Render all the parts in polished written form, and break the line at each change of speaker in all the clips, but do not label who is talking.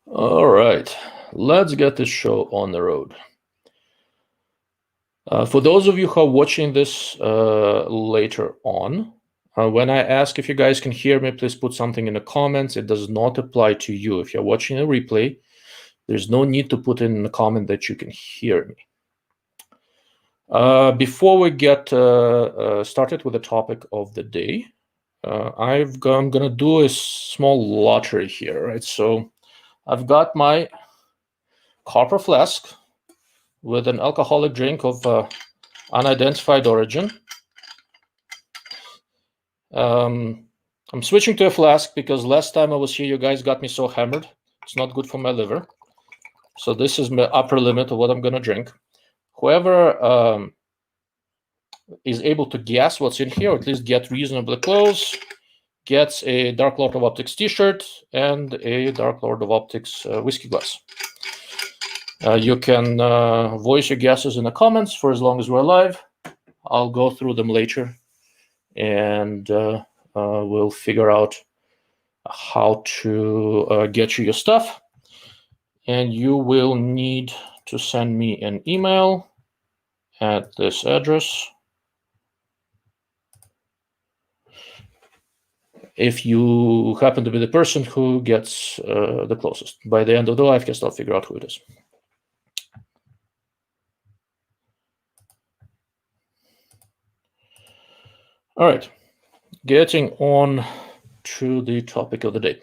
All right, let's get this show on the road. For those of you who are watching this later on, when I ask if you guys can hear me, please put something in the comments. It does not apply to you. If you're watching a replay, there's no need to put in the comment that you can hear me. Before we get started with the topic of the day, I'm going to do a small lottery here, right? So I've got my copper flask with an alcoholic drink of unidentified origin. I'm switching to a flask because last time I was here, you guys got me so hammered. It's not good for my liver. So this is my upper limit of what I'm going to drink. Whoever is able to guess what's in here, or at least get reasonably close, gets a Dark Lord of Optics t-shirt and a Dark Lord of Optics whiskey glass. You can voice your guesses in the comments for as long as we're live. I'll go through them later, and we'll figure out how to get you your stuff. And you will need to send me an email at this address if you happen to be the person who gets the closest. By the end of the live cast, I'll figure out who it is. All right, getting on to the topic of the day.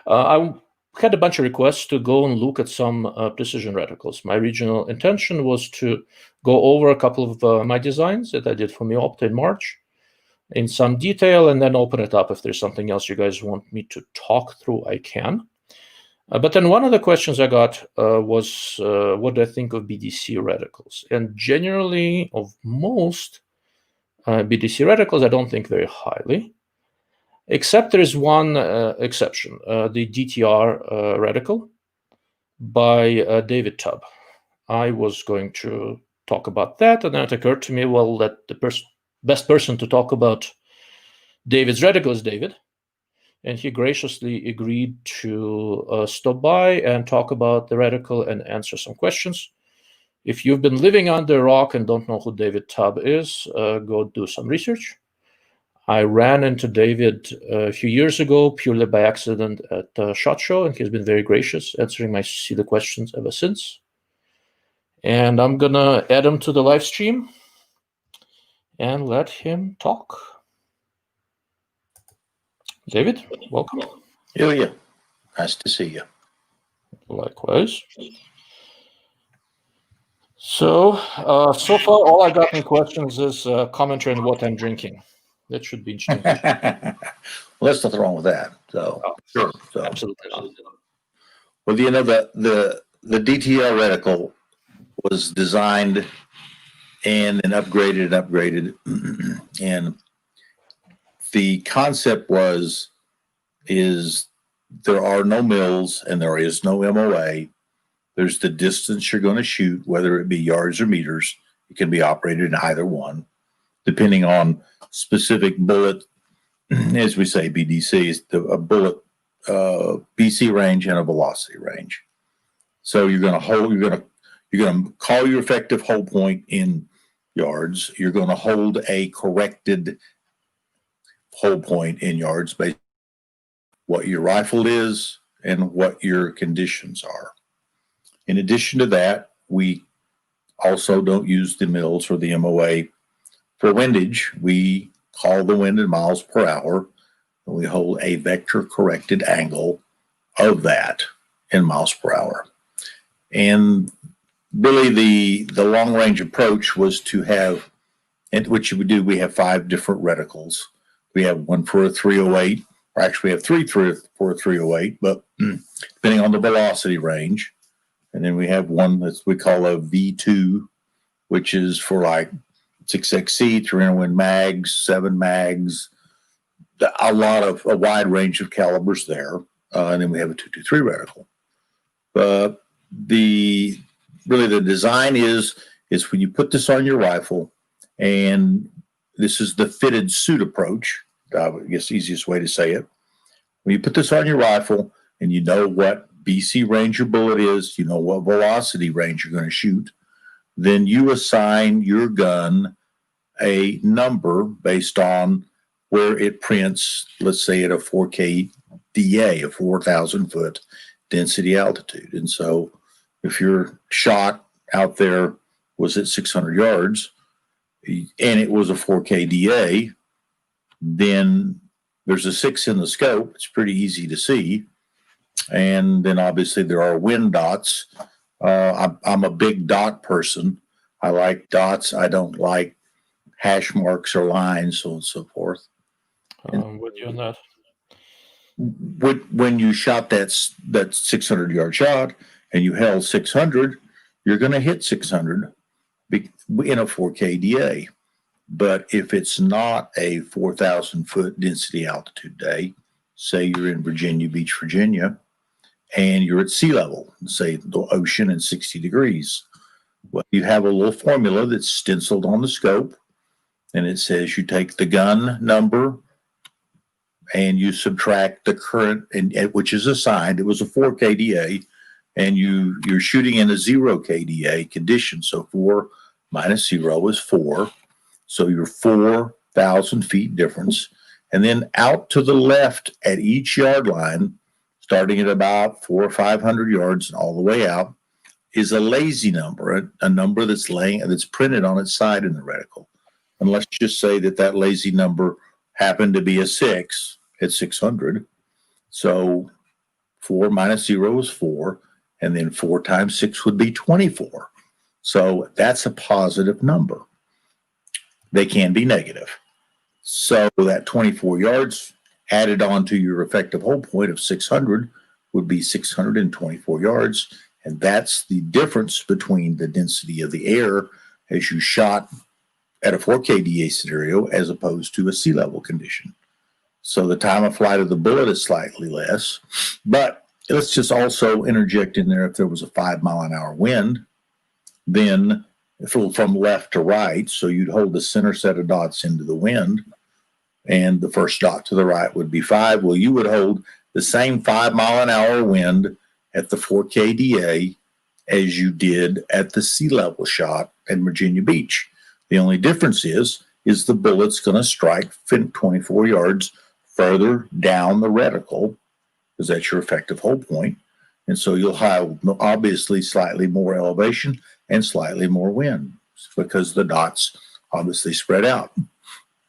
I had a bunch of requests to go and look at some precision reticles. My original intention was to go over a couple of my designs that I did for Meopter and March in some detail, and then open it up. If there's something else you guys want me to talk through, I can. But then one of the questions I got was, what do I think of BDC reticles? And generally, of most BDC reticles, I don't think very highly. Except there is one exception, the DTR reticle by David Tubb. I was going to talk about that, and then it occurred to me, well, that the best person to talk about David's reticle is David, and he graciously agreed to stop by and talk about the reticle and answer some questions. If you've been living under a rock and don't know who David Tubb is, go do some research. I ran into David a few years ago purely by accident at a SHOT Show, and he's been very gracious answering my silly questions ever since. And I'm going to add him to the live stream and let him talk. David, welcome.
Yeah. Nice to see you.
Likewise. So, so far, all I got in questions is commentary on what I'm drinking. That should be interesting.
Well, there's nothing wrong with that. So,
sure. So. Absolutely not.
Well, you know, the DTL reticle was designed and then upgraded. And the concept is there are no mills and there is no MOA. There's the distance you're going to shoot, whether it be yards or meters. It can be operated in either one, depending on specific bullet, as we say, BDC, a bullet BC range and a velocity range. So you're going to call your effective hold point in yards. You're going to hold a corrected hold point in yards based on what your rifle is and what your conditions are. In addition to that, we also don't use the mills or the MOA for windage. We call the wind in miles per hour, and we hold a vector corrected angle of that in miles per hour. And really the long range approach was to have, and which we do, we have 5 different reticles. We have one for a 308, or actually we have 3 for a 308, but depending on the velocity range. And then we have one that we call a V2, which is for like 6XC, 300 Win mags, 7 mags, a wide range of calibers there. And then we have a 223 reticle. The design is when you put this on your rifle, and this is the fitted suit approach, I guess the easiest way to say it. When you put this on your rifle and you know what BC range your bullet is, you know what velocity range you're going to shoot. Then you assign your gun a number based on where it prints, let's say at a 4K DA, a 4,000 foot density altitude. And so if your shot out there was at 600 yards and it was a 4K DA, then there's a 6 in the scope. It's pretty easy to see. And then obviously there are wind dots. I'm a big dot person. I like dots. I don't like hash marks or lines, so on and so forth.
With you on that.
When you shot that 600-yard shot and you held 600, you're going to hit 600 in a 4K DA. But if it's not a 4,000 foot density altitude day, say you're in Virginia Beach, Virginia, and you're at sea level, say the ocean and 60 degrees, well, you have a little formula that's stenciled on the scope, and it says you take the gun number and you subtract the current, which is assigned. It was a 4 KDA, and you're shooting in a 0 KDA condition. So 4 minus 0 is 4. So you're 4,000 feet difference. And then out to the left at each yard line, starting at about 400 or 500 yards and all the way out, is a lazy number, a number that's printed on its side in the reticle. And let's just say that lazy number happened to be a 6 at 600. So 4 minus 0 is 4, and then 4 times 6 would be 24. So that's a positive number. They can be negative. So that 24 yards added on to your effective hold point of 600 would be 624 yards. And that's the difference between the density of the air as you shot at a 4K DA scenario as opposed to a sea level condition. So the time of flight of the bullet is slightly less. But let's just also interject in there, if there was a 5 mile an hour wind, then from left to right, so you'd hold the center set of dots into the wind, and the first dot to the right would be 5. Well, you would hold the same 5 mile an hour wind at the 4K DA as you did at the sea level shot in Virginia Beach. The only difference is the bullet's going to strike 24 yards further down the reticle, because that's your effective hold point. And so you'll have obviously slightly more elevation and slightly more wind because the dots obviously spread out.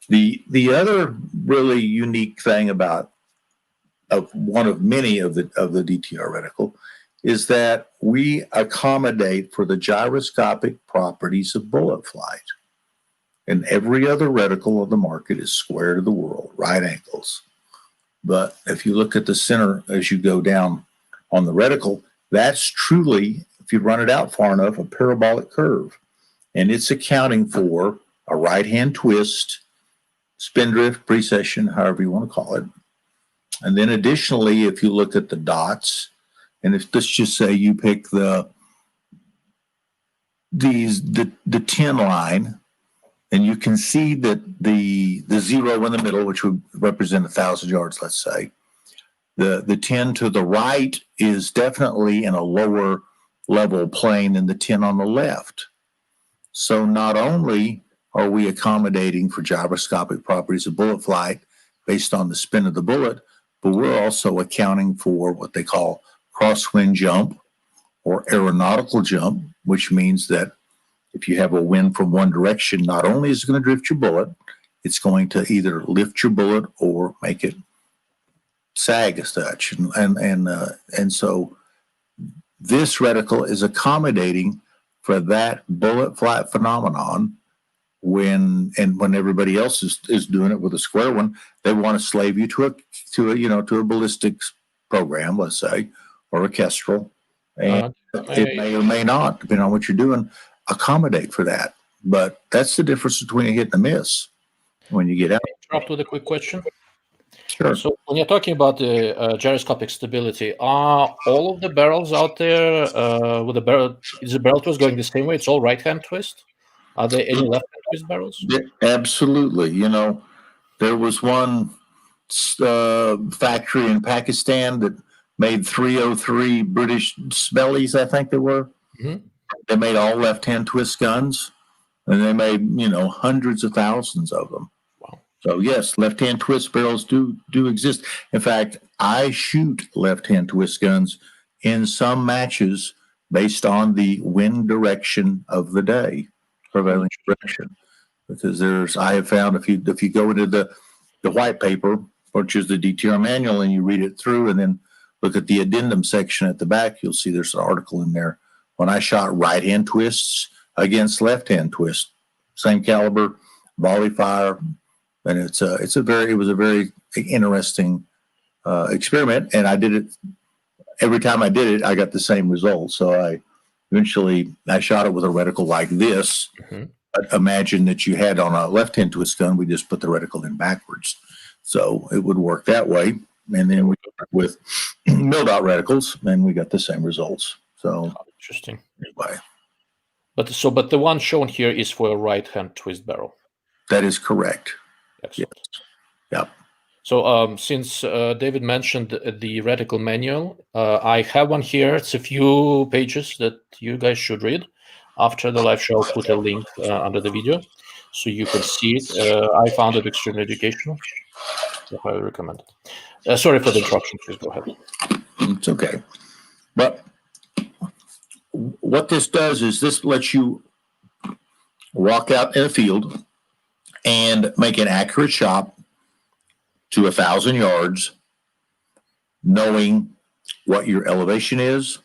The other really unique thing about one of many of the DTR reticle is that we accommodate for the gyroscopic properties of bullet flight. And every other reticle on the market is square to the world, right angles. But if you look at the center as you go down on the reticle, that's truly, if you run it out far enough, a parabolic curve. And it's accounting for a right-hand twist, spindrift, precession, however you want to call it. And then additionally, if you look at the dots, and if let's just say you pick the 10 line, and you can see that the 0 in the middle, which would represent 1,000 yards, let's say, the 10 to the right is definitely in a lower level plane than the 10 on the left. So not only are we accommodating for gyroscopic properties of bullet flight based on the spin of the bullet, but we're also accounting for what they call crosswind jump or aeronautical jump, which means that if you have a wind from one direction, not only is it going to drift your bullet, it's going to either lift your bullet or make it sag as such. And so this reticle is accommodating for that bullet flight phenomenon when everybody else is doing it with a square one. They want to slave you to a ballistics program, let's say, or a kestrel. And it may or may not, depending on what you're doing, accommodate for that. But that's the difference between a hit and a miss when you get out.
Interrupt with a quick question.
Sure.
So when you're talking about the gyroscopic stability, are all of the barrels out there with the barrel? Is the barrel twist going the same way? It's all right-hand twist. Are there any left-hand twist barrels?
Yeah, absolutely. There was one factory in Pakistan that made 303 British Smellies, I think they were.
Mm-hmm.
They made all left-hand twist guns, and they made, hundreds of thousands of them.
Wow.
So yes, left-hand twist barrels do exist. In fact, I shoot left-hand twist guns in some matches based on the wind direction of the day, prevailing direction. Because I have found if you go into the white paper, which is the DTR manual, and you read it through, and then look at the addendum section at the back, you'll see there's an article in there. When I shot right-hand twists against left-hand twists, same caliber, volley fire, and it was a very interesting experiment. And I did it every time I did it, I got the same result. So I shot it with a reticle like this.
Mm-hmm.
But imagine that you had on a left-hand twist gun, we just put the reticle in backwards, so it would work that way. And then we worked with milled-out reticles, and we got the same results. So
interesting.
Anyway,
but the one shown here is for a right-hand twist barrel.
That is correct.
Excellent.
Yes. Yep.
So since David mentioned the reticle manual, I have one here. It's a few pages that you guys should read. After the live show, I'll put a link under the video so you can see it. I found it extremely educational. I highly recommend it. Sorry for the interruption. Please go ahead.
It's okay. But what this does is this lets you walk out in a field and make an accurate shot to 1,000 yards, knowing what your elevation is.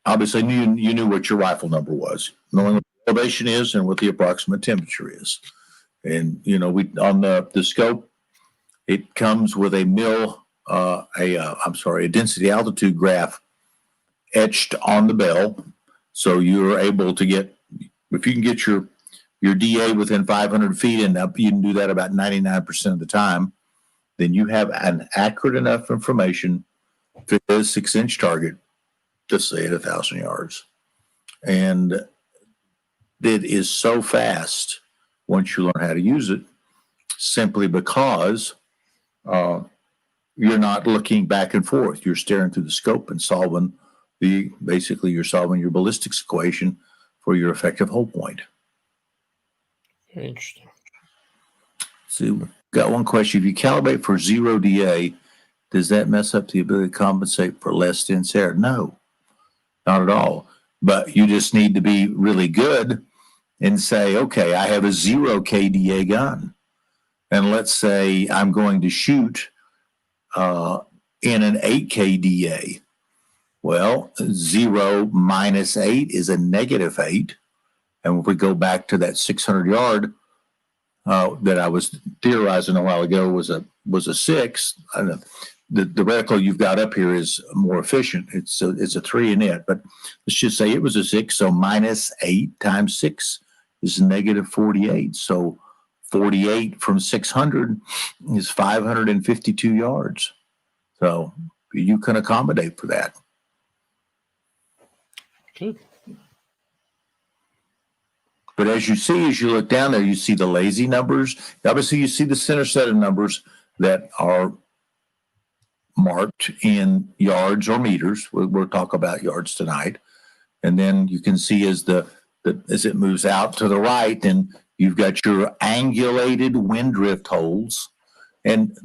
Obviously, you knew what your rifle number was, knowing what the elevation is and what the approximate temperature is. And, we on the scope, it comes with a a density altitude graph etched on the bell. So you're able to get, if you can get your DA within 500 feet and up, you can do that about 99% of the time, then you have an accurate enough information for a 6-inch target to say at 1,000 yards. And it is so fast once you learn how to use it, simply because you're not looking back and forth. You're staring through the scope and you're solving your ballistics equation for your effective hold point.
Very interesting.
So, got one question. If you calibrate for 0 DA, does that mess up the ability to compensate for less dense air? No, not at all. But you just need to be really good and say, okay, I have a 0 KDA gun. And let's say I'm going to shoot in an 8 KDA. Well, 0 minus 8 is a negative 8. And if we go back to that 600 yard that I was theorizing a while ago was a 6. The reticle you've got up here is more efficient. It's a 3 in it, but let's just say it was a 6. So minus 8 times 6 is negative 48. So 48 from 600 is 552 yards. So you can accommodate for that.
Good.
But as you look down there, you see the lazy numbers. Obviously, you see the center set of numbers that are marked in yards or meters. We'll talk about yards tonight. And then you can see as it moves out to the right, then you've got your angulated wind drift holes. And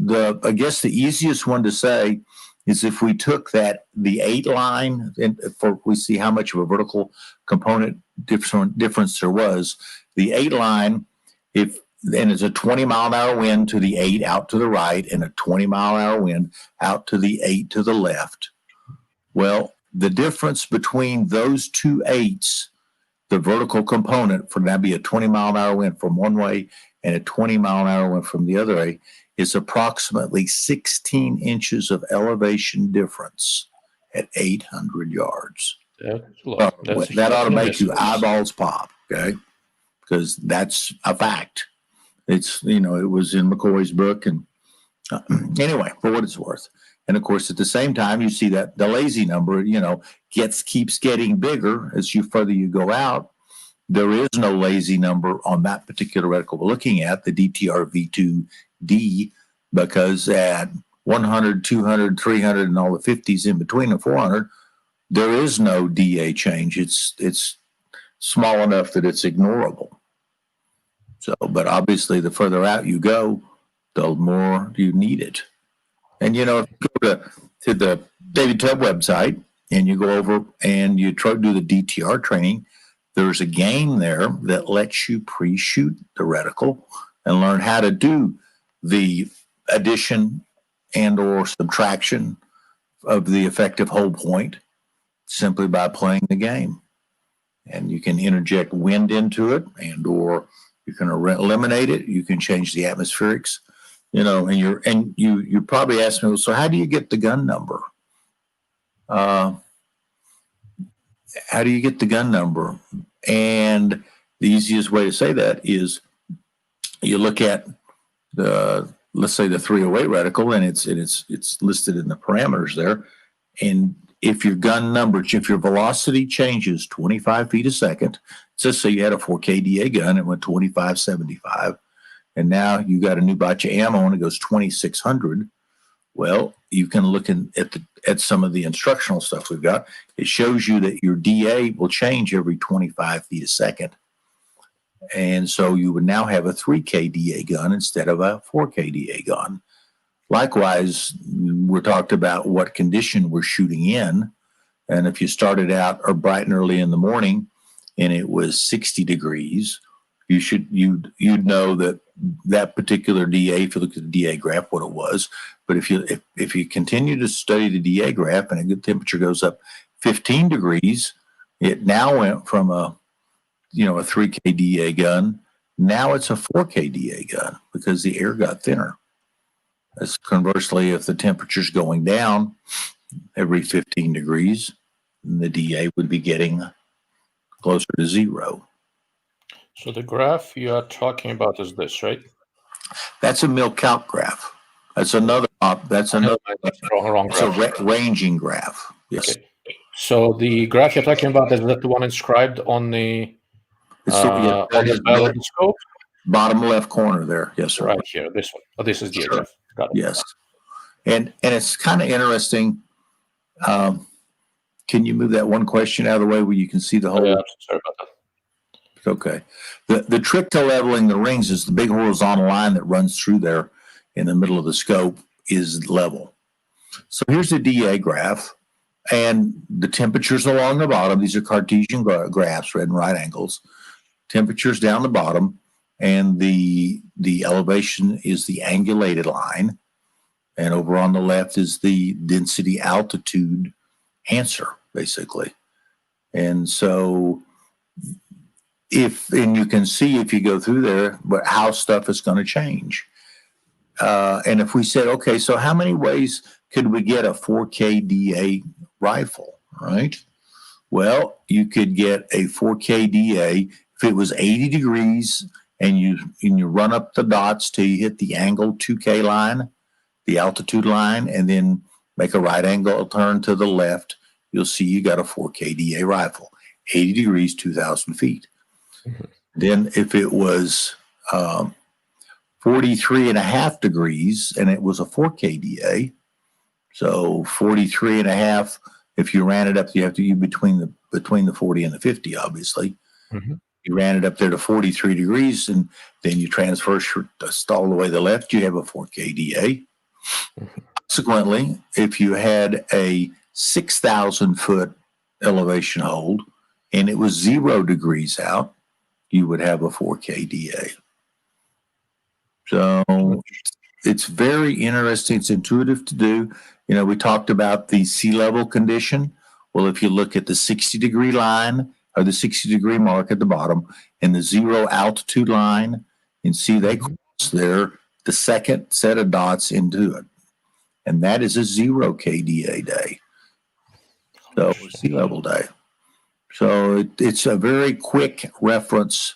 I guess the easiest one to say is if we took the 8 line, and we see how much of a vertical component difference there was. The 8 line, then it's a 20-mile-an-hour wind to the 8 out to the right and a 20-mile-an-hour wind out to the 8 to the left. Well, the difference between those two 8s, the vertical component, for that be a 20-mile-an-hour wind from one way and a 20-mile-an-hour wind from the other way, is approximately 16 inches of elevation difference at 800 yards. That ought to make your eyeballs pop, okay? Because that's a fact. It was in McCoy's book, and anyway, for what it's worth. And of course, at the same time, you see that the lazy number, keeps getting bigger as further you go out. There is no lazy number on that particular reticle we're looking at, the DTR V2D, because at 100, 200, 300, and all the 50s in between and 400, there is no DA change. It's small enough that it's ignorable. So, but obviously, the further out you go, the more you need it. And if you go to the David Tubb website and you go over and you try to do the DTR training, there's a game there that lets you pre-shoot the reticle and learn how to do the addition and or subtraction of the effective hold point simply by playing the game. And you can interject wind into it and or you can eliminate it. You can change the atmospherics, and you probably ask me, so how do you get the gun number? How do you get the gun number? And the easiest way to say that is you look at let's say the 308 reticle, and it's listed in the parameters there. And if your gun number, if your velocity changes 25 feet a second, just say you had a 4K DA gun, it went 2575, and now you got a new batch of ammo and it goes 2600. Well, you can look at some of the instructional stuff we've got. It shows you that your DA will change every 25 feet a second. And so you would now have a 3K DA gun instead of a 4K DA gun. Likewise, we're talked about what condition we're shooting in. And if you started out or bright and early in the morning and it was 60 degrees, you'd know that particular DA, if you look at the DA graph, what it was. But if you continue to study the DA graph and a good temperature goes up 15 degrees, it now went from a 3K DA gun. Now it's a 4K DA gun because the air got thinner. As conversely, if the temperature's going down every 15 degrees, the DA would be getting closer to zero.
So the graph you are talking about is this, right?
That's a Meopter graph. That's another. Wrong
that's
graph. A ranging graph. Yes. Okay.
So the graph you're talking about, is that the one inscribed on the scope?
Bottom left corner there. Yes, sir.
Right here. This one. Oh, this is the graph. Got it.
Yes. And it's kind of interesting. Can you move that one question out of the way where you can see the whole?
Yeah, sorry about that.
Okay. The trick to leveling the rings is the big horizontal line that runs through there in the middle of the scope is level. So here's the DA graph and the temperatures along the bottom. These are Cartesian graphs, red and right angles. Temperatures down the bottom, and the elevation is the angulated line. And over on the left is the density altitude answer, basically. And so and you can see if you go through there, but how stuff is going to change. And if we said, okay, so how many ways could we get a 4K DA rifle, right? Well, you could get a 4K DA if it was 80 degrees and you run up the dots till you hit the angle 2K line, the altitude line, and then make a right angle turn to the left, you'll see you got a 4K DA rifle, 80 degrees, 2,000 feet. Mm-hmm. Then if it was 43 and a half degrees and it was a 4K DA, so 43 and a half, if you ran it up, you have to use between the 40 and the 50, obviously. Mm-hmm. You ran it up there to 43 degrees, and then you transfer all the way to the left, you have a 4K DA. Mm-hmm. Consequently, if you had a 6,000 foot elevation hold and it was 0 degrees out, you would have a 4K DA. So it's very interesting. It's intuitive to do. We talked about the sea level condition. Well, if you look at the 60 degree line or the 60 degree mark at the bottom and the 0 altitude line, and see they cross there the second set of dots into it. And that is a 0 KDA day. So sea level day. So it's a very quick reference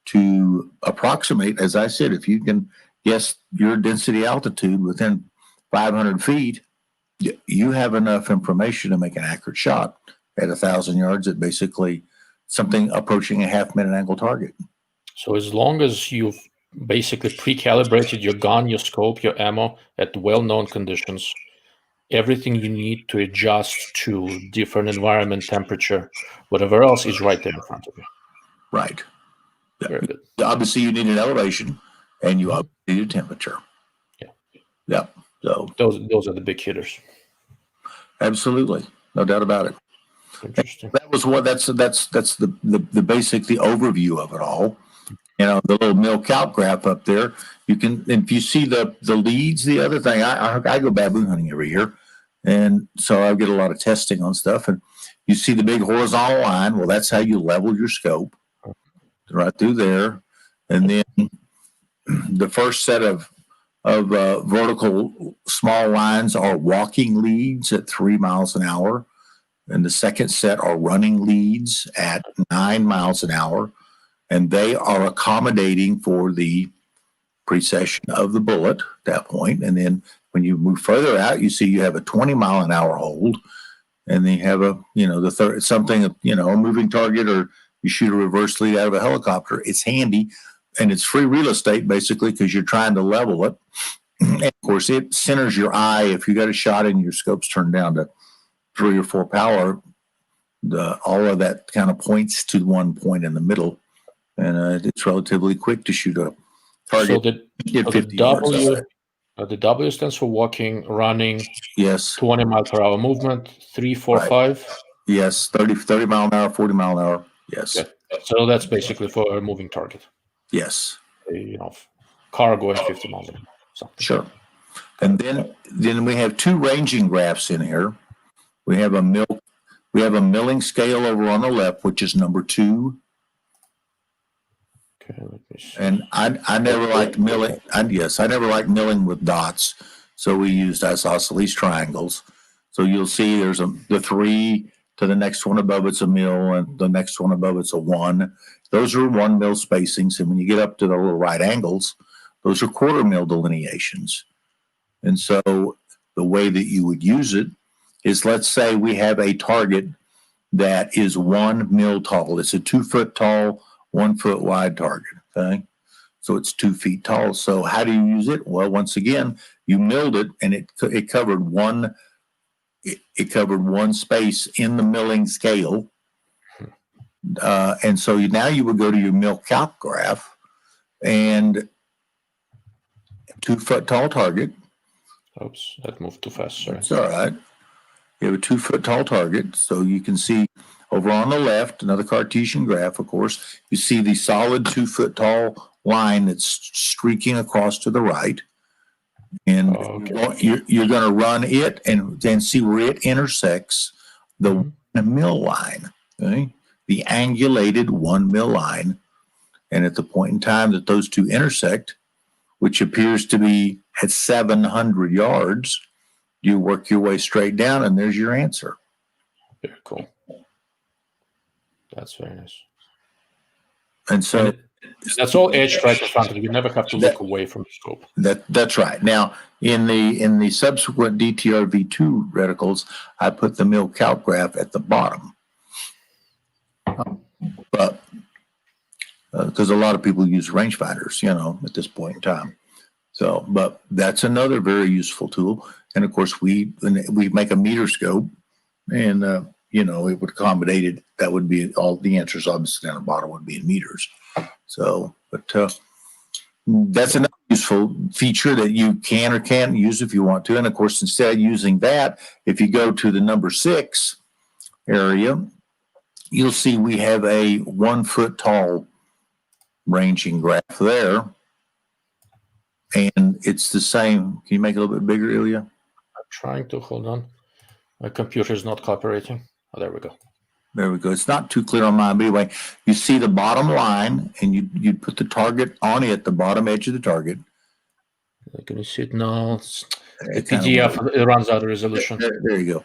to approximate, as I said, if you can guess your density altitude within 500 feet, you have enough information to make an accurate shot at 1,000 yards at basically something approaching a half-minute angle target.
So as long as you've basically pre-calibrated your gun, your scope, your ammo at well-known conditions. Everything you need to adjust to different environment, temperature, whatever else is right there in front of you.
Right. Yeah.
Very good.
Obviously, you need an elevation, and you obviously need a temperature.
Yeah.
Yeah. So
those are the big hitters.
Absolutely, no doubt about it.
Interesting.
That was what that's the basic, the overview of it all. You know, the little milk out graph up there. You can, if you see the leads, the other thing, I go baboon hunting every year, and so I get a lot of testing on stuff. And you see the big horizontal line. Well, that's how you level your scope, right through there. And then the first set of vertical small lines are walking leads at 3 miles an hour. And the second set are running leads at 9 miles an hour. And they are accommodating for the precession of the bullet at that point. And then when you move further out, you see you have a 20-mile-an-hour hold. And then you have a, the third, something, a moving target, or you shoot a reverse lead out of a helicopter. It's handy. And it's free real estate, basically, because you're trying to level it. And of course, it centers your eye. If you got a shot and your scope's turned down to 3 or 4 power, all of that kind of points to one point in the middle. And it's relatively quick to shoot a target.
So the W stands for walking, running.
Yes.
20 mile per hour movement, 3, 4, right. 5.
Yes, 30 mile an hour, 40 mile an hour. Yes.
Okay. So that's basically for a moving target.
Yes.
Car going 50 miles an hour. Something.
Sure. And then we have 2 ranging graphs in here. We have a milling scale over on the left, which is number 2.
Okay, let me see.
And I never liked milling. I never liked milling with dots, so we used isosceles triangles. So you'll see there's the 3 to the next one above it's a mil, and the next one above it's a 1. Those are 1 mil spacings, and when you get up to the little right angles, those are 1/4 mil delineations. And so the way that you would use it is, let's say we have a target that is 1 mil tall. It's a 2 foot tall, 1 foot wide target. Okay. So it's 2 feet tall. So how do you use it? Well, once again, you milled it, and it covered one space in the milling scale. And so now you would go to your mill calc graph, and 2 foot tall target.
Oops, that moved too fast. Sorry.
It's all right. You have a 2 foot tall target. So you can see over on the left, another Cartesian graph, of course, you see the solid 2 foot tall line that's streaking across to the right. And you're going to run it and then see where it intersects the 1 mil line, okay? The angulated 1 mil line. And at the point in time that those two intersect, which appears to be at 700 yards, you work your way straight down, and there's your answer.
Very cool. That's very nice.
And so
that's all edged right in front of you. You never have to look away from the scope.
That's right. Now, in the subsequent DTR V2 reticles, I put the mill calc graph at the bottom. But because a lot of people use rangefinders, at this point in time. So, but that's another very useful tool. And of course, we make a meter scope, and it would accommodate it. That would be all the answers. Obviously, down the bottom would be in meters. So, but that's another useful feature that you can or can't use if you want to. And of course, instead of using that, if you go to the number 6 area, you'll see we have a 1 foot tall ranging graph there. And it's the same. Can you make it a little bit bigger, Ilya?
I'm trying to. Hold on. My computer is not cooperating. Oh, there we go.
There we go. It's not too clear on mine, but anyway, you see the bottom line, and you put the target on it, the bottom edge of the target.
Can you see it now? The PDF, it runs out of resolution.
There you go.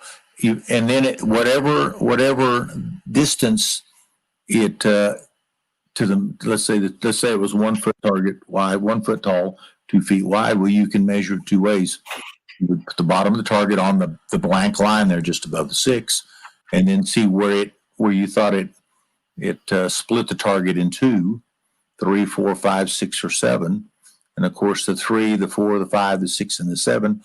And then whatever distance it to the, let's say it was 1 foot target wide, 1 foot tall, 2 feet wide. Well, you can measure it 2 ways. You would put the bottom of the target on the blank line there, just above the 6, and then see where you thought it split the target in 2, 3, 4, 5, 6, or 7. And of course, the 3, the 4, the 5, the 6, and the 7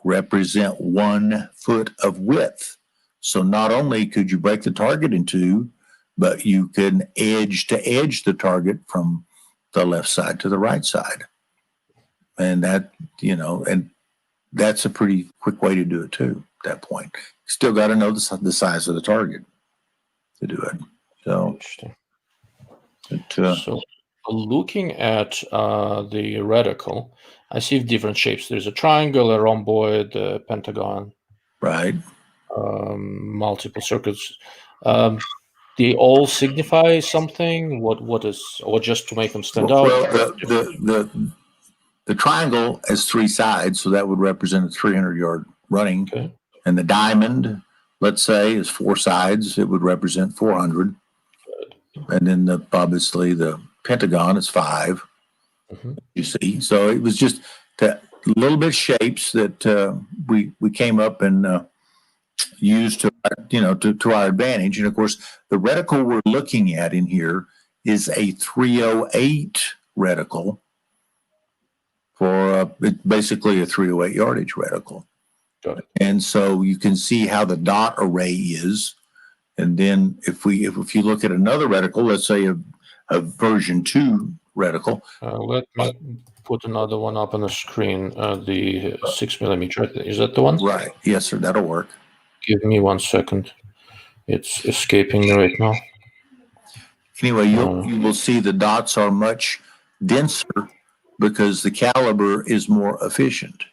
represent 1 foot of width. So not only could you break the target in two, but you can edge to edge the target from the left side to the right side. And that, and that's a pretty quick way to do it too at that point. Still got to know the size of the target to do it. So,
Interesting.
But,
So looking at the reticle, I see different shapes. There's a triangle, a rhomboid, a pentagon,
right.
Multiple circuits. They all signify something. What is, or just to make them stand out?
Well, the triangle has 3 sides, so that would represent a 300-yard running.
Okay.
And the diamond, let's say, is 4 sides. It would represent 400. And then obviously the pentagon is 5. You see, so it was just that little bit shapes that we came up and used to our advantage. And of course, the reticle we're looking at in here is a 308 reticle for basically a 308 yardage reticle.
Got it.
And so you can see how the dot array is. And then if you look at another reticle, let's say a version 2 reticle.
Let me put another one up on the screen. The 6mm. Is that the one?
Right. Yes, sir. That'll work.
Give me 1 second. It's escaping me right now.
Anyway, you will see the dots are much denser because the caliber is more efficient.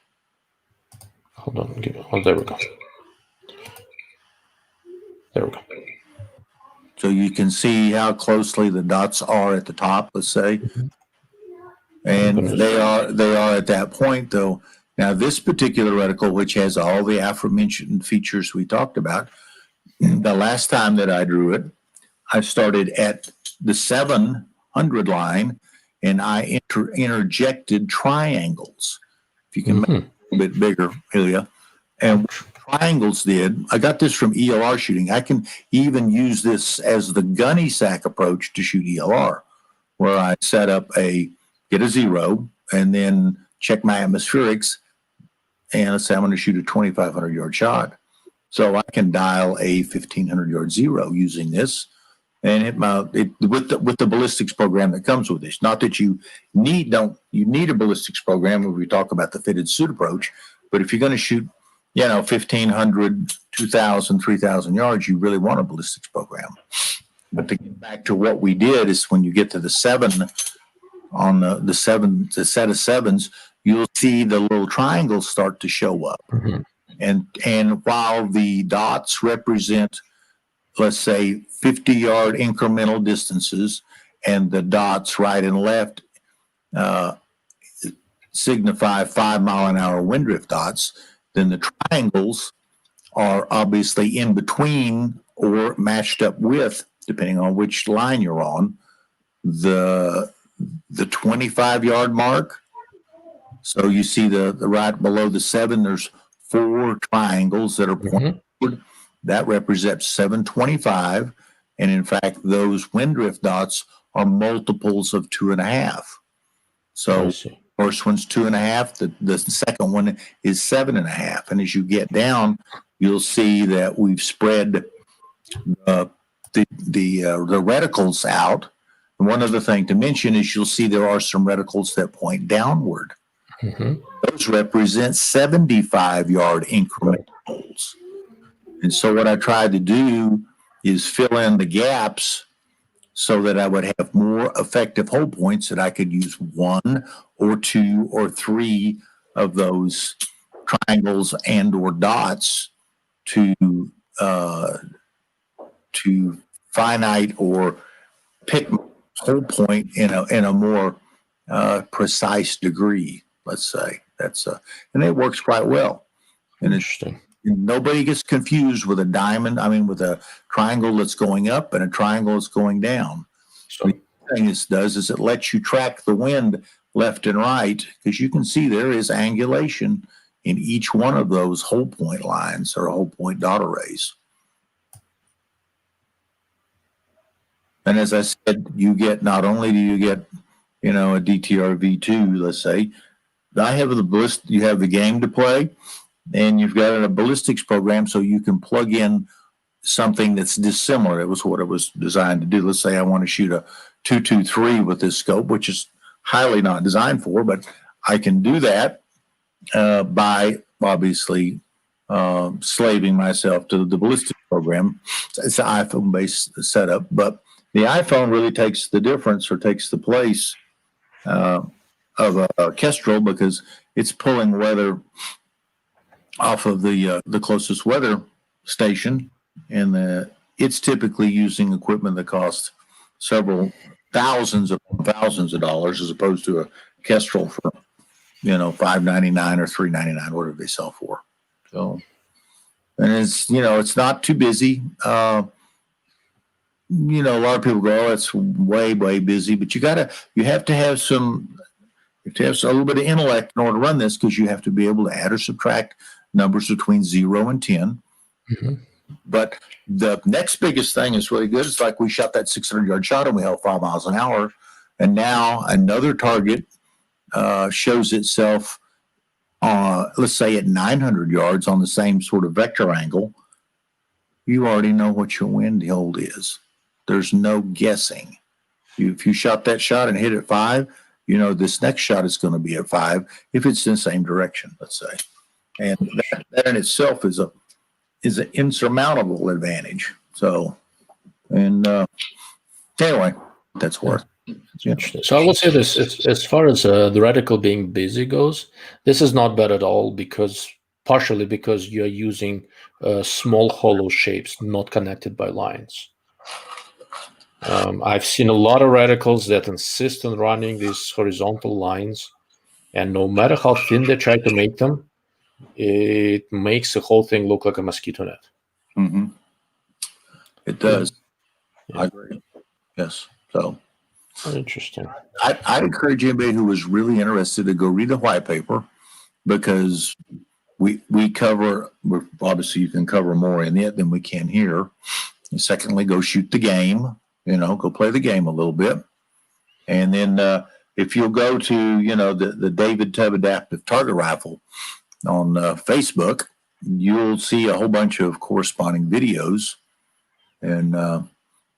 Hold on. There we go. There we go.
So you can see how closely the dots are at the top, let's say. And they are at that point, though. Now, this particular reticle, which has all the aforementioned features we talked about, the last time that I drew it, I started at the 700 line, and I interjected triangles. If you can make it a bit bigger, Ilya. And triangles I got this from ELR shooting. I can even use this as the gunny sack approach to shoot ELR, where I set up get a 0 and then check my atmospherics. And let's say I'm going to shoot a 2,500 yard shot. So I can dial a 1,500 yard 0 using this and with the ballistics program that comes with this. Not that you need a ballistics program when we talk about the fitted suit approach, but if you're going to shoot 1,500, 2,000, 3,000 yards, you really want a ballistics program. But to get back to what we did is when you get to the 7 on the set of 7s, you'll see the little triangles start to show up. And while the dots represent, let's say, 50-yard incremental distances, and the dots right and left signify 5-mile-an-hour wind drift dots, then the triangles are obviously in between or matched up with, depending on which line you're on, the 25-yard mark. So you see the right below the 7, there's 4 triangles that are pointed. That represents 725. And in fact, those wind drift dots are multiples of 2.5. So first one's 2.5. The second one is 7.5. And as you get down, you'll see that we've spread the reticles out. And one other thing to mention is you'll see there are some reticles that point downward. Those represent 75-yard increment holes. And so what I tried to do is fill in the gaps so that I would have more effective hole points that I could use 1 or 2 or 3 of those triangles and or dots to finite or pick hole point in a more precise degree. Let's say and it works quite well. And
Interesting.
Nobody gets confused with with a triangle that's going up and a triangle that's going down. So the thing this does is it lets you track the wind left and right, because you can see there is angulation in each one of those hole point lines or hole point dot arrays. And as I said, you get, not only do you get, a DTR V2, let's say, I have you have the game to play, and you've got a ballistics program, so you can plug in something that's dissimilar. It was what it was designed to do. Let's say I want to shoot a 223 with this scope, which is highly not designed for, but I can do that by obviously slaving myself to the ballistic program. It's an iPhone-based setup, but the iPhone really takes the difference, or takes the place of a Kestrel, because it's pulling weather off of the closest weather station, and it's typically using equipment that costs several thousands of dollars, as opposed to a Kestrel for $5.99 or $3.99, whatever they sell for. So, and it's not too busy. A lot of people go, "Oh, it's way busy," but you have to have a little bit of intellect in order to run this, because you have to be able to add or subtract numbers between 0 and 10.
Mm-hmm.
But the next biggest thing is really good. It's like we shot that 600-yard shot and we held 5 miles an hour, and now another target shows itself, let's say at 900 yards on the same sort of vector angle. You already know what your wind hold is. There's no guessing. If you shot that shot and hit at 5, this next shot is going to be at 5 if it's in the same direction, let's say. And that in itself is an insurmountable advantage. So, and anyway, that's worth.
Interesting. So I will say this: as far as the reticle being busy goes, this is not bad at all, partially because you're using small hollow shapes not connected by lines. I've seen a lot of reticles that insist on running these horizontal lines, and no matter how thin they try to make them, it makes the whole thing look like a mosquito net.
Mm-hmm. It does.
Yeah.
I agree. Yes. So
interesting.
I'd encourage anybody who was really interested to go read the white paper, because we cover, obviously you can cover more in it than we can here. And secondly, go shoot the game, go play the game a little bit. And then if you'll go to, the David Tubb Adaptive Target Rifle on Facebook, you'll see a whole bunch of corresponding videos. And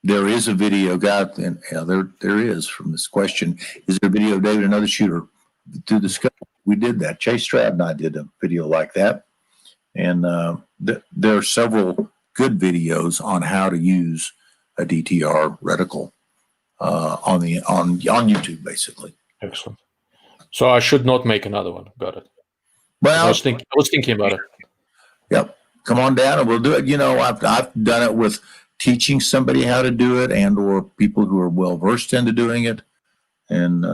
there is a video, and there is, from this question, is there a video of David, another shooter, to discuss? We did that. Chase Stroud and I did a video like that. And there are several good videos on how to use a DTR reticle on YouTube, basically.
Excellent. So I should not make another one. Got it.
Well,
I was thinking about it.
Yep. Come on down and we'll do it. I've done it with teaching somebody how to do it, and or people who are well versed into doing it. And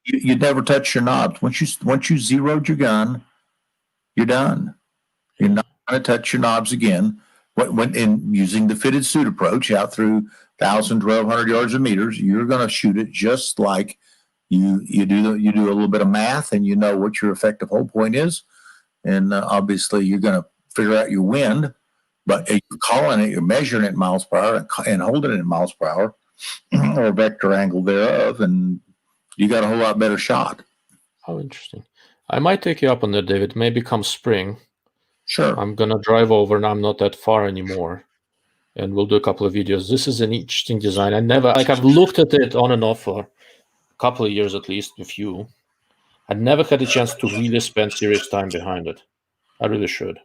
you never touch your knobs. Once you zeroed your gun, you're done. You're not going to touch your knobs again. When in using the fitted suit approach out through 1,000, 1,200 yards of meters, you're going to shoot it just like you do a little bit of math, and you know what your effective hold point is, and obviously you're going to figure out your wind. But if you're calling it, you're measuring it in miles per hour and holding it in miles per hour or vector angle thereof, and you got a whole lot better shot.
How interesting. I might take you up on that, David. Maybe come spring.
Sure.
I'm going to drive over, and I'm not that far anymore. And we'll do a couple of videos. This is an interesting design. I've looked at it on and off for a couple of years, at least a few. I never had a chance to really spend serious time behind it. I really should.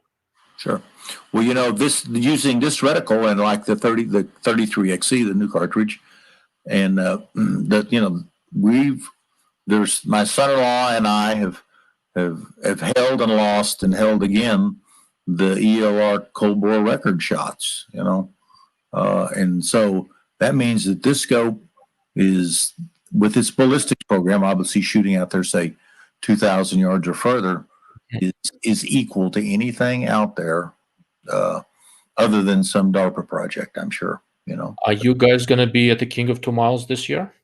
Sure. Well, using this reticle and like the 33XE, the new cartridge, and there's my son-in-law and I have held and lost and held again the ELR cold bore record shots, and so that means that this scope is, with its ballistics program, obviously shooting out there, say 2,000 yards or further, is equal to anything out there, other than some DARPA project, I'm sure.
Are you guys going to be at the King of 2 Miles this year?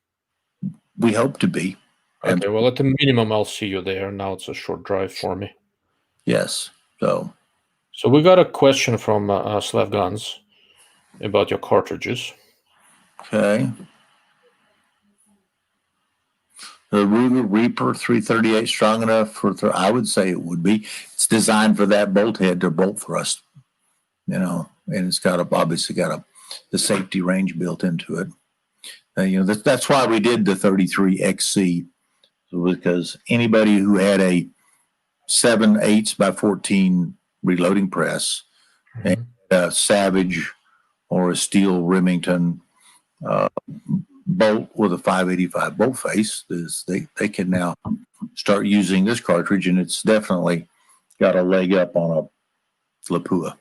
We hope to be.
Okay, well, at the minimum, I'll see you there. Now it's a short drive for me.
Yes.
So we got a question from Slav Guns about your cartridges.
Okay. The Ruger Reaper 338 strong enough for, I would say it would be. It's designed for that bolt head to bolt thrust, and it's got obviously got the safety range built into it. That's why we did the 33XC, because anybody who had a 7/8 by 14 reloading press, and a Savage or a Steel Remington bolt with a 585 bolt face, they can now start using this cartridge, and it's definitely got a leg up on a Lapua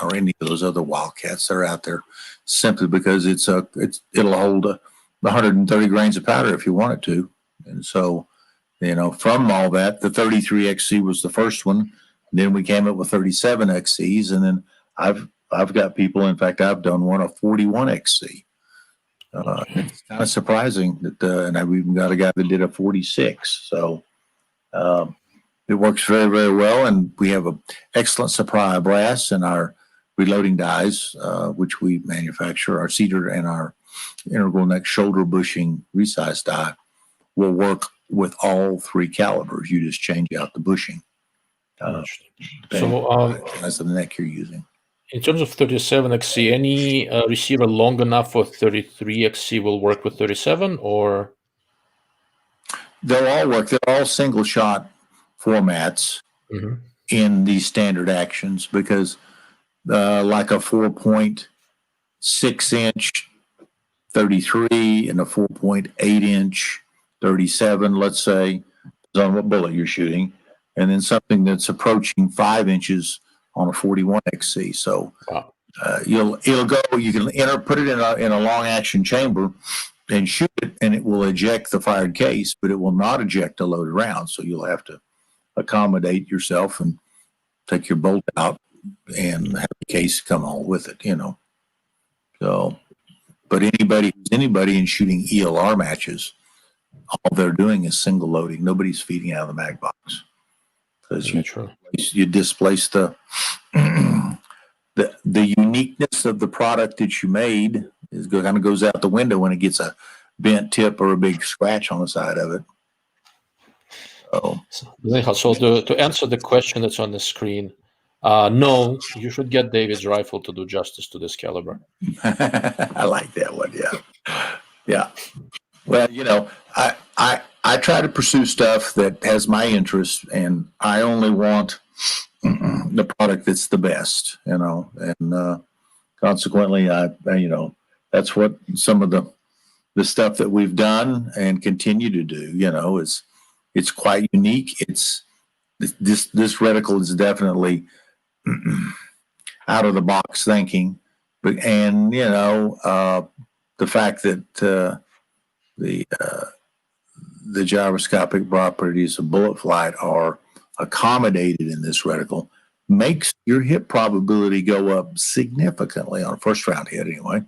or any of those other Wildcats that are out there, simply because it'll hold 130 grains of powder if you want it to. And so, from all that, the 33XC was the first one. Then we came up with 37XCs, and then I've got people. In fact, I've done one a 41XC. It's kind of surprising that, and I've even got a guy that did a 46. So it works very, very well, and we have an excellent supply of brass in our reloading dies, which we manufacture. Our cedar and our integral neck shoulder bushing resized die will work with all three calibers. You just change out the bushing. As the neck you're using.
In terms of 37XC, any receiver long enough for 33XC will work with 37, or?
They'll all work. They're all single shot formats in these standard actions, because like a 4.6 inch 33 and a 4.8 inch 37, let's say, is on what bullet you're shooting, and then something that's approaching 5 inches on a 41XC. So you can put it in a long action chamber and shoot it, and it will eject the fired case, but it will not eject a loaded round. So you'll have to accommodate yourself and take your bolt out and have the case come on with it, So, but anybody in shooting ELR matches, all they're doing is single loading. Nobody's feeding out of the mag box, because you displace the uniqueness of the product that you made kind of goes out the window when it gets a bent tip or a big scratch on the side of it.
So to answer the question that's on the screen, no, you should get David's rifle to do justice to this caliber.
I like that one. Yeah. Well, I try to pursue stuff that has my interest, and I only want the product that's the best, and consequently, that's what some of the stuff that we've done and continue to do, it's quite unique. It's this reticle is definitely out of the box thinking, and the fact that the gyroscopic properties of bullet flight are accommodated in this reticle makes your hit probability go up significantly on a first round hit anyway.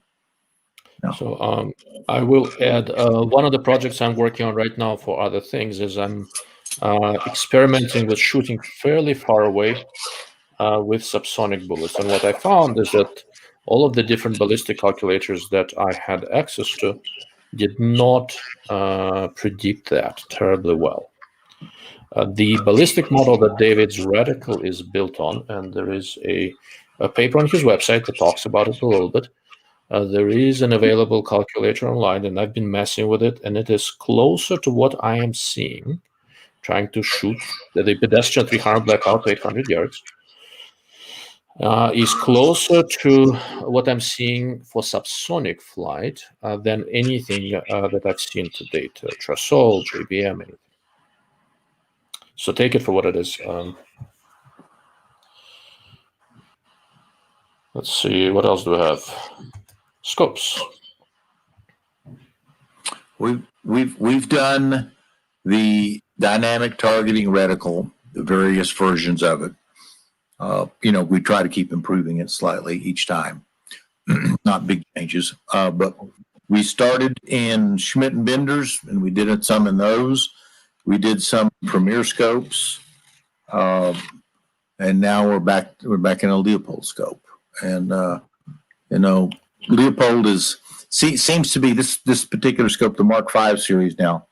No. So I will add one of the projects I'm working on right now for other things is I'm experimenting with shooting fairly far away with subsonic bullets. And what I found is that all of the different ballistic calculators that I had access to did not predict that terribly well. The ballistic model that David's reticle is built on, and there is a paper on his website that talks about it a little bit. There is an available calculator online, and I've been messing with it, and it is closer to what I am seeing, trying to shoot the pedestrian 300 blackout to 800 yards. Is closer to what I'm seeing for subsonic flight than anything that I've seen to date, Trasol, JBM, anything. So take it for what it is. Let's see, what else do we have? Scopes.
We've done the dynamic targeting reticle, the various versions of it. We try to keep improving it slightly each time. Not big changes, but we started in Schmidt and Benders, and we did some in those. We did some Premier scopes, and now we're back in a Leopold scope. And Leopold seems to be this particular scope, the Mark V series now.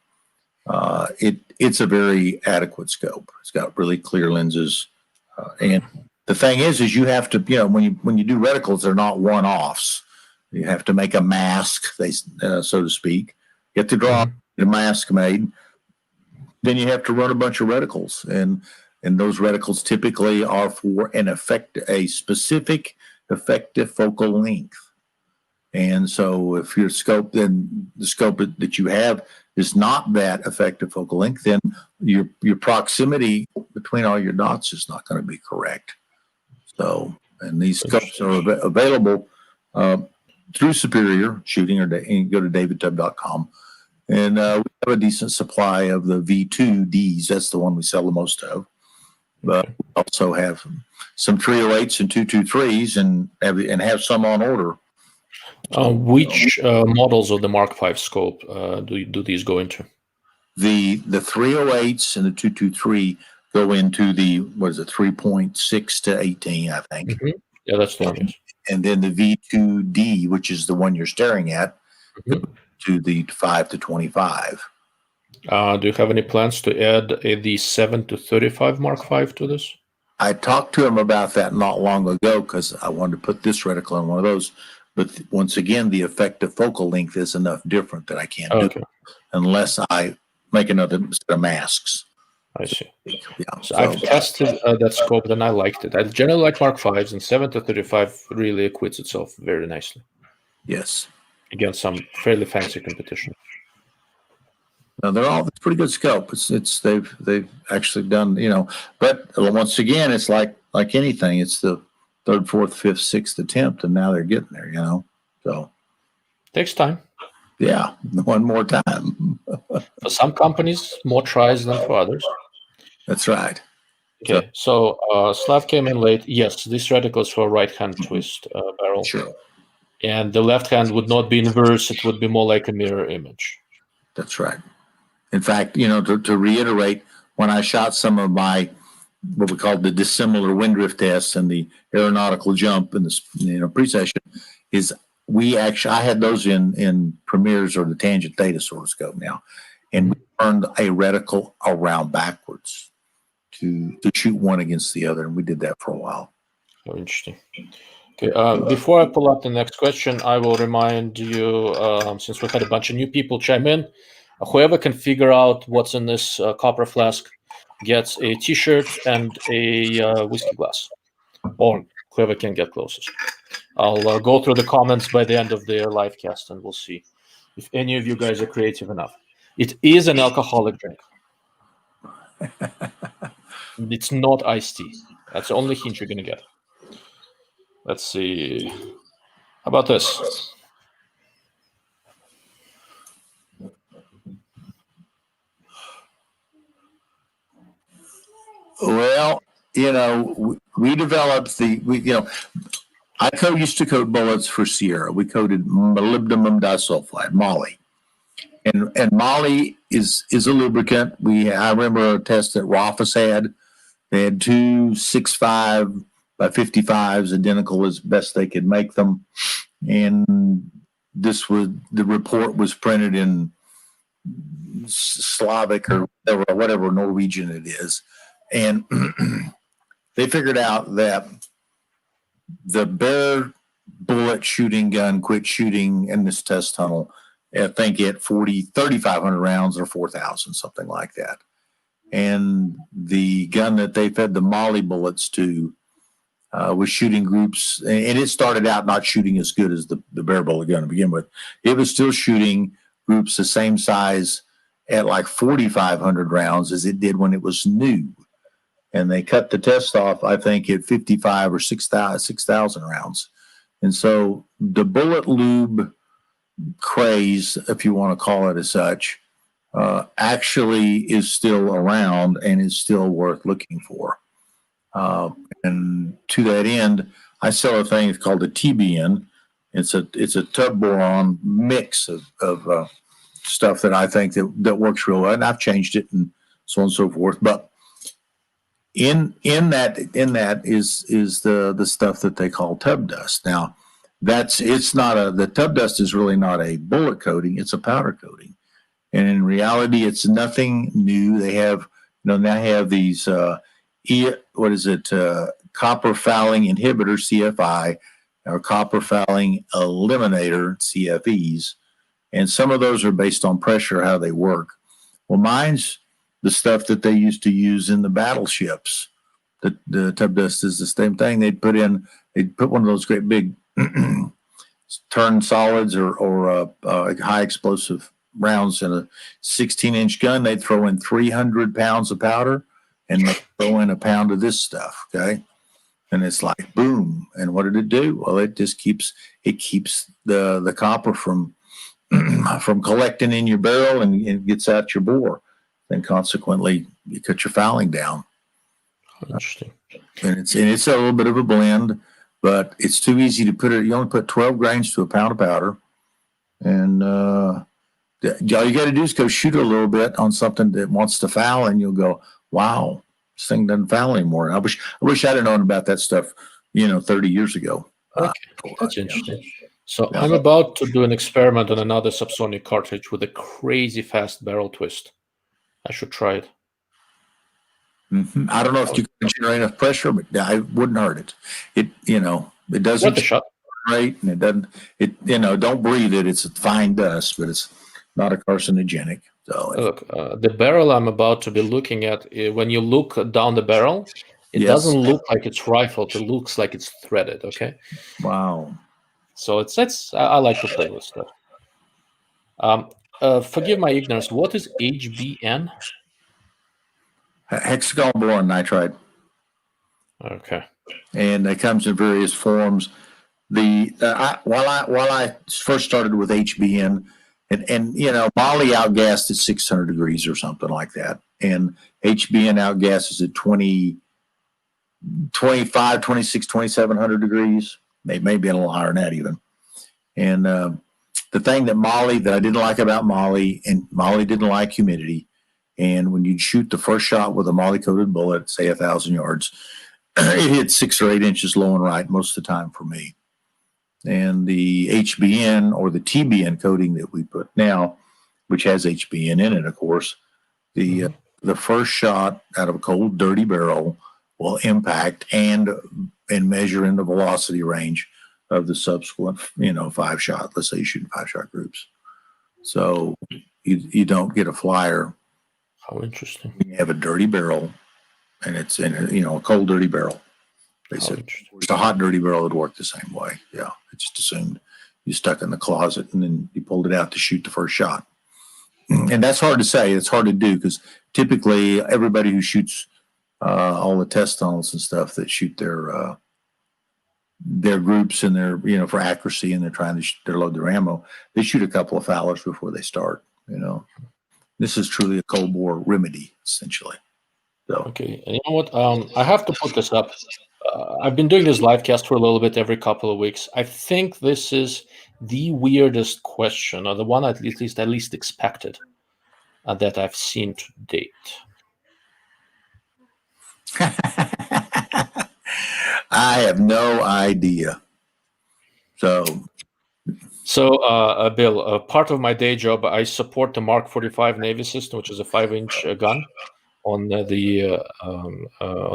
It's a very adequate scope. It's got really clear lenses, and the thing is you have to, when you do reticles, they're not one-offs. You have to make a mask, so to speak. You have to draw a mask made. Then you have to run a bunch of reticles, and those reticles typically are for a specific effective focal length. And so if your scope, then the scope that you have is not that effective focal length, then your proximity between all your dots is not going to be correct. So, and these scopes are available through Superior Shooting, or go to davidtubb.com. And we have a decent supply of the V2Ds. That's the one we sell the most of. But we also have some 308s and 223s and have some on order.
Which models of the Mark V scope do these go into?
The 308s and the 223 go into the 3.6 to 18, I think.
Yeah, that's the one. Yes.
And then the V2D, which is the one you're staring at, to the 5 to 25.
Do you have any plans to add the 7 to 35 Mark V to this?
I talked to him about that not long ago because I wanted to put this reticle on one of those. But once again, the effective focal length is enough different that I can't do it unless I make another set of masks.
I see.
Yeah,
so I've tested that scope and I liked it. I generally like Mark V's, and 7 to 35 really acquits itself very nicely.
Yes.
Against some fairly fancy competition.
No, it's pretty good scope. They've actually done, but once again, it's like anything. It's the 3rd, 4th, 5th, 6th attempt, and now they're getting there, So
takes time.
Yeah, one more time.
For some companies, more tries than for others.
That's right.
Okay, so Slav came in late. Yes, this reticle is for right-hand twist barrel.
Sure.
And the left hand would not be inverse. It would be more like a mirror image.
That's right. In fact, to reiterate, when I shot some of my what we call the dissimilar wind drift tests and the aeronautical jump in the pre-session, I had those in Premier's or the tangent theta sort of scope now, and we turned a reticle around backwards to shoot one against the other, and we did that for a while.
Oh, interesting. Okay, before I pull up the next question, I will remind you, since we've had a bunch of new people chime in, whoever can figure out what's in this copper flask gets a T-shirt and a whiskey glass, or whoever can get closest. I'll go through the comments by the end of the live cast, and we'll see if any of you guys are creative enough. It is an alcoholic drink. It's not iced tea. That's the only hint you're going to get. Let's see. How about this?
Well, we developed I used to coat bullets for Sierra. We coated molybdenum disulfide, Molly. And Molly is a lubricant. I remember a test that Rofus had. They had 2 6.5 by 55s, identical as best they could make them. And the report was printed in Slavic or whatever Norwegian it is. And they figured out that the bare bullet shooting gun quit shooting in this test tunnel, I think at 3,500 rounds or 4,000, something like that. And the gun that they fed the Molly bullets to was shooting groups, and it started out not shooting as good as the bare bullet gun to begin with. It was still shooting groups the same size at like 4,500 rounds as it did when it was new. And they cut the test off, I think, at 55 or 6,000 rounds. And so the bullet lube craze, if you want to call it as such, actually is still around and is still worth looking for. And to that end, I sell a thing called a TBN. It's a Tubb boron mix of stuff that I think that works real well. And I've changed it and so on and so forth. But in that is the stuff that they call Tubb dust. Now, it's not the Tubb dust is really not a bullet coating, it's a powder coating. And in reality, it's nothing new. They have, now have these, copper fouling inhibitor, CFI, or copper fouling eliminator, CFEs. And some of those are based on pressure, how they work. Well, mine's the stuff that they used to use in the battleships. The Tubb dust is the same thing. They'd put one of those great big turn solids or high explosive rounds in a 16-inch gun. They'd throw in 300 pounds of powder and they'd throw in a pound of this stuff. Okay. And it's like, boom. And what did it do? Well, it just keeps the copper from collecting in your barrel and gets out your bore. And consequently, you cut your fouling down.
Interesting.
And it's a little bit of a blend, but it's too easy to put it. You only put 12 grains to a pound of powder. And all you got to do is go shoot a little bit on something that wants to foul, and you'll go, wow, this thing doesn't foul anymore. I wish I'd have known about that stuff, 30 years ago.
Okay, that's interesting. So I'm about to do an experiment on another subsonic cartridge with a crazy fast barrel twist. I should try it.
Mm-hmm. I don't know if you can generate enough pressure, but I wouldn't hurt it. It doesn't right, and it doesn't. Don't breathe it. It's a fine dust, but it's not a carcinogenic. So
look, the barrel I'm about to be looking at, when you look down the barrel, it doesn't look like it's rifled. It looks like it's threaded. Okay.
Wow.
So I like to play with stuff. Forgive my ignorance. What is HBN?
Hexagon boron nitride.
Okay.
And it comes in various forms. While I first started with HBN, and Moly outgassed at 600 degrees or something like that, and HBN outgasses at 25, 26, 2700 degrees. They may be a little higher than that even. And the thing that I didn't like about Moly, and Moly didn't like humidity. And when you'd shoot the first shot with a Moly-coated bullet, say 1,000 yards, it hit 6 or 8 inches low and right most of the time for me. And the HBN or the TBN coating that we put now, which has HBN in it, of course, the first shot out of a cold, dirty barrel will impact and measure in the velocity range of the subsequent, 5-shot. Let's say you shoot 5-shot groups. So you don't get a flyer.
How interesting.
You have a dirty barrel, and it's in a cold, dirty barrel. They said a hot, dirty barrel would work the same way. Yeah, it just assumed you stuck in the closet and then you pulled it out to shoot the first shot. And that's hard to say. It's hard to do because typically everybody who shoots all the test tunnels and stuff that shoot their groups and their for accuracy, and they're trying to load their ammo, they shoot a couple of foulers before they start. This is truly a cold bore remedy, essentially. So.
Okay, and you know what? I have to put this up. I've been doing this live cast for a little bit every couple of weeks. I think this is the weirdest question, or the one at least expected, that I've seen to date.
I have no idea. So,
Bill, part of my day job, I support the Mark 45 Navy system, which is a 5-inch gun on the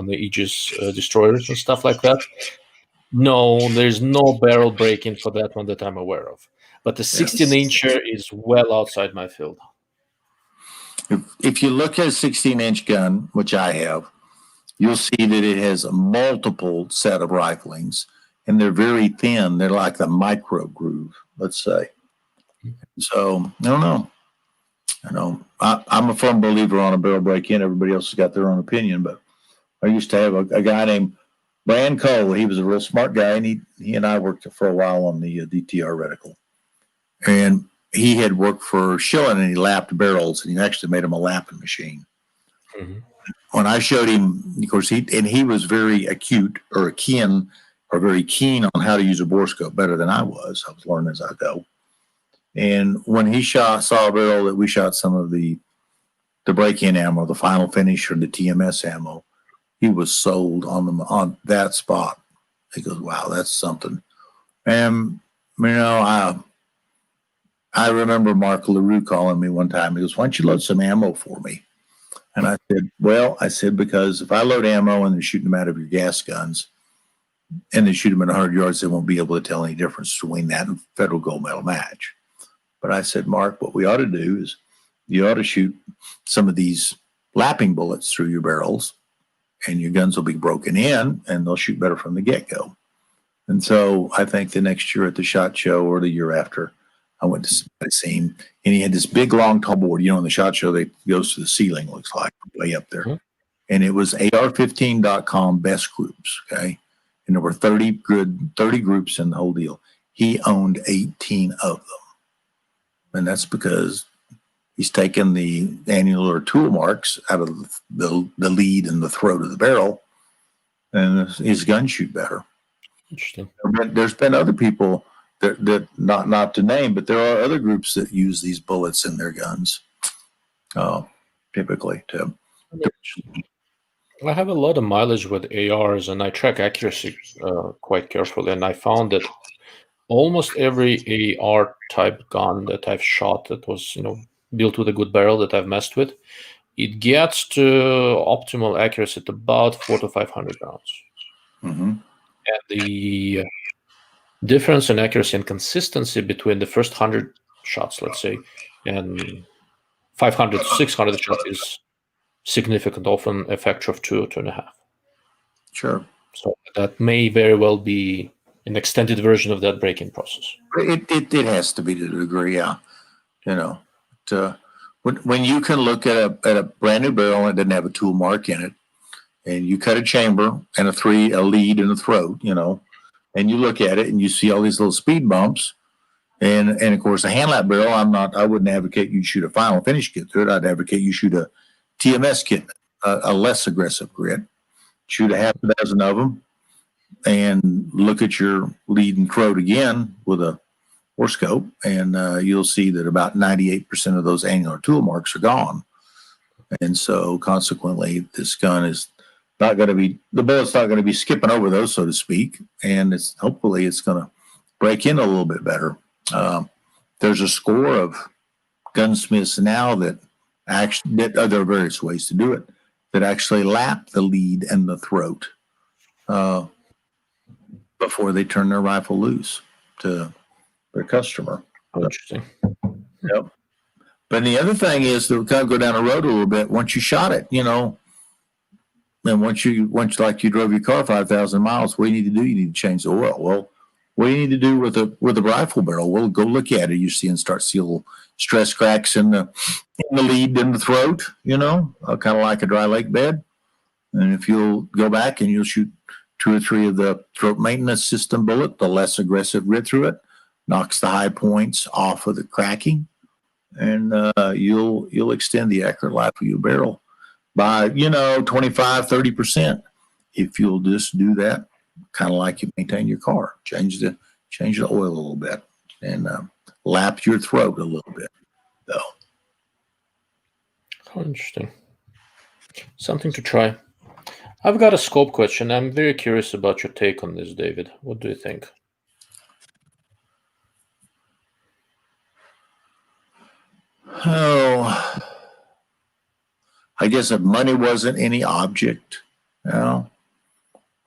Aegis destroyers and stuff like that. No, there's no barrel break-in for that one that I'm aware of. But the 16-incher is well outside my field.
If you look at a 16-inch gun, which I have, you'll see that it has a multiple set of riflings, and they're very thin. They're like the micro groove, let's say. So I don't know. I'm a firm believer on a barrel break-in. Everybody else has got their own opinion, but I used to have a guy named Brian Cole. He was a real smart guy, and he and I worked for a while on the DTR reticle. And he had worked for Schillen, and he lapped barrels, and he actually made him a lapping machine. Mm-hmm. When I showed him, of course, he was very acute or very keen on how to use a bore scope better than I was. I was learning as I go. And when he saw a barrel that we shot some of the break-in ammo, the final finish or the TMS ammo, he was sold on that spot. He goes, "Wow, that's something." And, I remember Mark LaRue calling me one time. He goes, "Why don't you load some ammo for me?" And I said, "Well," I said, "because if I load ammo and they're shooting them out of your gas guns and they shoot them at 100 yards, they won't be able to tell any difference between that and federal gold medal match." But I said, "Mark, what we ought to do is you ought to shoot some of these lapping bullets through your barrels and your guns will be broken in and they'll shoot better from the get-go." And so I think the next year at the SHOT Show or the year after, I went to see him, and he had this big, long, tall board. In the SHOT Show, they goes to the ceiling, looks like, way up there. And it was AR15.com best groups, okay? And there were 30 groups in the whole deal. He owned 18 of them. And that's because he's taken the annular tool marks out of the lead and the throat of the barrel, and his guns shoot better.
Interesting.
There's been other people that not to name, but there are other groups that use these bullets in their guns, typically.
I have a lot of mileage with ARs, and I track accuracy quite carefully, and I found that almost every AR type gun that I've shot that was, built with a good barrel that I've messed with, it gets to optimal accuracy at about 400 to 500 rounds.
Mm-hmm.
And the difference in accuracy and consistency between the first 100 shots, let's say, and 500 to 600 shots is significant, often a factor of 2 or 2.5.
Sure.
So that may very well be an extended version of that break-in process.
It has to be to a degree, yeah. When you can look at a brand new barrel and it doesn't have a tool mark in it, and you cut a chamber and a lead and a throat, and you look at it and you see all these little speed bumps, and of course a hand lap barrel, I wouldn't advocate you shoot a final finish kit through it. I'd advocate you shoot a TMS kit, a less aggressive grit. Shoot a half a dozen of them, and look at your lead and throat again with a scope, and you'll see that about 98% of those annular tool marks are gone. And so consequently, this gun is not going to be, the bullet's not going to be skipping over those, so to speak, and hopefully it's going to break in a little bit better. There's a score of gunsmiths now that there are various ways to do it, that actually lap the lead and the throat before they turn their rifle loose to their customer.
Interesting.
Yep. But the other thing is to kind of go down the road a little bit. Once you shot it, and once like you drove your car 5,000 miles, what do you need to do? You need to change the oil. Well, what do you need to do with a rifle barrel? Well, go look at it. You see and start see little stress cracks in the lead and the throat. Kind of like a dry lake bed. And if you'll go back and you'll shoot 2 or 3 of the throat maintenance system bullet, the less aggressive grit through it, knocks the high points off of the cracking, and you'll extend the accurate life of your barrel by 25, 30% if you'll just do that, kind of like you maintain your car. Change the oil a little bit and lap your throat a little bit, though.
Oh, interesting. Something to try. I've got a scope question. I'm very curious about your take on this, David. What do you think?
Oh, I guess if money wasn't any object, I don't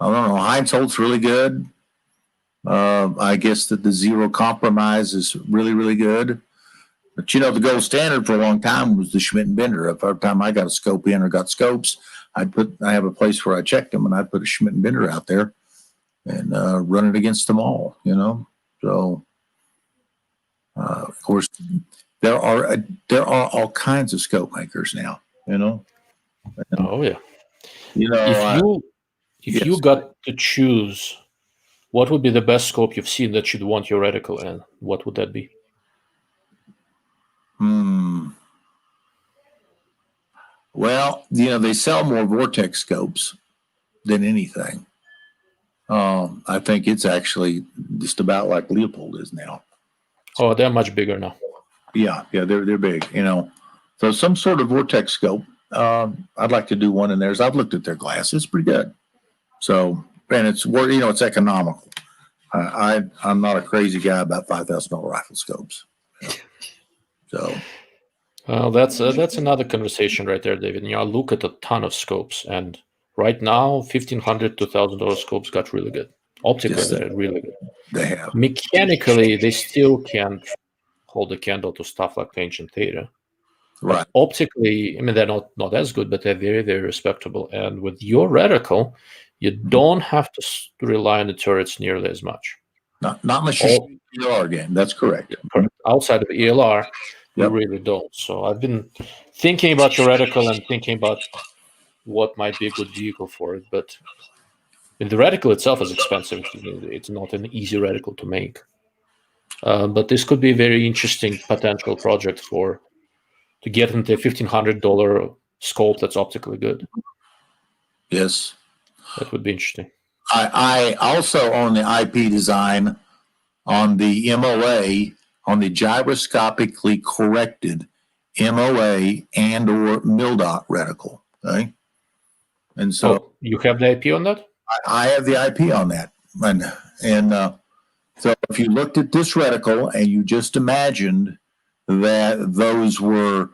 know. Hindsight's really good. I guess that the zero compromise is really, really good. But the gold standard for a long time was the Schmidt and Bender. Every time I got a scope in or got scopes, I have a place where I checked them, and I'd put a Schmidt and Bender out there and run it against them all. So of course there are all kinds of scope makers now.
Oh yeah. If
Yes.
you got to choose, what would be the best scope you've seen that you'd want your reticle in? What would that be?
Well, they sell more vortex scopes than anything. I think it's actually just about like Leopold is now.
Oh, they're much bigger now.
Yeah, they're big. So some sort of vortex scope. I'd like to do one in theirs. I've looked at their glass; it's pretty good. So, and it's economical. I'm not a crazy guy about $5,000 rifle scopes. So,
Well, that's another conversation right there, David. I look at a ton of scopes, and right now, $1,500 to $1,000 scopes got really good. Optically,
Yes,
they're really good.
they have.
Mechanically, they still can't hold a candle to stuff like ancient theta.
Right.
But optically, I mean, they're not as good, but they're very, very respectable. And with your reticle, you don't have to rely on the turrets nearly as much.
Not unless you shoot ELR game. That's correct.
Correct. Outside of ELR, you
Yep.
really don't. So I've been thinking about your reticle and thinking about what might be a good vehicle for it. But the reticle itself is expensive. It's not an easy reticle to make. But this could be a very interesting potential project to get into a $1,500 scope that's optically good.
Yes.
That would be interesting.
I also own the IP design on the MOA, on the gyroscopically corrected MOA and or MILDOT reticle. Okay. And so
you have the IP on that?
I have the IP on that. And so if you looked at this reticle and you just imagined that those were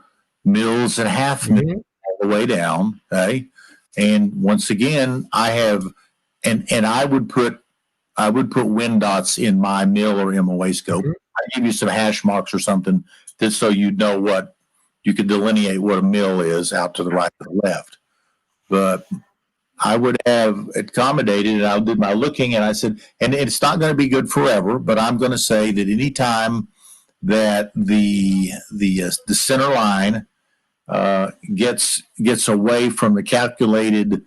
mils and half mils all the way down, okay? And once again, I have, and I would put wind dots in my mil or MOA scope. I give you some hash marks or something just so you know what you could delineate what a mil is out to the right or the left. But I would have accommodated, and I did my looking, and I said, and it's not going to be good forever, but I'm going to say that any time that the center line gets away from the calculated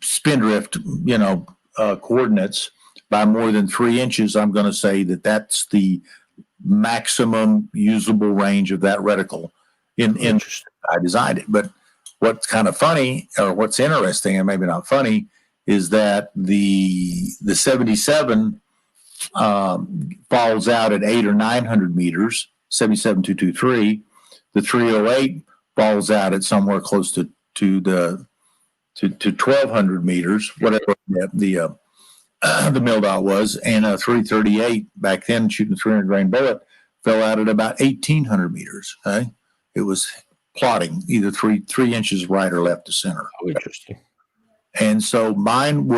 spindrift, coordinates by more than 3 inches, I'm going to say that that's the maximum usable range of that reticle. In I designed it, but what's kind of funny, or what's interesting, and maybe not funny, is that the 77 falls out at 800 or 900 meters, 77223. The 308 falls out at somewhere close to 1,200 meters, whatever the MILDOT was, and a 338 back then shooting a 300 grain bullet fell out at about 1,800 meters. Okay? It was plotting either three inches right or left to center.
Oh, interesting.
And so mine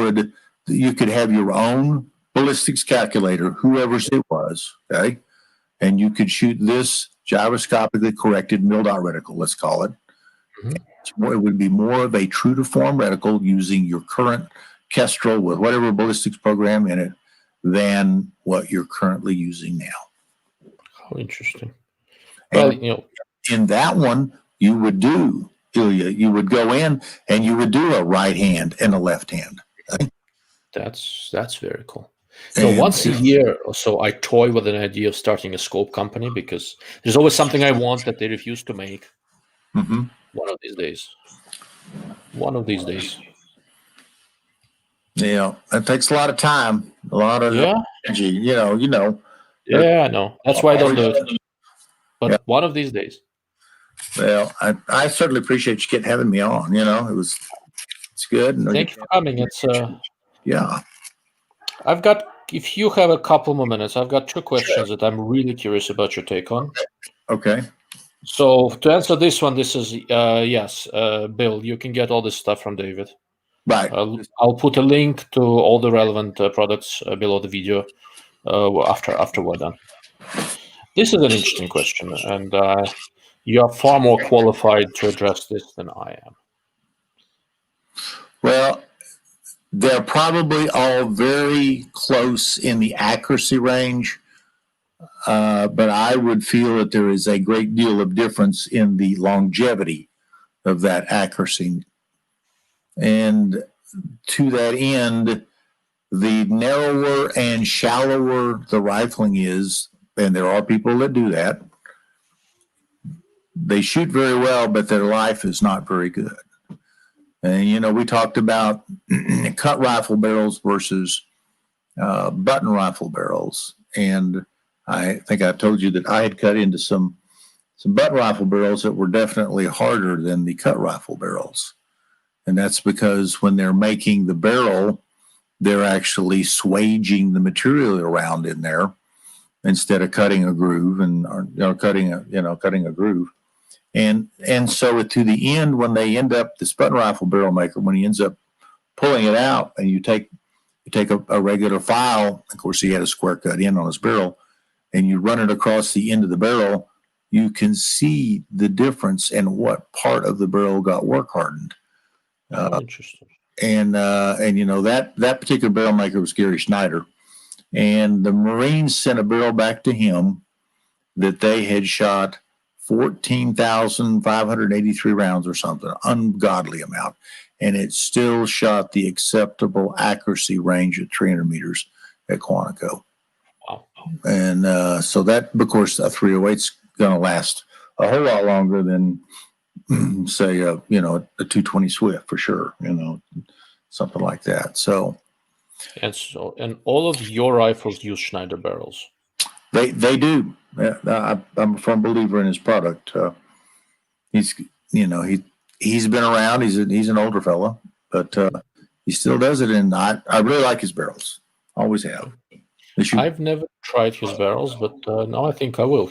you could have your own ballistics calculator, whoever's it was, okay? And you could shoot this gyroscopically corrected MILDOT reticle, let's call it. Mm-hmm. It would be more of a true to form reticle using your current Kestrel with whatever ballistics program in it than what you're currently using now.
How interesting.
And well, in that one, you would go in and you would do a right hand and a left hand. Okay?
That's very cool. So once a year or so, I toy with an idea of starting a scope company because there's always something I want that they refuse to make. Mm-hmm. One of these days.
Yeah, it takes a lot of time, a lot of energy. You know.
Yeah, I know. That's why I don't do it. But one of these days.
Well, I certainly appreciate you having me on. It's good.
Thank you for coming. It's
yeah.
If you have a couple more minutes, I've got 2 questions that I'm really curious about your take on.
Okay.
So to answer this one, this is yes, Bill. You can get all this stuff from David.
Right.
I'll put a link to all the relevant products below the video after we're done. This is an interesting question, and you are far more qualified to address this than I am.
Well, they're probably all very close in the accuracy range, but I would feel that there is a great deal of difference in the longevity of that accuracy. And to that end, the narrower and shallower the rifling is, and there are people that do that, they shoot very well, but their life is not very good. And, we talked about cut rifle barrels versus button rifle barrels. And I think I told you that I had cut into some button rifle barrels that were definitely harder than the cut rifle barrels. And that's because when they're making the barrel, they're actually swaging the material around in there instead of cutting a groove cutting a groove. And so to the end, when they end up, the Sputnik rifle barrel maker, when he ends up pulling it out, and you take a regular file, of course he had a square cut in on his barrel, and you run it across the end of the barrel, you can see the difference in what part of the barrel got work hardened.
Interesting.
And that particular barrel maker was Gary Schneider, and the Marines sent a barrel back to him that they had shot 14,583 rounds or something, ungodly amount, and it still shot the acceptable accuracy range at 300 meters at Quantico.
Wow.
And so that, of course, a 308's going to last a whole lot longer than, say, a 220 Swift for sure, something like that. So,
and all of your rifles use Schneider barrels.
They do. I'm a firm believer in his product. He's been around. He's an older fella, but he still does it. And I really like his barrels. Always have.
I've never tried his barrels, but now I think I will.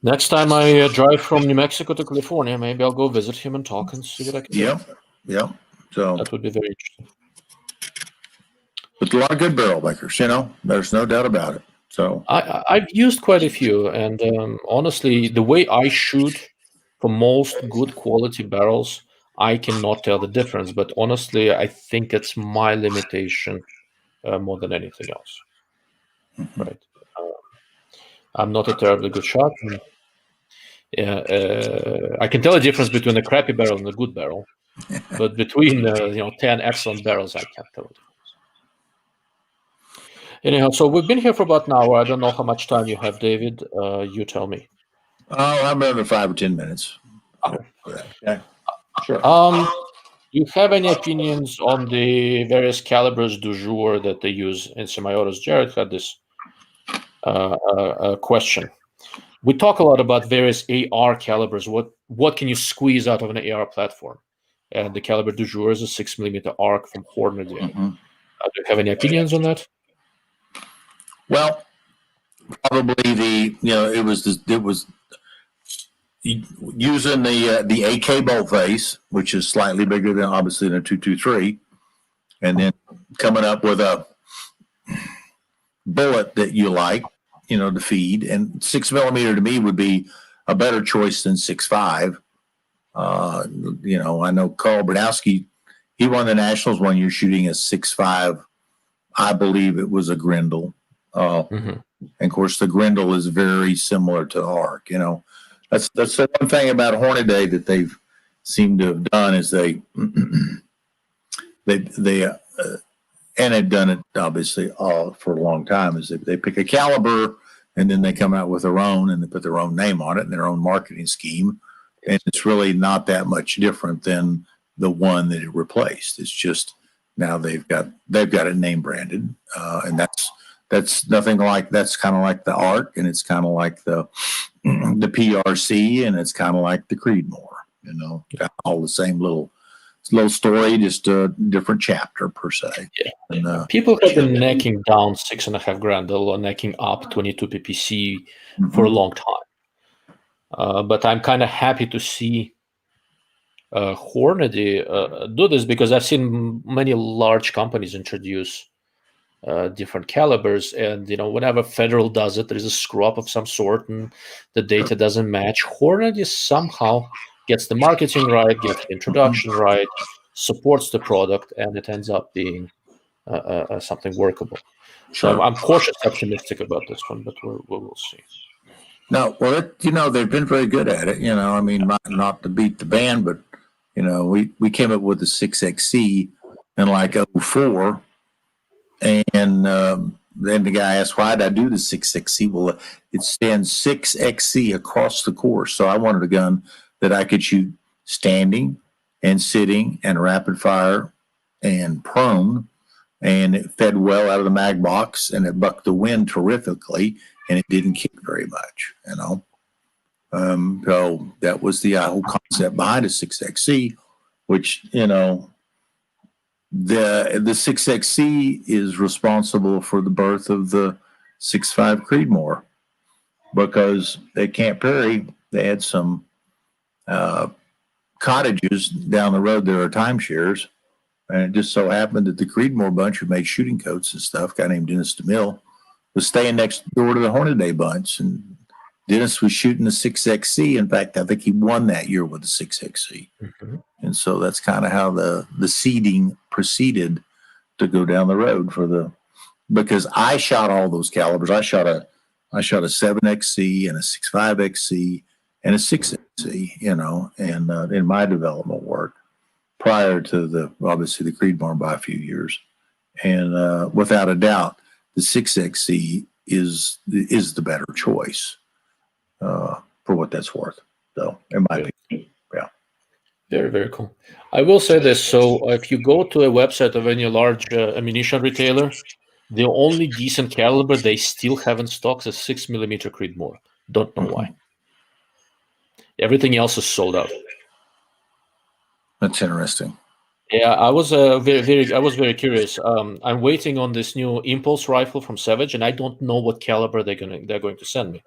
Next time I drive from New Mexico to California, maybe I'll go visit him and talk and see what I can do.
Yeah. So
that would be very interesting.
But a lot of good barrel makers, there's no doubt about it. So
I've used quite a few, and honestly, the way I shoot for most good quality barrels, I cannot tell the difference. But honestly, I think it's my limitation more than anything else. Mm-hmm. Right? I'm not a terribly good shot. I can tell the difference between a crappy barrel and a good barrel, but between 10 excellent barrels, I can't tell the difference. Anyhow, so we've been here for about an hour. I don't know how much time you have, David. You tell me.
Oh, I'm another 5 or 10 minutes.
Yeah, sure. Do you have any opinions on the various calibers du jour that they use in semi-autos? Jared had this question. We talk a lot about various AR calibers. What can you squeeze out of an AR platform? And the caliber du jour is a 6mm arc from Hornady.
Mm-hmm.
Do you have any opinions on that?
Well, probably it was using the AK bolt face, which is slightly bigger than obviously than a 223, and then coming up with a bullet that you like, to feed. And 6mm to me would be a better choice than 6.5. I know Carl Bernowski, he won the Nationals one year shooting a 6.5. I believe it was a Grendel. And of course, the Grendel is very similar to ARC. That's the one thing about Hornady that they've seemed to have done is they and they've done it obviously all for a long time. Is they pick a caliber and then they come out with their own and they put their own name on it and their own marketing scheme, and it's really not that much different than the one that it replaced. It's just now they've got it name branded, and that's nothing like, that's kind of like the ARC, and it's kind of like the PRC, and it's kind of like the Creedmoor, all the same little story, just a different chapter per se.
Yeah. And, people have been necking down $6.5 Grendel or necking up 22 PPC for a long time. But I'm kind of happy to see Hornady do this, because I've seen many large companies introduce different calibers, and whenever Federal does it, there's a screw up of some sort and the data doesn't match. Hornady somehow gets the marketing right, gets the introduction right, supports the product, and it ends up being something workable.
Sure.
So I'm cautiously optimistic about this one, but we'll see.
No, well, they've been very good at it. Not to beat the band, but we came up with the 6XC in like 04. And then the guy asked, why did I do the 6XC? Well, it stands 6XC across the course. So I wanted a gun that I could shoot standing and sitting and rapid fire and prone. And it fed well out of the mag box, and it bucked the wind terrifically, and it didn't kick very much, So that was the whole concept behind a 6XC, which, the 6XC is responsible for the birth of the 6.5 Creedmoor, because at Camp Perry they had some cottages down the road. There are timeshares, and it just so happened that the Creedmoor bunch, who made shooting coats and stuff, a guy named Dennis DeMille, was staying next door to the Hornaday bunch, and Dennis was shooting the 6XC. In fact, I think he won that year with the 6XC.
Mm-hmm.
And so that's kind of how the seeding proceeded to go down the road because I shot all those calibers. I shot a 7XC and a 6.5XC and a 6XC, and in my development work prior to obviously the Creedmoor by a few years. And without a doubt, the 6XC is the better choice for what that's worth. So, in my opinion, yeah.
Very, very cool. I will say this. So if you go to a website of any large ammunition retailer, the only decent caliber they still have in stock is 6mm Creedmoor. Don't know why. Everything else is sold out.
That's interesting.
Yeah, I was very curious. I'm waiting on this new impulse rifle from Savage, and I don't know what caliber they're going to send me.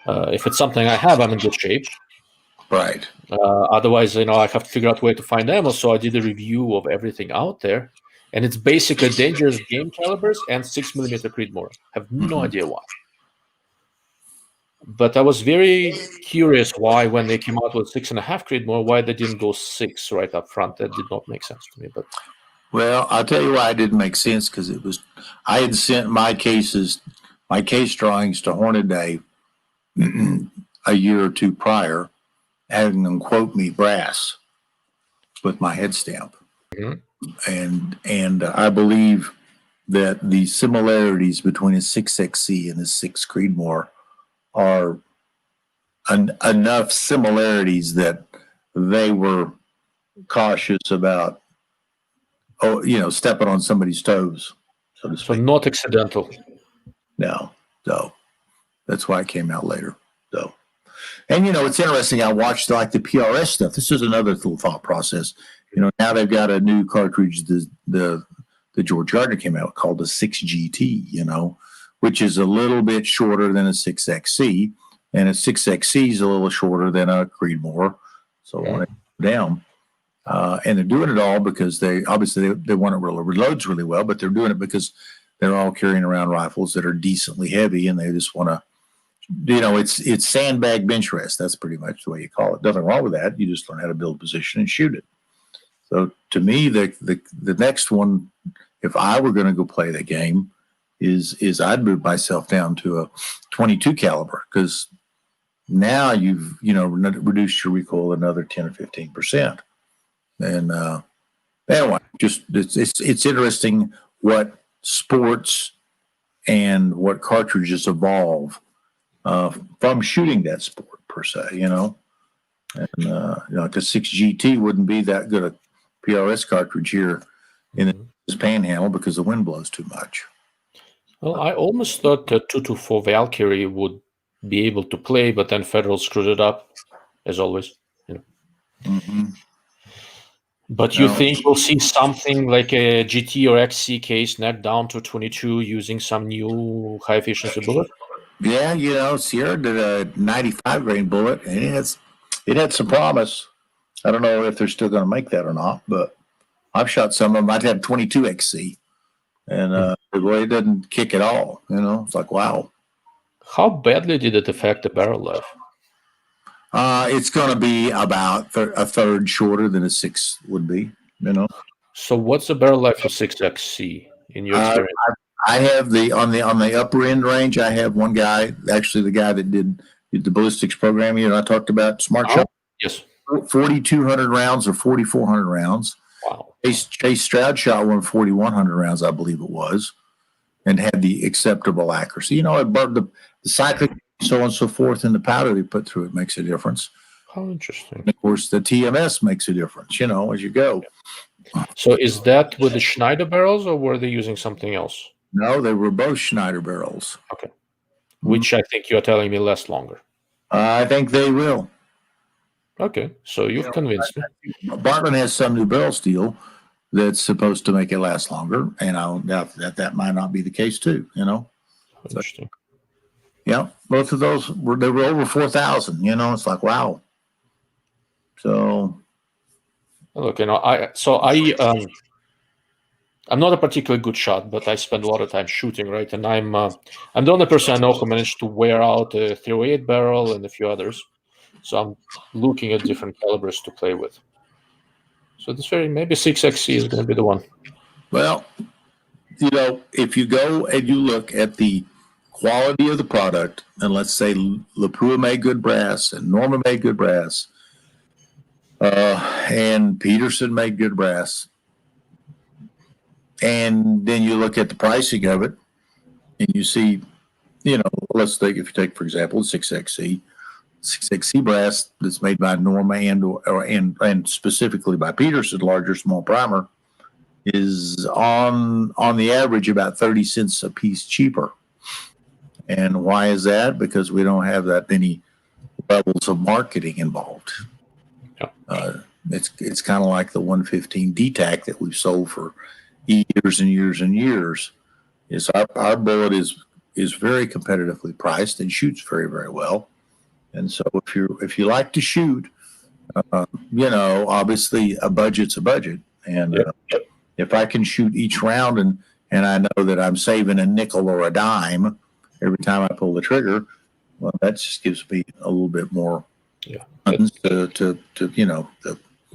If it's something I have, I'm in good shape.
Right.
Otherwise, I have to figure out where to find ammo. So I did a review of everything out there, and it's basically dangerous game calibers and 6mm Creedmoor. I have no idea why. But I was very curious why, when they came out with 6.5 Creedmoor, why they didn't go 6 right up front. That did not make sense to me. But
well, I'll tell you why it didn't make sense, because I had sent my case drawings to Hornaday a year or two prior, having them quote me brass with my head stamp. Mm-hmm. And I believe that the similarities between a 6XC and a 6 Creedmoor are enough similarities that they were cautious about, stepping on somebody's toes, so to speak.
So not accidental.
No. So that's why it came out later. So, and it's interesting. I watched like the PRS stuff. This is another little thought process. Now they've got a new cartridge, the George Gardner came out, called the 6GT, which is a little bit shorter than a 6XC, and a 6XC is a little shorter than a Creedmoor. So on it down. And they're doing it all because they want it reloads really well, but they're doing it because they're all carrying around rifles that are decently heavy, and they just want to, it's sandbag bench rest. That's pretty much the way you call it. Nothing wrong with that. You just learn how to build position and shoot it. So to me, the next one, if I were going to go play the game, is I'd move myself down to a 22 caliber, because now you've reduced your recoil another 10 or 15%. And anyway, just it's interesting what sports and what cartridges evolve from shooting that sport per se, and like a 6GT wouldn't be that good a PRS cartridge here in this panhandle because the wind blows too much.
Well, I almost thought that 224 Valkyrie would be able to play, but then Federal screwed it up, as always.
Mm-hmm.
But you think we'll see something like a GT or XC case neck down to 22 using some new high efficiency bullet?
Yeah, Sierra did a 95 grain bullet, and it had some promise. I don't know if they're still going to make that or not, but I've shot some of them. I'd had 22 XC, and it doesn't kick at all. It's like, wow.
How badly did it affect the barrel life?
It's going to be about a third shorter than a 6 would be,
So what's the barrel life for 6XC in your experience?
I have on the upper end range. I have one guy, actually the guy that did the ballistics program. I talked about Smart Shot.
Yes.
4,200 rounds or 4,400 rounds.
Wow.
Chase Stroud shot one 4,100 rounds, I believe it was, and had the acceptable accuracy. The cyclic, so on and so forth, and the powder they put through it makes a difference.
How interesting.
And of course, the TMS makes a difference, as you go.
So is that with the Schneider barrels, or were they using something else?
No, they were both Schneider barrels.
Okay. Which I think you're telling me lasts longer.
I think they will.
Okay, so you've convinced me.
Bartman has some new barrel steel that's supposed to make it last longer, and I'll doubt that might not be the case too.
Interesting.
Yeah, both of those were over 4,000. It's like wow. So
Look, I'm not a particularly good shot, but I spend a lot of time shooting, right? And I'm the only person I know who managed to wear out a .308 barrel and a few others. So I'm looking at different calibers to play with. So maybe 6XC is going to be the one.
Well, if you go and you look at the quality of the product, and let's say LaPrua made good brass and Norma made good brass, and Peterson made good brass, and then you look at the pricing of it, and you see, let's think if you take, for example, 6XC brass that's made by Norma and specifically by Peterson, larger small primer, is on the average about 30 cents a piece cheaper. And why is that? Because we don't have that many levels of marketing involved.
Yeah.
It's kind of like the 115 DTAC that we've sold for years and years and years. Is our bullet is very competitively priced and shoots very, very well. And so if you like to shoot, obviously a budget's a budget. And if I can shoot each round and I know that I'm saving a nickel or a dime every time I pull the trigger, well, that just gives me a little bit more to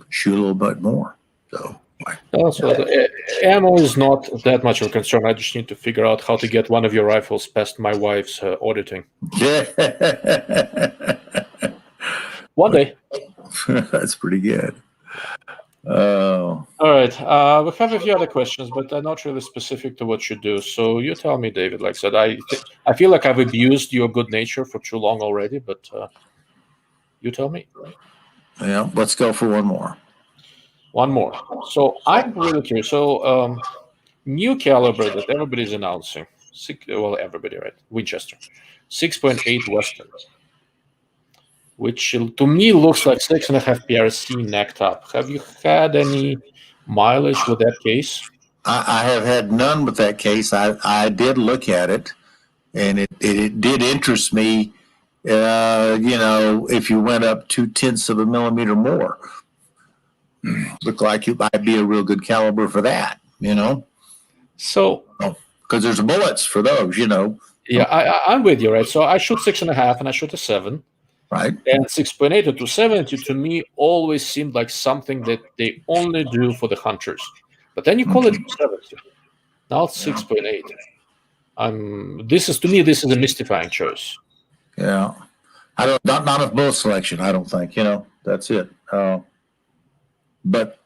shoot a little bit more. So
the ammo is not that much of a concern. I just need to figure out how to get one of your rifles past my wife's auditing. One day.
That's pretty good.
All right. We have a few other questions, but they're not really specific to what you do. So you tell me, David. Like I said, I feel like I've abused your good nature for too long already, but you tell me.
Yeah, let's go for one more.
One more. So I'm really curious. So new caliber that everybody's announcing. Everybody, right? Winchester, 6.8 Western, which to me looks like 6.5 PRC necked up. Have you had any mileage with that case?
I have had none with that case. I did look at it, and it did interest me. If you went up 0.2 of a millimeter more, looked like it might be a real good caliber for that.
So
because there's bullets for those.
Yeah, I'm with you, right? So I shoot 6.5 and I shoot a 7.
Right.
And 6.8 to 270 to me always seemed like something that they only do for the hunters. But then you call it 270. Now it's 6.8. This is a mystifying choice.
Yeah. Not enough bullet selection, I don't think. That's it. But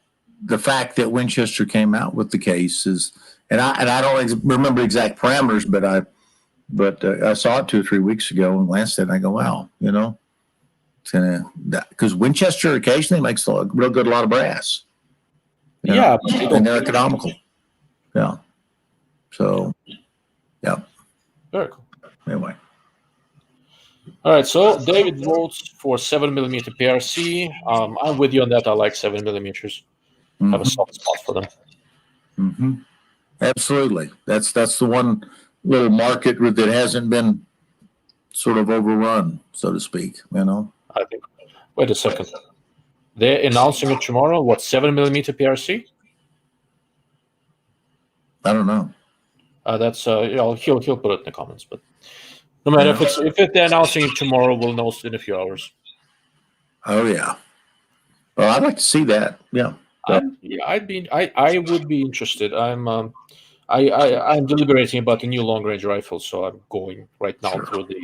the fact that Winchester came out with the case is, and I don't remember exact parameters, but I saw it 2 or 3 weeks ago and glanced at it and I go, wow, because Winchester occasionally makes a lot of brass.
Yeah,
and they're economical. Yeah. So, yeah.
Very cool.
Anyway.
All right. So David votes for 7mm PRC. I'm with you on that. I like 7mm. Have a soft spot for them.
Mm-hmm. Absolutely. That's the one little market that hasn't been sort of overrun, so to speak.
I think. Wait a second. They're announcing it tomorrow. What, 7mm PRC?
I don't know.
That's he'll put it in the comments. But no matter if they're announcing it tomorrow, we'll know in a few hours.
Oh yeah. Well, I'd like to see that. Yeah.
I would be interested. I'm deliberating about the new long range rifle, so I'm going right now through the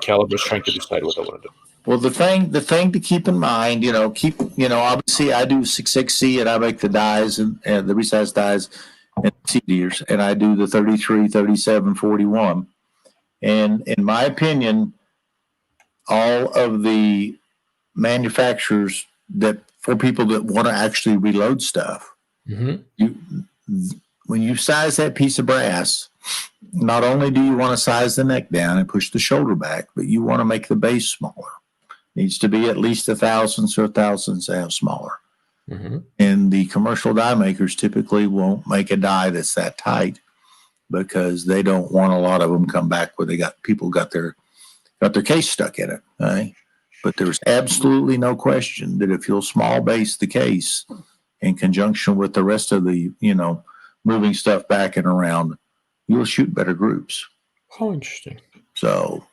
calibers, trying to decide what I want to do.
Well, the thing to keep in mind, obviously I do 6XC and I make the dies and the resized dies and CDers, and I do the 33, 37, 41. And in my opinion, all of the manufacturers for people that want to actually reload stuff, when you size that piece of brass, not only do you want to size the neck down and push the shoulder back, but you want to make the base smaller. Needs to be at least 1,000 or 1,000 smaller. And the commercial die makers typically won't make a die that's that tight because they don't want a lot of them come back where people got their case stuck in it. Right? But there's absolutely no question that if you'll small base the case in conjunction with the rest of the, moving stuff back and around, you'll shoot better groups.
How interesting.
So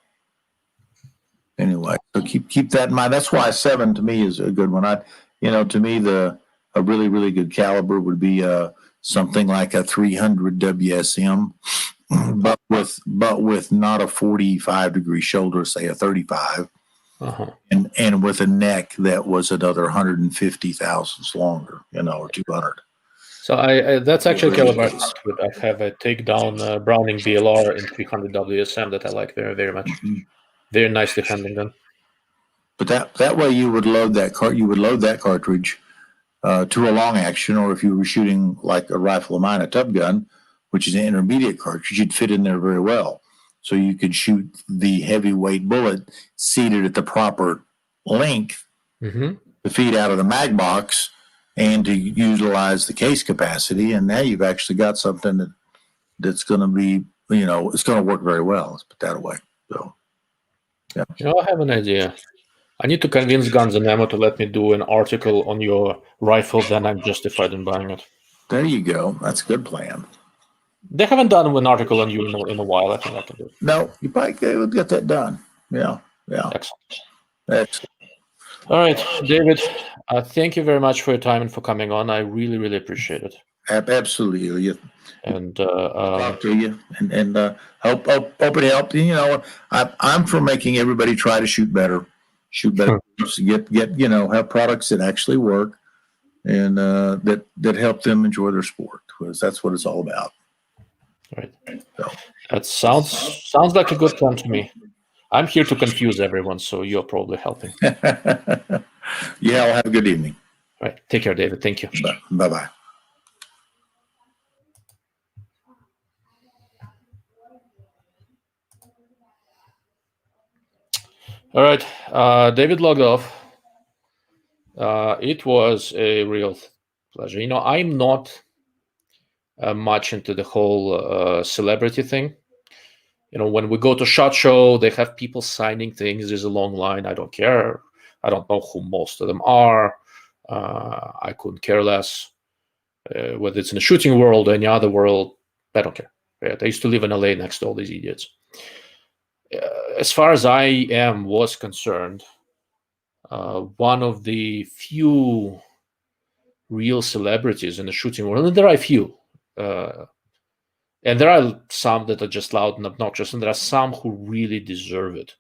anyway, so keep that in mind. That's why 7 to me is a good one. To me, a really, really good caliber would be something like a 300 WSM, but with not a 45-degree shoulder, say a 35, and with a neck that was another 150 thousandths longer, or 200.
So that's actually a caliber I have a takedown Browning BLR in 300 WSM that I like very, very much. Very nicely handling them.
But that way you would load that cartridge to a long action, or if you were shooting like a rifle of mine, a Tubb gun, which is an intermediate cartridge, you'd fit in there very well. So you could shoot the heavyweight bullet seated at the proper length to feed out of the mag box and to utilize the case capacity. And now you've actually got something that's going to be, it's going to work very well. Let's put that away. So, yeah.
I have an idea. I need to convince Guns and Ammo to let me do an article on your rifle, then I'm justified in buying it.
There you go. That's a good plan.
They haven't done an article on you in a while. I think I can do it.
No, you probably could get that done. Yeah. Excellent.
All right, David, thank you very much for your time and for coming on. I really, really appreciate it.
Absolutely.
And
talk to you and hope it helped. I'm for making everybody try to shoot better, get have products that actually work and that help them enjoy their sport, because that's what it's all about.
Right. So. That sounds like a good plan to me. I'm here to confuse everyone, so you're probably helping.
Yeah, I'll have a good evening.
All right. Take care, David. Thank you.
Bye-bye.
All right. David logged off. It was a real pleasure. I'm not much into the whole celebrity thing. When we go to SHOT Show, they have people signing things. There's a long line. I don't care. I don't know who most of them are. I couldn't care less. Whether it's in the shooting world or any other world, I don't care. Right? I used to live in LA next to all these idiots. As far as I was concerned, one of the few real celebrities in the shooting world, and there are a few, and there are some that are just loud and obnoxious, and there are some who really deserve it,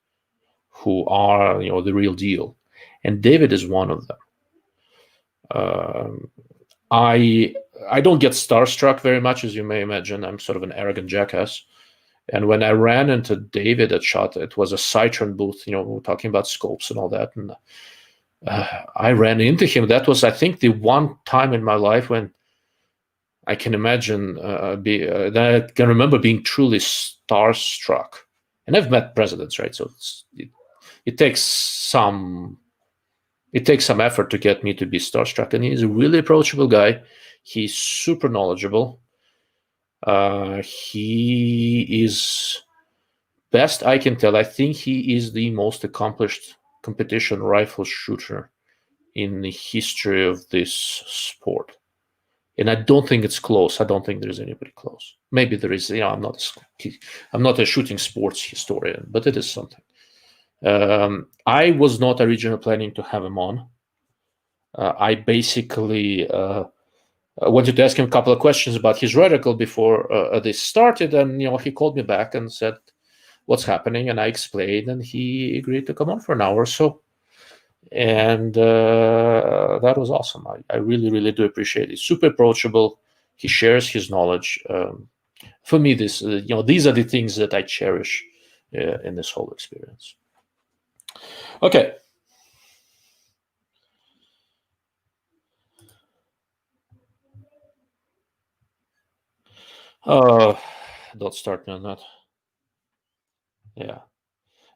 who are, the real deal. And David is one of them. I don't get starstruck very much, as you may imagine. I'm sort of an arrogant jackass. And when I ran into David at SHOT, it was a Citron booth, we're talking about scopes and all that. And I ran into him. That was, I think, the one time in my life when I can imagine, that I can remember being truly starstruck. And I've met presidents, right? So it takes some effort to get me to be starstruck. And he's a really approachable guy. He's super knowledgeable. He is, best I can tell, I think he is the most accomplished competition rifle shooter in the history of this sport. And I don't think it's close. I don't think there's anybody close. Maybe there is. I'm not a shooting sports historian, but it is something. I was not originally planning to have him on. I basically wanted to ask him a couple of questions about his reticle before this started, and he called me back and said, "What's happening?" And I explained, and he agreed to come on for an hour or so. And that was awesome. I really, really do appreciate it. He's super approachable. He shares his knowledge. For me, these are the things that I cherish in this whole experience. Okay. Don't start me on that.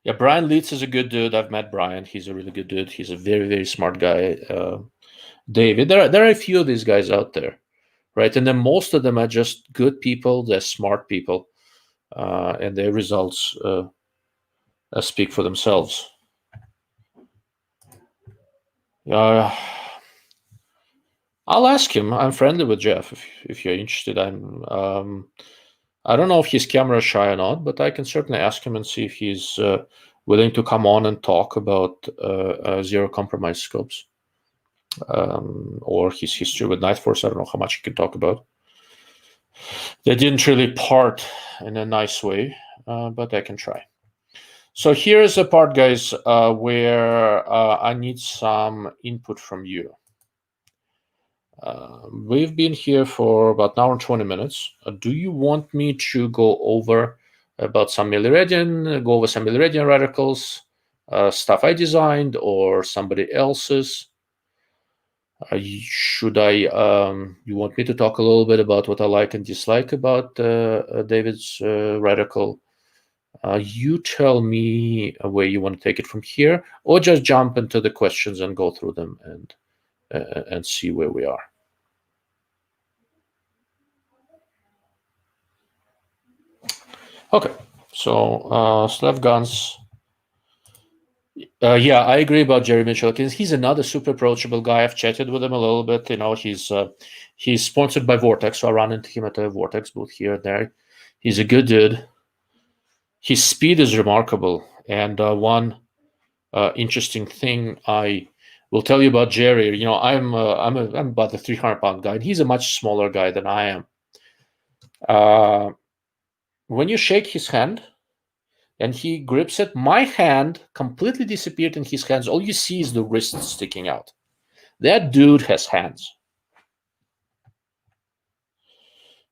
Yeah, Brian Leeds is a good dude. I've met Brian. He's a really good dude. He's a very, very smart guy. David. There are a few of these guys out there, right? And then most of them are just good people. They're smart people, and their results speak for themselves. I'll ask him. I'm friendly with Jeff. If you're interested, I don't know if he's camera shy or not, but I can certainly ask him and see if he's willing to come on and talk about zero compromise scopes, or his history with Nightforce. I don't know how much he can talk about. They didn't really part in a nice way, but I can try. So here's a part, guys, where I need some input from you. We've been here for about an hour and 20 minutes. Do you want me to go over about some Miller-Redian, go over some Miller-Redian reticles, stuff I designed or somebody else's? Should I, you want me to talk a little bit about what I like and dislike about David's reticle? You tell me where you want to take it from here, or just jump into the questions and go through them and see where we are. Okay, so Slav Guns. Yeah, I agree about Jerry Mitchell. He's another super approachable guy. I've chatted with him a little bit. You know, he's sponsored by Vortex, so I run into him at a Vortex booth here and there. He's a good dude. His speed is remarkable, and one interesting thing I will tell you about Jerry. You know, I'm about a 300-pound guy, and he's a much smaller guy than I am. When you shake his hand and he grips it, my hand completely disappeared in his hands. All you see is the wrist sticking out. That dude has hands.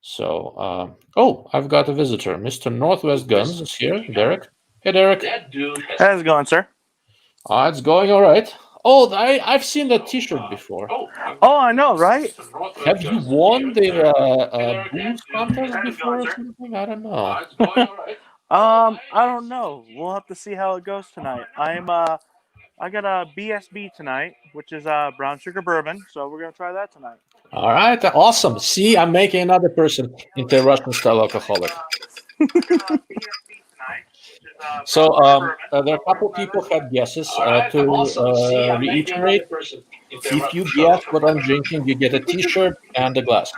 So, oh, I've got a visitor. Mr. Northwest Guns is here. Derek. Hey, Derek.
That dude how's it going, sir?
It's going all right. Oh, I've seen that T-shirt before.
Oh, I know, right?
Have you won the booze contest before or something? I don't know.
I don't know. We'll have to see how it goes tonight. I got a BSB tonight, which is brown sugar bourbon. So we're gonna try that tonight.
All right, awesome. See, I'm making another person into a Russian-style alcoholic. So there are a couple people had guesses. To reiterate, if you guess what I'm drinking, you get a T-shirt and a glass.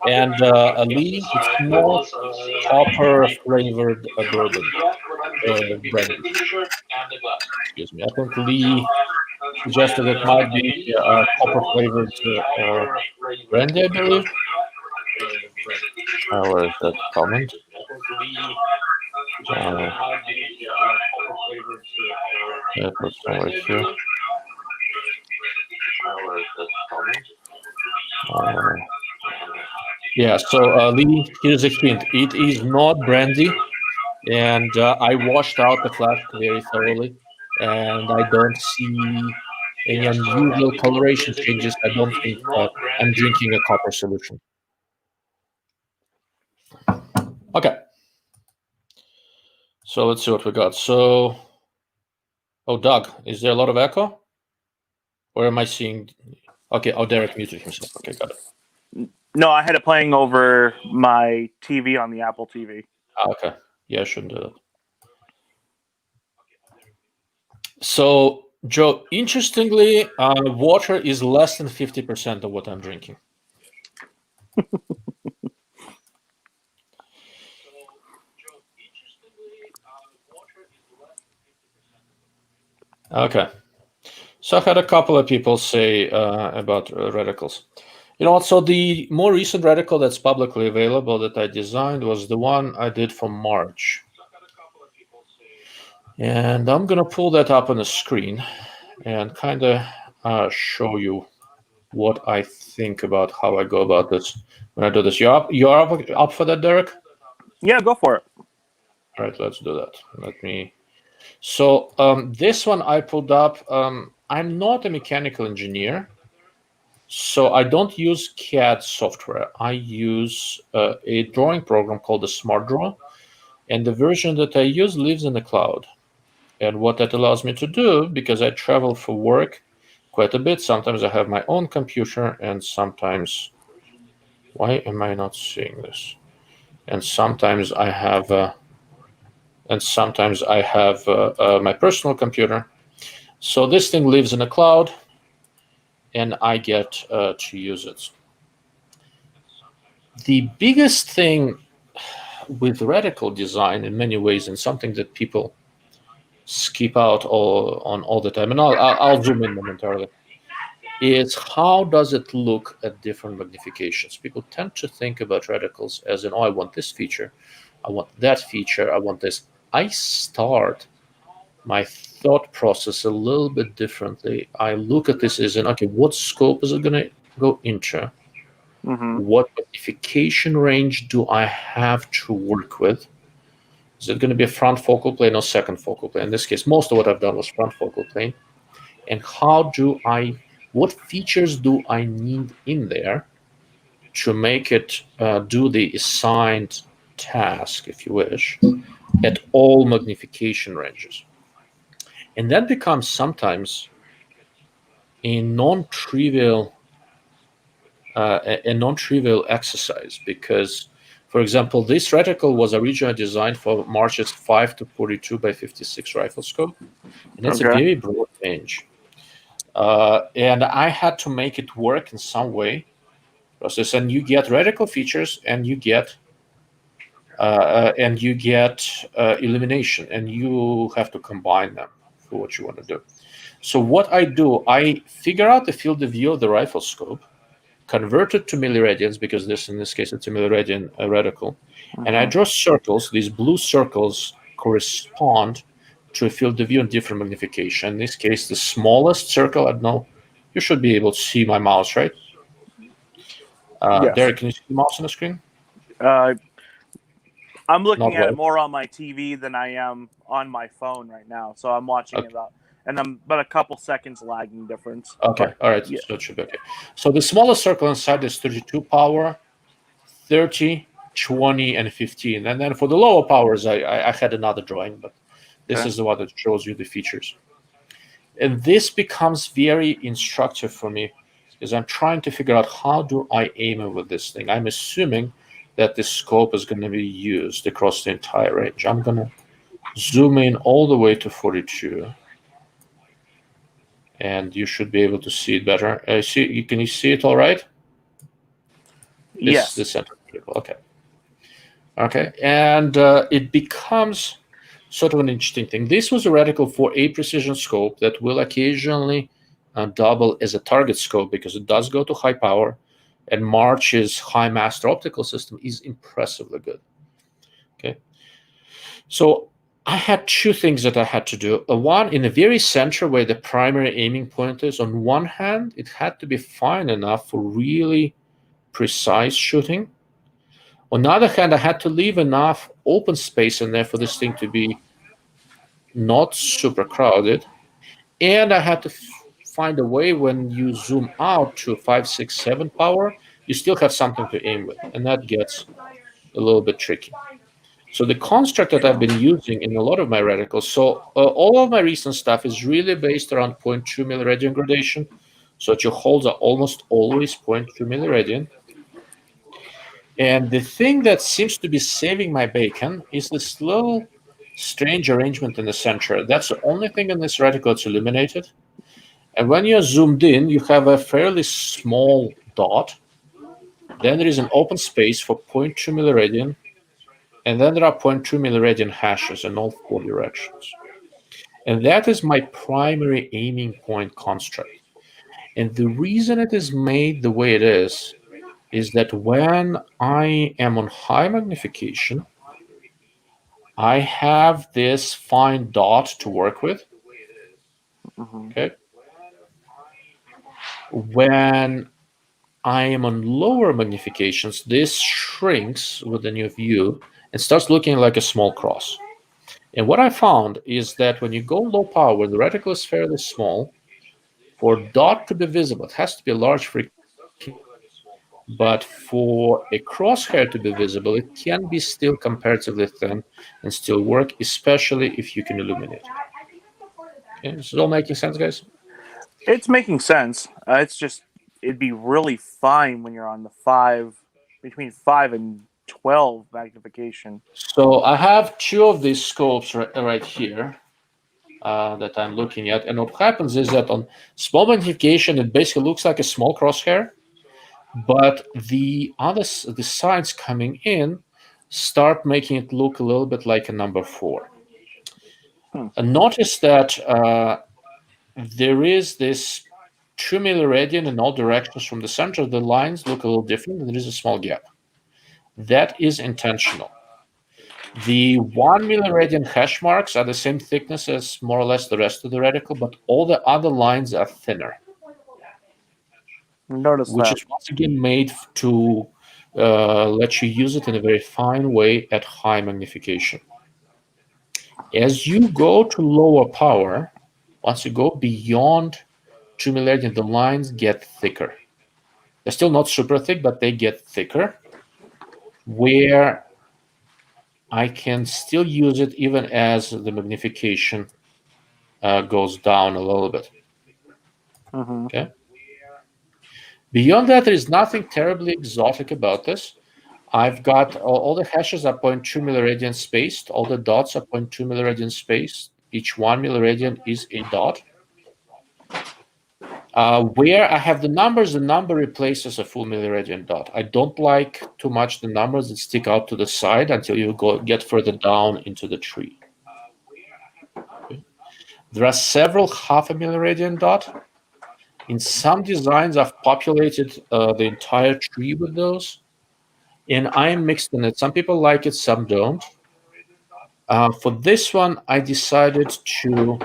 And Lee, it's not copper-flavored bourbon. Brandy. Excuse me. I think Lee suggested it might be copper-flavored brandy, I believe. Where is that comment? That was somewhere here. Yeah, so Lee, here's a hint. It is not brandy, and I washed out the flask very thoroughly, and I don't see any unusual coloration changes. I don't think I'm drinking a copper solution. Okay. So let's see what we got. So, oh, Doug, is there a lot of echo? Or am I seeing... Okay, oh, Derek muted himself. Okay, got it.
No, I had it playing over my TV on the Apple TV.
Okay. Yeah, I shouldn't do that. So, Joe, interestingly, water is less than 50% of what I'm drinking. Okay. So I had a couple of people say about reticles. You know what? So the more recent reticle that's publicly available that I designed was the one I did for March. And I'm going to pull that up on the screen and kind of show you what I think about how I go about this when I do this. You're up for that, Derek?
Yeah, go for it.
All right, let's do that. Let me... So this one I pulled up. I'm not a mechanical engineer, so I don't use CAD software. I use a drawing program called the Smart Draw, and the version that I use lives in the cloud. And what that allows me to do, because I travel for work quite a bit. Sometimes I have my own computer, and sometimes, why am I not seeing this? And sometimes I have, my personal computer. So this thing lives in the cloud, and I get to use it. The biggest thing with reticle design, in many ways, and something that people skip out all the time, and I'll zoom in momentarily, is how does it look at different magnifications? People tend to think about reticles as in, oh, I want this feature, I want that feature, I want this. I start my thought process a little bit differently. I look at this as in, okay, what scope is it going to go into?
Mm-hmm.
What magnification range do I have to work with? Is it going to be a front focal plane or second focal plane? In this case, most of what I've done was front focal plane. And what features do I need in there to make it do the assigned task, if you wish, at all magnification ranges? And that becomes sometimes a non-trivial exercise, because, for example, this reticle was originally designed for March's 5 to 42 by 56 rifle scope, and it's a very broad range. And I had to make it work in some way. Process, and you get reticle features, and you get illumination, and you have to combine them for what you want to do. So what I do, I figure out the field of view of the rifle scope, convert it to milliradians, because in this case it's a milliradian reticle, and I draw circles. These blue circles correspond to a field of view in different magnification. In this case, the smallest circle, I don't know, you should be able to see my mouse, right?
Yes.
Derek, can you see the mouse on the screen?
I'm looking
Not
at
well.
it more on my TV than I am on my phone right now. So I'm watching it up, and I'm but a couple seconds lagging difference.
Okay,
But,
all right,
yeah.
so it should be okay. So the smallest circle inside is 32 power, 30, 20, and 15. And then for the lower powers, I had another drawing, but this is the one that shows you the features. And this becomes very instructive for me, because I'm trying to figure out how do I aim with this thing. I'm assuming that the scope is going to be used across the entire range. I'm going to zoom in all the way to 42. And you should be able to see it better. Can you see it all right?
Yes.
The center. Okay. Okay. And it becomes sort of an interesting thing. This was a reticle for a precision scope that will occasionally double as a target scope, because it does go to high power, and March's high master optical system is impressively good. Okay. So I had two things that I had to do. One, in the very center where the primary aiming point is, on one hand, it had to be fine enough for really precise shooting. On the other hand, I had to leave enough open space in there for this thing to be not super crowded. And I had to find a way, when you zoom out to 5, 6, 7 power, you still have something to aim with. And that gets a little bit tricky. So the construct that I've been using in a lot of my reticles, so all of my recent stuff is really based around 0.2 milliradian gradation. So that your holes are almost always 0.2 milliradian. And the thing that seems to be saving my bacon is this little strange arrangement in the center. That's the only thing in this reticle that's illuminated. And when you're zoomed in, you have a fairly small dot. Then there is an open space for 0.2 milliradian. And then there are 0.2 milliradian hashes in all 4 directions. And that is my primary aiming point construct. And the reason it is made the way it is that when I am on high magnification, I have this fine dot to work with. Okay. When I am on lower magnifications, this shrinks with the new view and starts looking like a small cross. And what I found is that when you go low power, when the reticle is fairly small, for dot to be visible, it has to be a large frequency. But for a crosshair to be visible, it can be still comparatively thin and still work, especially if you can illuminate. Okay, this is all making sense, guys?
It's making sense. It's just it'd be really fine when you're on the between 5 and 12 magnification.
So I have two of these scopes right here that I'm looking at. And what happens is that on small magnification, it basically looks like a small crosshair, but the sides coming in start making it look a little bit like a number 4. And notice that there is this 2 milliradian in all directions from the center. The lines look a little different, and there is a small gap. That is intentional. The 1 milliradian hash marks are the same thickness as more or less the rest of the reticle, but all the other lines are thinner.
Notice
which
that.
is once again made to let you use it in a very fine way at high magnification. As you go to lower power, once you go beyond 2 milliradian, the lines get thicker. They're still not super thick, but they get thicker, where I can still use it even as the magnification goes down a little bit. Okay. Beyond that, there is nothing terribly exotic about this. I've got all the hashes are 0.2 milliradian spaced. All the dots are 0.2 milliradian spaced. Each 1 milliradian is a dot. Where I have the numbers, the number replaces a full milliradian dot. I don't like too much the numbers that stick out to the side until you get further down into the tree. Okay. There are several half a milliradian dot. In some designs, I've populated the entire tree with those. And I'm mixed in it. Some people like it, some don't. For this one, I decided to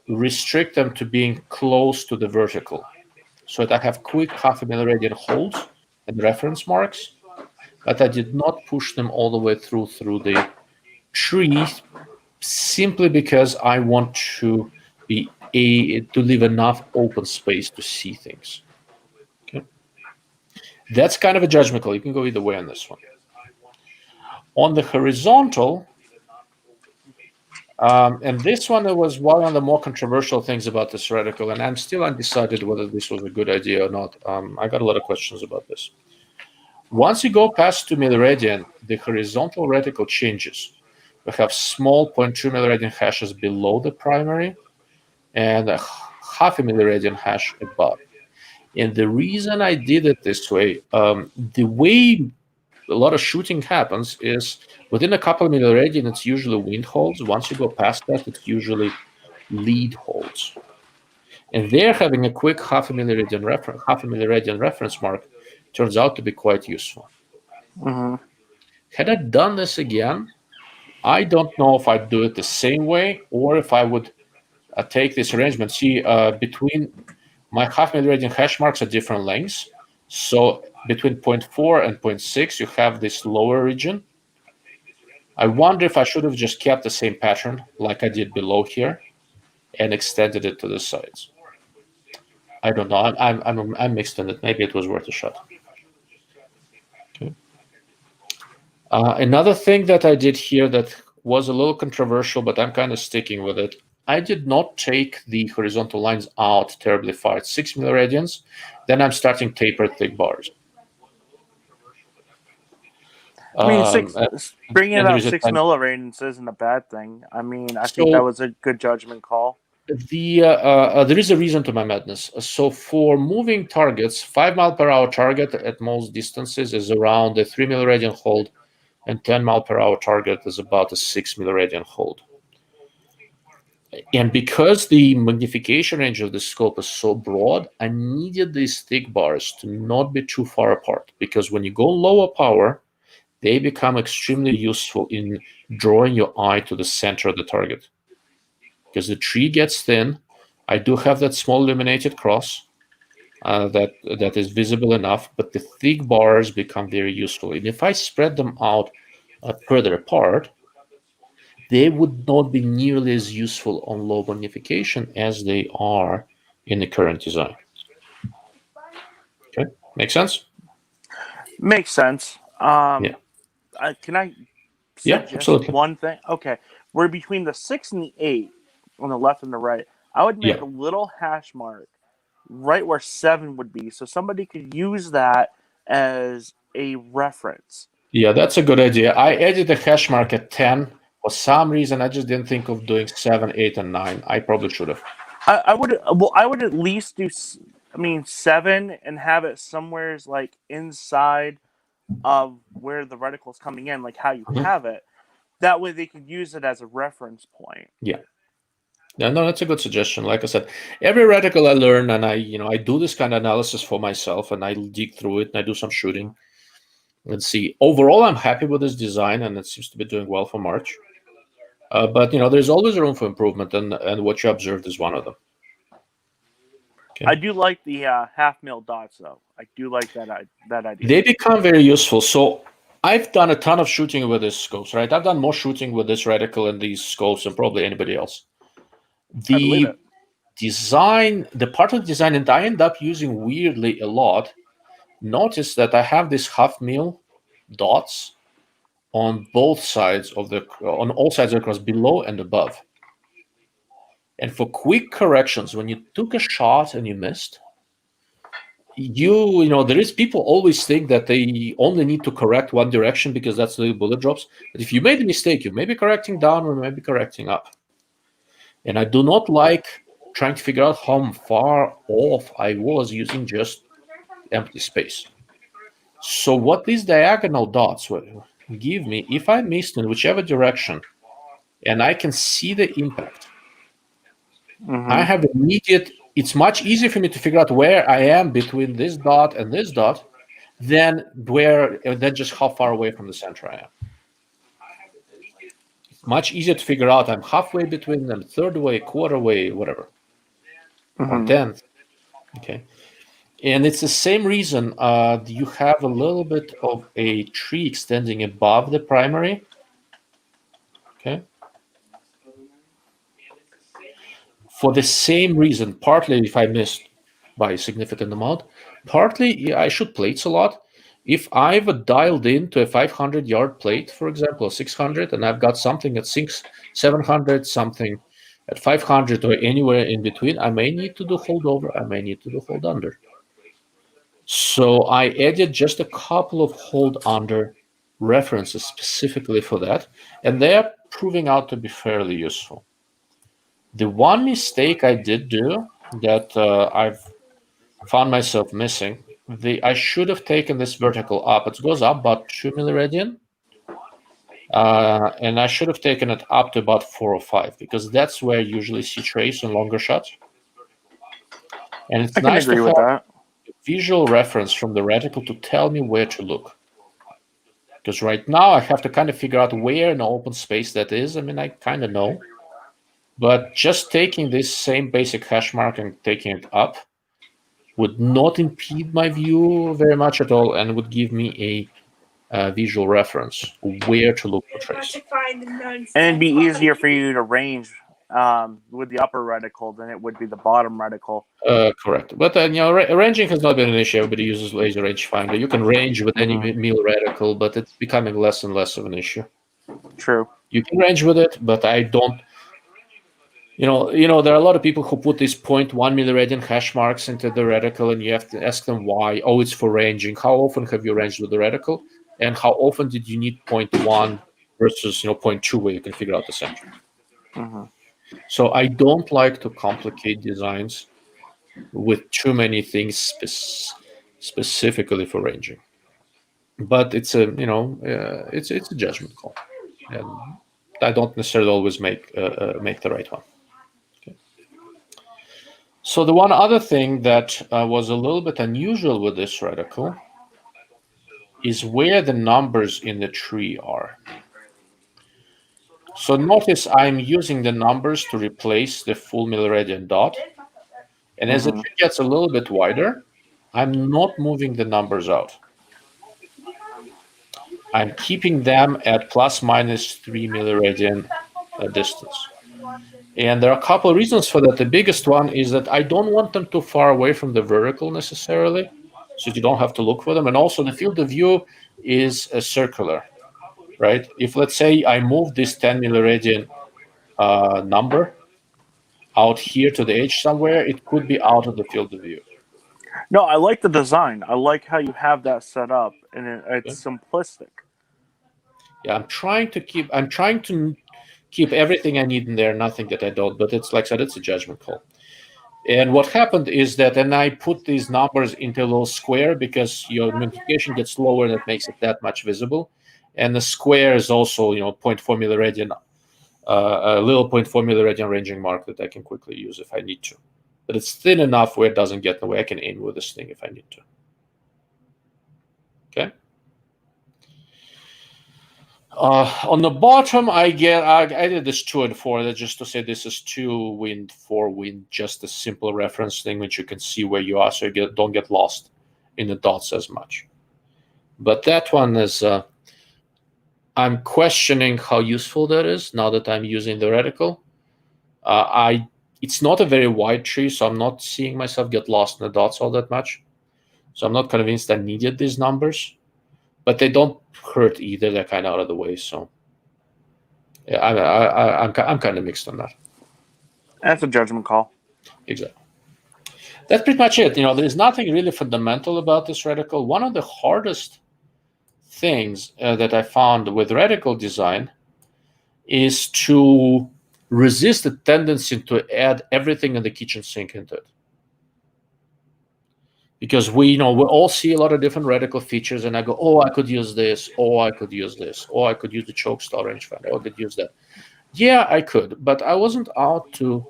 restrict them to being close to the vertical, so that I have quick half a milliradian holds and reference marks, but I did not push them all the way through the tree, simply because I want to leave enough open space to see things. Okay, that's kind of a judgment call. You can go either way on this one. On the horizontal. And this one was one of the more controversial things about this reticle, and I'm still undecided whether this was a good idea or not. I got a lot of questions about this. Once you go past 2 milliradian, the horizontal reticle changes. We have small 0.2 milliradian hashes below the primary and a half a milliradian hash above. And the reason I did it this way, the way a lot of shooting happens is within a couple of milliradian, it's usually wind holds. Once you go past that, it's usually lead holds. And there, having a quick half a milliradian reference mark turns out to be quite useful. Had I done this again, I don't know if I'd do it the same way or if I would take this arrangement. See, between my half milliradian hash marks are different lengths. So between 0.4 and 0.6, you have this lower region. I wonder if I should have just kept the same pattern like I did below here and extended it to the sides. I don't know. I'm mixed in it. Maybe it was worth a shot. Okay. Another thing that I did here that was a little controversial, but I'm kind of sticking with it. I did not take the horizontal lines out terribly far. It's 6 milliradians. Then I'm starting tapered thick bars.
I mean, bringing it out 6 milliradians isn't a bad thing. I mean, I think that was a good judgment call.
There is a reason to my madness. So for moving targets, 5 mile per hour target at most distances is around a 3 milliradian hold, and 10 mile per hour target is about a 6 milliradian hold. And because the magnification range of the scope is so broad, I needed these thick bars to not be too far apart, because when you go lower power, they become extremely useful in drawing your eye to the center of the target. Because the tree gets thin, I do have that small illuminated cross that is visible enough, but the thick bars become very useful. And if I spread them out further apart, they would not be nearly as useful on low magnification as they are in the current design. Okay, make sense?
Makes sense.
Yeah.
Can I
suggest absolutely.
One thing? Okay, we're between the 6 and the 8 on the left and the right. I would make a little hash mark right where 7 would be, so somebody could use that as a reference.
Yeah, that's a good idea. I added the hash mark at 10. For some reason, I just didn't think of doing 7, 8, and 9. I probably should have.
I would at least do 7 and have it somewheres like inside of where the reticle is coming in, like how you have it. That way they could use it as a reference point.
Yeah. No, that's a good suggestion. Like I said, every reticle I learn, and I do this kind of analysis for myself, and I dig through it, and I do some shooting, and see. Overall, I'm happy with this design, and it seems to be doing well for March. But there's always room for improvement, and what you observed is one of them. Okay.
I do like the half mil dots, though. I do like that idea.
They become very useful. So I've done a ton of shooting with these scopes, right? I've done more shooting with this reticle and these scopes than probably anybody else. The design, the part of the design, and I end up using weirdly a lot. Notice that I have these half mil dots on both sides on all sides of the cross, below and above. And for quick corrections, when you took a shot and you missed, there is people always think that they only need to correct one direction because that's the bullet drops. But if you made a mistake, you may be correcting down or maybe correcting up. And I do not like trying to figure out how far off I was using just empty space. So what these diagonal dots will give me, if I missed in whichever direction, and I can see the impact, I have immediate. It's much easier for me to figure out where I am between this dot and this dot than just how far away from the center I am. It's much easier to figure out I'm halfway between them, third way, quarter way, whatever, or tenth. Okay. And it's the same reason you have a little bit of a tree extending above the primary. Okay. For the same reason, partly if I missed by a significant amount, partly I shoot plates a lot. If I've dialed into a 500-yard plate, for example, or 600, and I've got something at 700, something at 500, or anywhere in between, I may need to do hold over, I may need to do hold under. So I added just a couple of hold under references specifically for that, and they're proving out to be fairly useful. The one mistake I did do that I've found myself missing, I should have taken this vertical up. It goes up about 2 milliradian, and I should have taken it up to about 4 or 5 because that's where you usually see trace on longer shots. And it's nice to have a visual reference from the reticle to tell me where to look. Because right now I have to kind of figure out where in the open space that is. I mean, I kind of know. But just taking this same basic hash mark and taking it up would not impede my view very much at all and would give me a visual reference where to look for trace.
And it'd be easier for you to range with the upper reticle than it would be the bottom reticle.
Correct. But ranging has not been an issue. Everybody uses laser rangefinder. You can range with any mil reticle, but it's becoming less and less of an issue.
True.
You can range with it, but I don't. There are a lot of people who put these 0.1 milliradian hash marks into the reticle, and you have to ask them why. Oh, it's for ranging. How often have you ranged with the reticle? And how often did you need 0.1 versus 0.2 where you can figure out the center? So I don't like to complicate designs with too many things specifically for ranging. But it's a it's a judgment call, and I don't necessarily always make the right one. So the one other thing that was a little bit unusual with this reticle is where the numbers in the tree are. So notice I'm using the numbers to replace the full milliradian dot. And as the tree gets a little bit wider, I'm not moving the numbers out. I'm keeping them at plus minus 3 milliradian distance. And there are a couple of reasons for that. The biggest one is that I don't want them too far away from the vertical necessarily, so you don't have to look for them. And also the field of view is circular, right? If, let's say, I move this 10 milliradian number, out here to the edge somewhere, it could be out of the field of view.
No, I like the design. I like how you have that set up, and it's simplistic.
Yeah, I'm trying to keep everything I need in there, nothing that I don't. But it's like I said, it's a judgment call. And what happened is that, and I put these numbers into a little square because your magnification gets lower and it makes it that much visible. And the square is also, 0.4 milliradian, a little 0.4 milliradian ranging mark that I can quickly use if I need to. But it's thin enough where it doesn't get in the way. I can aim with this thing if I need to. Okay. On the bottom, I did this 2 and 4. That's just to say this is 2 wind, 4 wind, just a simple reference thing which you can see where you are, so you don't get lost in the dots as much. But that one is, I'm questioning how useful that is now that I'm using the reticle. It's not a very wide tree, so I'm not seeing myself get lost in the dots all that much. So I'm not convinced I needed these numbers. But they don't hurt either. They're kind of out of the way. So, yeah, I'm kind of mixed on that.
That's a judgment call.
Exactly. That's pretty much it. There's nothing really fundamental about this reticle. One of the hardest things that I found with reticle design is to resist the tendency to add everything in the kitchen sink into it. Because we all see a lot of different reticle features, and I go, oh, I could use this, oh, I could use this, oh, I could use the choke style rangefinder, oh, I could use that. Yeah, I could, but I wasn't out to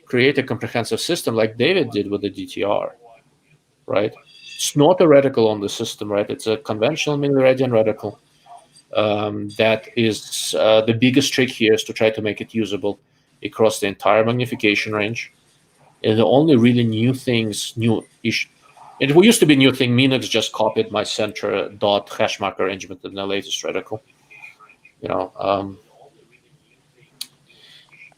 create a comprehensive system like David did with the DTR, right? It's not a reticle on the system, right? It's a conventional milliradian reticle. That is the biggest trick here is to try to make it usable across the entire magnification range. And the only really new things, it used to be a new thing. Minix just copied my center dot hash mark arrangement in the latest reticle.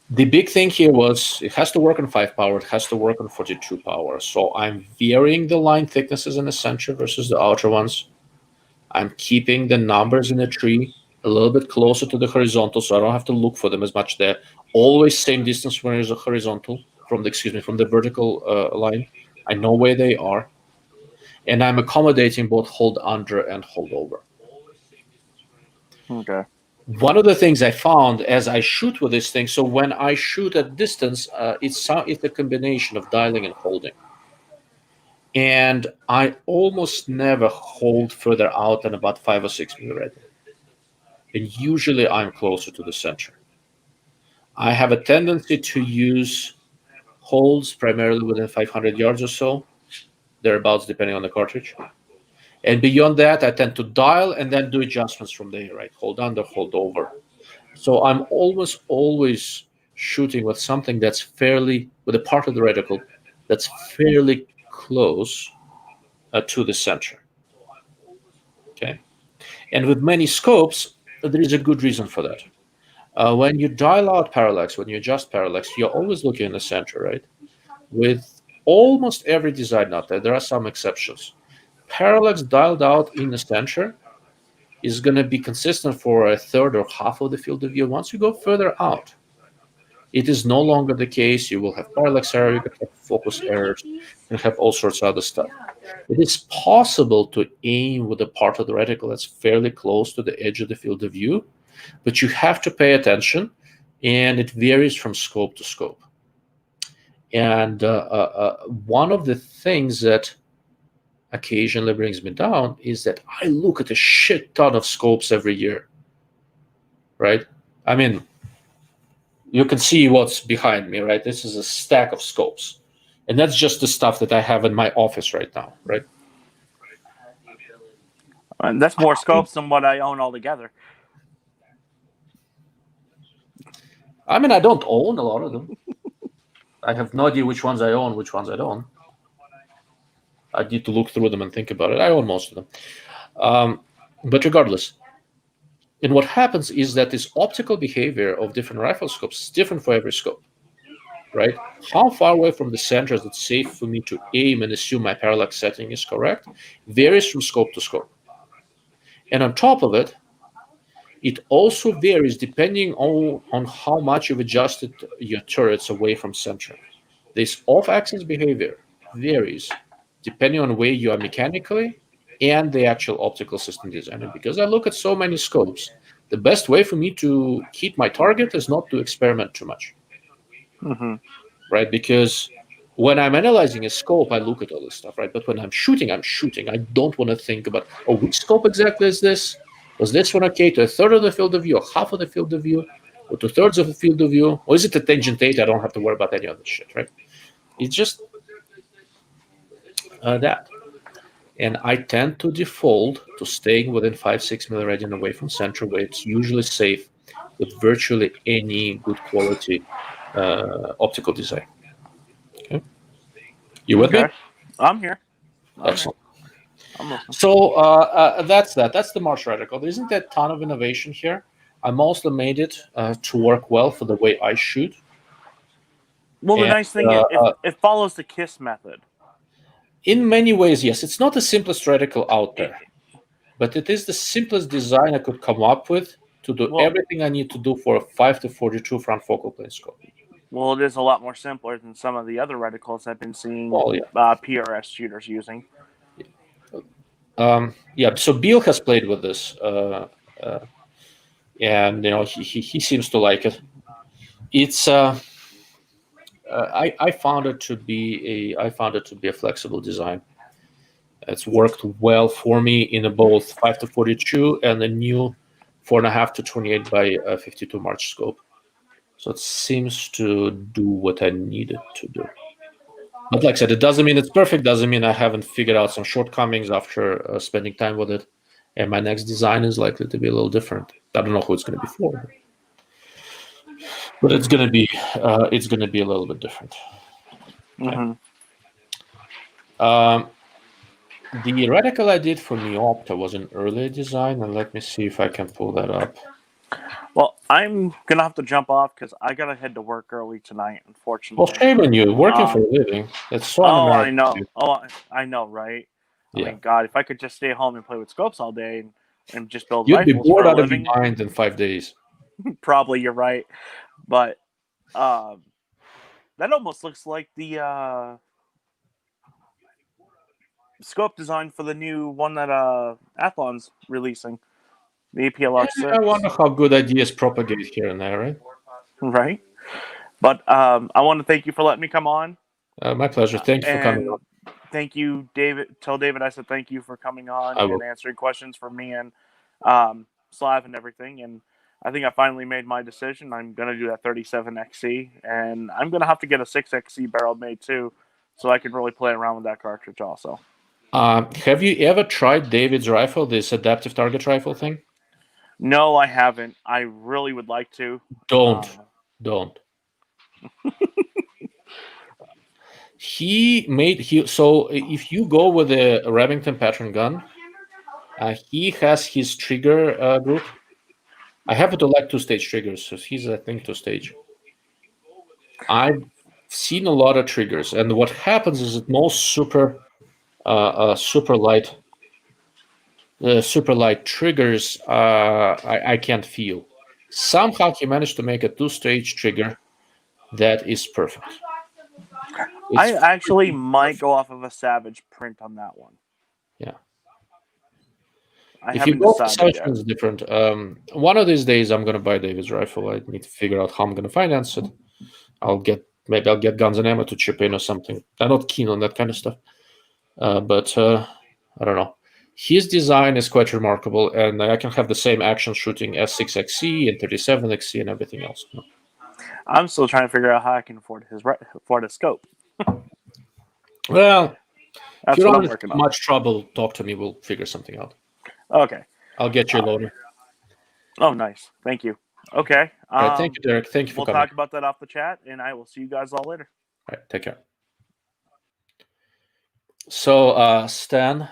The big thing here was it has to work on 5 power. It has to work on 42 power. So I'm varying the line thicknesses in the center versus the outer ones. I'm keeping the numbers in the tree a little bit closer to the horizontal, so I don't have to look for them as much. They're always same distance when there's a horizontal from the vertical line. I know where they are. And I'm accommodating both hold under and hold over.
Okay.
One of the things I found as I shoot with this thing, so when I shoot at distance, it's a combination of dialing and holding. And I almost never hold further out than about 5 or 6 milliradian. And usually I'm closer to the center. I have a tendency to use holds primarily within 500 yards or so, thereabouts, depending on the cartridge. And beyond that, I tend to dial and then do adjustments from there, right? Hold under, hold over. So I'm almost always shooting with something that's with a part of the reticle that's fairly close to the center. Okay. And with many scopes, there is a good reason for that. When you dial out parallax, when you adjust parallax, you're always looking in the center, right? With almost every design out there are some exceptions. Parallax dialed out in the center is going to be consistent for a third or half of the field of view. Once you go further out, it is no longer the case. You will have parallax error, you can have focus errors, you have all sorts of other stuff. It is possible to aim with a part of the reticle that's fairly close to the edge of the field of view, but you have to pay attention, and it varies from scope to scope. And one of the things that occasionally brings me down is that I look at a shit ton of scopes every year, right? I mean, you can see what's behind me, right? This is a stack of scopes. And that's just the stuff that I have in my office right now, right?
And that's more scopes than what I own altogether.
I mean, I don't own a lot of them. I have no idea which ones I own, which ones I don't. I need to look through them and think about it. I own most of them. But regardless, and what happens is that this optical behavior of different rifle scopes is different for every scope, right? How far away from the center is it safe for me to aim and assume my parallax setting is correct varies from scope to scope. And on top of it, It also varies depending on how much you've adjusted your turrets away from center. This off-axis behavior varies depending on where you are mechanically and the actual optical system design. And because I look at so many scopes, the best way for me to hit my target is not to experiment too much, right? Because when I'm analyzing a scope, I look at all this stuff, right? But when I'm shooting. I don't want to think about, oh, which scope exactly is this? Was this one okay to a third of the field of view, or half of the field of view, or 2/3 of the field of view? Or is it a tangent 8? I don't have to worry about any of this shit, right? It's just that. And I tend to default to staying within 5-6 milliradian away from center, where it's usually safe with virtually any good quality optical design. Okay. You with me?
I'm here.
Excellent.
I'm listening.
So that's that. That's the March reticle. There isn't a ton of innovation here. I mostly made it to work well for the way I shoot.
Well, the nice thing is it follows the KISS method.
In many ways, yes. It's not the simplest reticle out there, but it is the simplest design I could come up with to do everything I need to do for a 5-42 front focal plane scope.
Well, it is a lot more simpler than some of the other reticles I've been seeing PRS shooters using.
Yeah, so Beal has played with this, and he seems to like it. It's I found it to be a flexible design. It's worked well for me in both 5-42 and the new 4.5 to 28 by 52 March scope. So it seems to do what I needed to do. But like I said, it doesn't mean it's perfect. Doesn't mean I haven't figured out some shortcomings after spending time with it. And my next design is likely to be a little different. I don't know who it's going to be for, but it's going to be a little bit different. Okay. The reticle I did for Meopta was an earlier design, and let me see if I can pull that up.
Well, I'm gonna have to jump off because I gotta head to work early tonight. Unfortunately.
Well, shame on you, working for a living. That's so
I know. I know, right?
Yeah.
I mean, God, if I could just stay home and play with scopes all day and just build
You'd be
rifles
bored
for a
out of your
living,
mind in 5 days.
probably you're right. But that almost looks like the scope design for the new one that Athlon's releasing, the APLR6.
I wonder how good ideas propagate here and there, right?
Right. But I want to thank you for letting me come on.
My pleasure. Thank you for coming on.
Thank you, David. Tell David I said thank you for coming on and answering questions for me and Slav and everything. And I think I finally made my decision. I'm going to do that 37XC, and I'm going to have to get a 6XC barrel made too, so I can really play around with that cartridge also.
Have you ever tried David's rifle, this adaptive target rifle thing?
No, I haven't. I really would like to.
Don't. So if you go with a Remington pattern gun, he has his trigger group. I happen to like 2-stage triggers, so he's, I think, 2-stage. I've seen a lot of triggers, and what happens is that most super light triggers I can't feel. Somehow he managed to make a 2-stage trigger that is perfect.
I actually might go off of a Savage print on that one.
Yeah.
If you go for Savage,
it's different. One of these days, I'm going to buy David's rifle. I need to figure out how I'm going to finance it. Maybe I'll get Guns and Ammo to chip in or something. I'm not keen on that kind of stuff. But I don't know. His design is quite remarkable, and I can have the same action shooting as 6XC and 37XC and everything else.
I'm still trying to figure out how I can afford a scope.
Well,
that's
if you
what
don't
I'm working on.
Much trouble, talk to me. We'll figure something out.
Okay.
I'll get you a loader.
Oh, nice. Thank you. Okay.
Right, thank you, Derek. Thank you for coming.
We'll talk about that off the chat, and I will see you guys all later.
All right. Take care. So, Stan,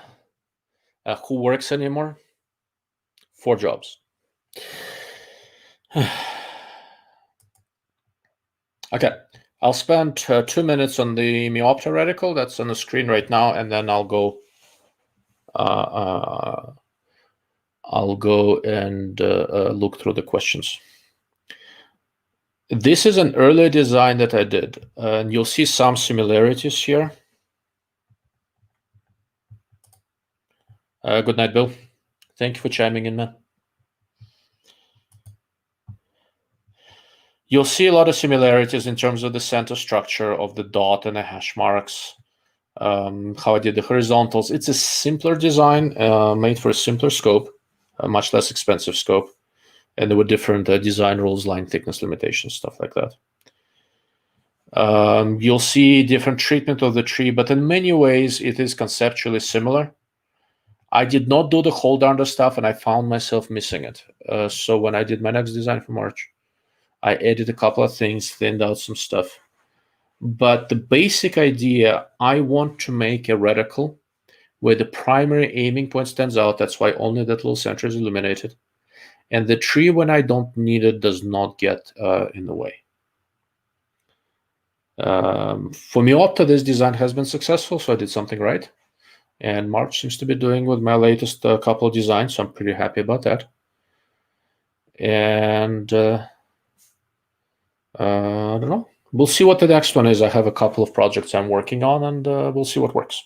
who works anymore? 4 jobs. Okay. I'll spend 2 minutes on the Meopter Reticle that's on the screen right now, and then I'll go I'll go and look through the questions. This is an earlier design that I did, and you'll see some similarities here. Good night, Bill. Thank you for chiming in, man. You'll see a lot of similarities in terms of the center structure of the dot and the hash marks, how I did the horizontals. It's a simpler design, made for a simpler scope, a much less expensive scope, and there were different design rules, line thickness limitations, stuff like that. You'll see different treatment of the tree, but in many ways it is conceptually similar. I did not do the whole darn stuff, and I found myself missing it. So when I did my next design for March, I added a couple of things, thinned out some stuff. But the basic idea, I want to make a reticle where the primary aiming point stands out. That's why only that little center is illuminated. And the tree, when I don't need it, does not get in the way. For Meopter, this design has been successful, so I did something right. And March seems to be doing with my latest couple of designs, so I'm pretty happy about that. And I don't know. We'll see what the next one is. I have a couple of projects I'm working on, and we'll see what works.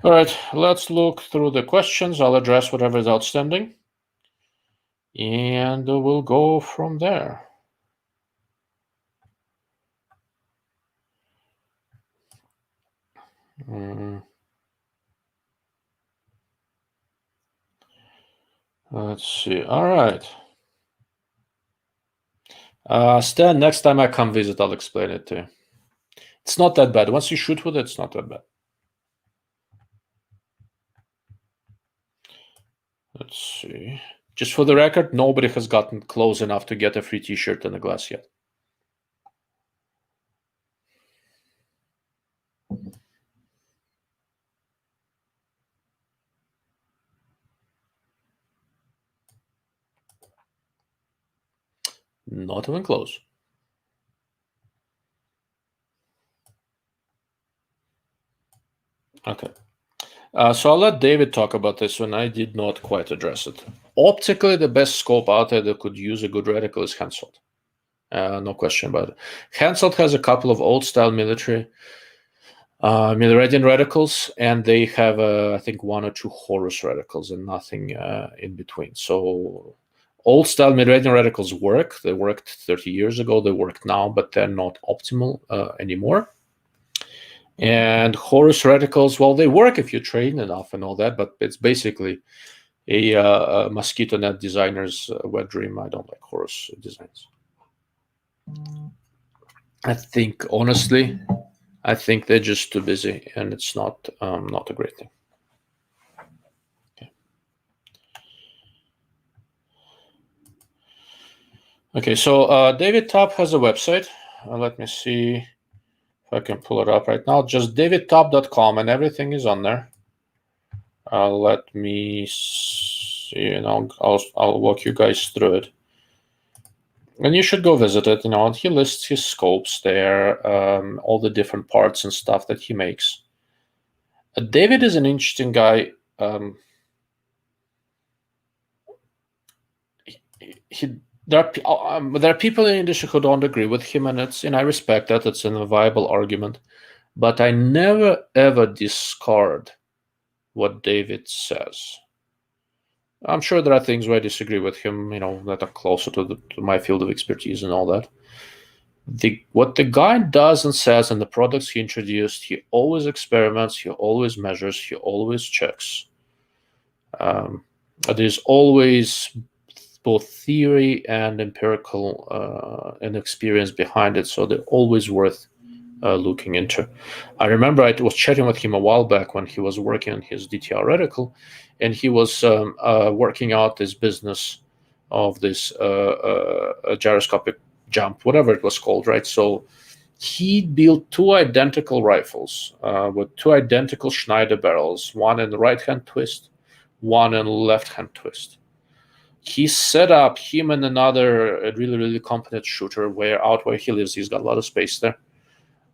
All right, let's look through the questions. I'll address whatever is outstanding, and we'll go from there. Let's see. All right. Stan, next time I come visit, I'll explain it to you. It's not that bad. Once you shoot with it, it's not that bad. Let's see. Just for the record, nobody has gotten close enough to get a free t-shirt and a glass yet. Not even close. Okay. So I'll let David talk about this one. I did not quite address it. Optically, the best scope out there that could use a good reticle is Hensoldt. No question about it. Hensoldt has a couple of old-style military Meridian reticles, and they have, I think, 1 or 2 Horus reticles and nothing in between. So old-style Meridian reticles work. They worked 30 years ago. They work now, but they're not optimal anymore. And Horus reticles, well, they work if you train enough and all that, but it's basically a mosquito net designer's wet dream. I don't like Horus designs. I think, honestly, I think they're just too busy, and it's not a great thing. Okay, so David Tubb has a website. Let me see if I can pull it up right now. Just davidtubb.com, and everything is on there. Let me see, and I'll walk you guys through it. And you should go visit it. He lists his scopes there, all the different parts and stuff that he makes. David is an interesting guy. There are people in the industry who don't agree with him, and I respect that. It's a viable argument, but I never ever discard what David says. I'm sure there are things where I disagree with him, that are closer to my field of expertise and all that. What the guy does and says and the products he introduced, he always experiments, he always measures, he always checks. There's always both theory and empirical and experience behind it, so they're always worth looking into. I remember I was chatting with him a while back when he was working on his DTR reticle, and he was working out this business of this gyroscopic jump, whatever it was called, right? So he built 2 identical rifles with 2 identical Schneider barrels, one in the right-hand twist, one in the left-hand twist. He set up him and another really, really competent shooter out where he lives. He's got a lot of space there.